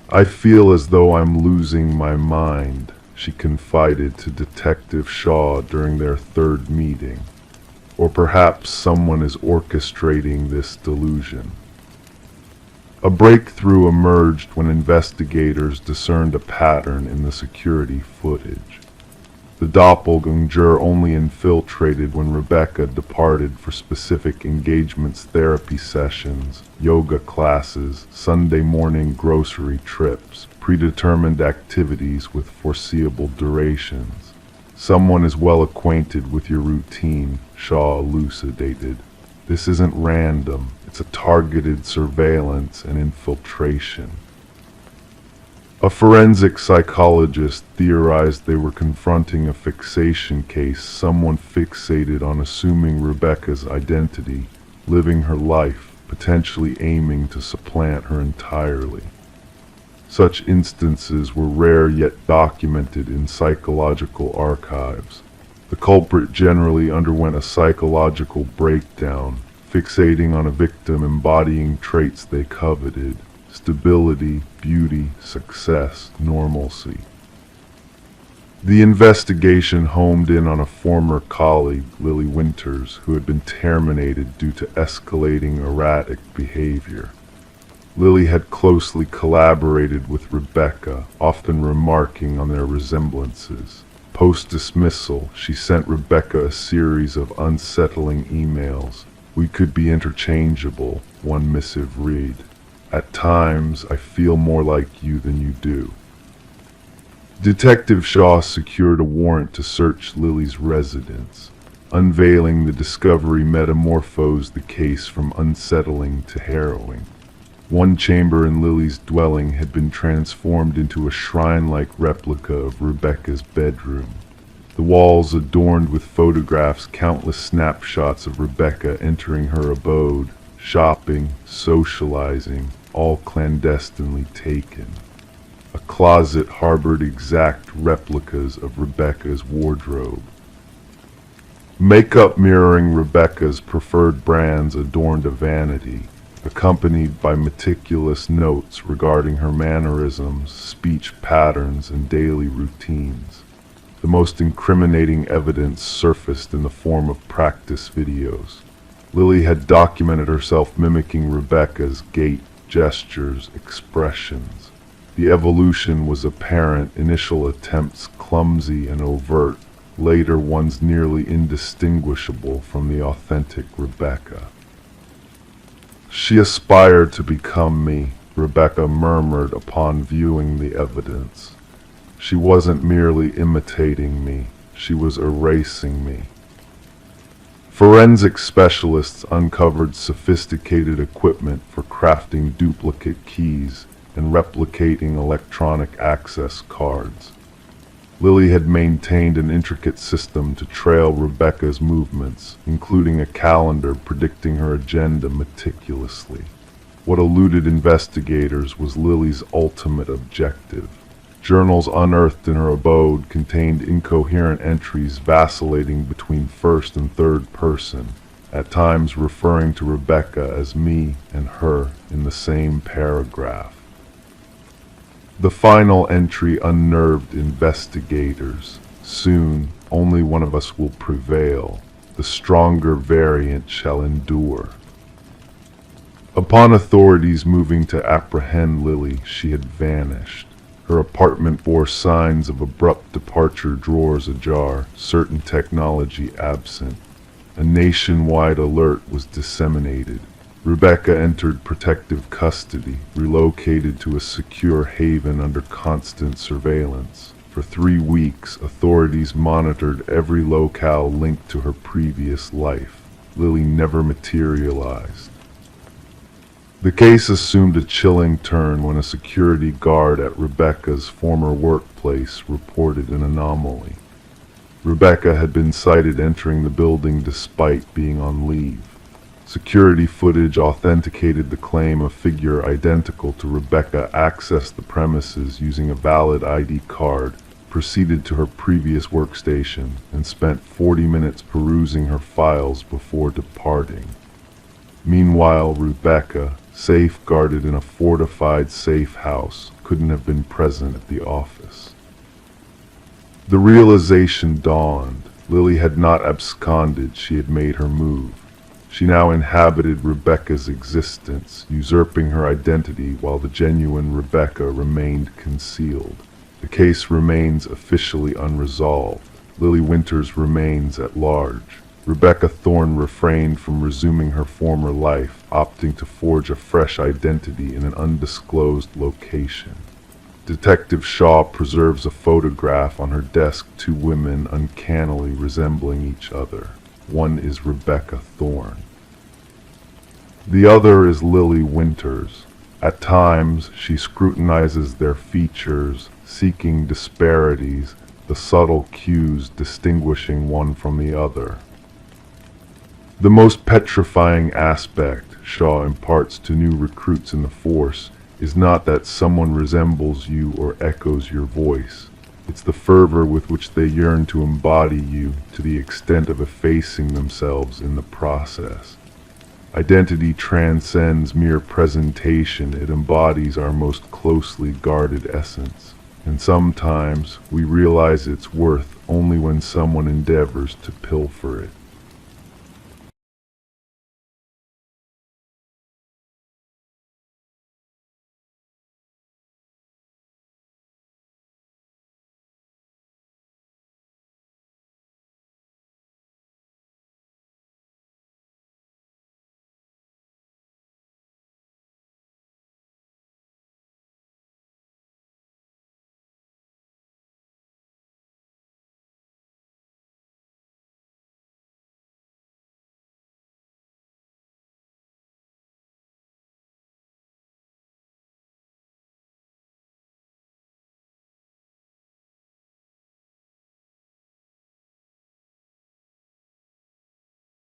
"I feel as though I'm losing my mind," she confided to Detective Shaw during their third meeting. Or perhaps someone is orchestrating this delusion. A breakthrough emerged when investigators discerned a pattern in the security footage. The doppelganger only infiltrated when Rebecca departed for specific engagements, therapy sessions, yoga classes, Sunday morning grocery trips, predetermined activities with foreseeable durations. "Someone is well acquainted with your routine," Shaw elucidated. "This isn't random, it's a targeted surveillance and infiltration." A forensic psychologist theorized they were confronting a fixation case, someone fixated on assuming Rebecca's identity, living her life, potentially aiming to supplant her entirely. Such instances were rare yet documented in psychological archives. The culprit generally underwent a psychological breakdown, fixating on a victim embodying traits they coveted: stability, beauty, success, normalcy. The investigation homed in on a former colleague, Lily Winters, who had been terminated due to escalating erratic behavior. Lily had closely collaborated with Rebecca, often remarking on their resemblances. Post-dismissal, she sent Rebecca a series of unsettling emails. "We could be interchangeable," one missive read. "At times, I feel more like you than you do." Detective Shaw secured a warrant to search Lily's residence. Unveiling the discovery metamorphosed the case from unsettling to harrowing. One chamber in Lily's dwelling had been transformed into a shrine-like replica of Rebecca's bedroom. The walls adorned with photographs, countless snapshots of Rebecca entering her abode, shopping, socializing, all clandestinely taken. A closet harbored exact replicas of Rebecca's wardrobe. Makeup mirroring Rebecca's preferred brands adorned a vanity, accompanied by meticulous notes regarding her mannerisms, speech patterns, and daily routines. The most incriminating evidence surfaced in the form of practice videos. Lily had documented herself mimicking Rebecca's gait, gestures, expressions. The evolution was apparent, initial attempts clumsy and overt, later ones nearly indistinguishable from the authentic Rebecca. "She aspired to become me," Rebecca murmured upon viewing the evidence. "She wasn't merely imitating me, she was erasing me." Forensic specialists uncovered sophisticated equipment for crafting duplicate keys and replicating electronic access cards. Lily had maintained an intricate system to trail Rebecca's movements, including a calendar predicting her agenda meticulously. What eluded investigators was Lily's ultimate objective. Journals unearthed in her abode contained incoherent entries vacillating between first and third person, at times referring to Rebecca as me and her in the same paragraph. The final entry unnerved investigators. "Soon, only one of us will prevail. The stronger variant shall endure." Upon authorities moving to apprehend Lily, she had vanished. Her apartment bore signs of abrupt departure, drawers ajar, certain technology absent. A nationwide alert was disseminated. Rebecca entered protective custody, relocated to a secure haven under constant surveillance. For 3 weeks, authorities monitored every locale linked to her previous life. Lily never materialized. The case assumed a chilling turn when a security guard at Rebecca's former workplace reported an anomaly. Rebecca had been sighted entering the building despite being on leave. Security footage authenticated the claim a figure identical to Rebecca accessed the premises using a valid ID card, proceeded to her previous workstation, and spent 40 minutes perusing her files before departing. Meanwhile, Rebecca, safeguarded in a fortified safe house, couldn't have been present at the office. The realization dawned. Lily had not absconded, she had made her move. She now inhabited Rebecca's existence, usurping her identity while the genuine Rebecca remained concealed. The case remains officially unresolved. Lily Winters remains at large. Rebecca Thorne refrained from resuming her former life, opting to forge a fresh identity in an undisclosed location. Detective Shaw preserves a photograph on her desk, 2 women uncannily resembling each other. One is Rebecca Thorne. The other is Lily Winters. At times, she scrutinizes their features, seeking disparities, the subtle cues distinguishing one from the other. The most petrifying aspect, Shaw imparts to new recruits in the force, is not that someone resembles you or echoes your voice. It's the fervor with which they yearn to embody you, to the extent of effacing themselves in the process. Identity transcends mere presentation, it embodies our most closely guarded essence. And sometimes we realize its worth only when someone endeavors to pilfer it.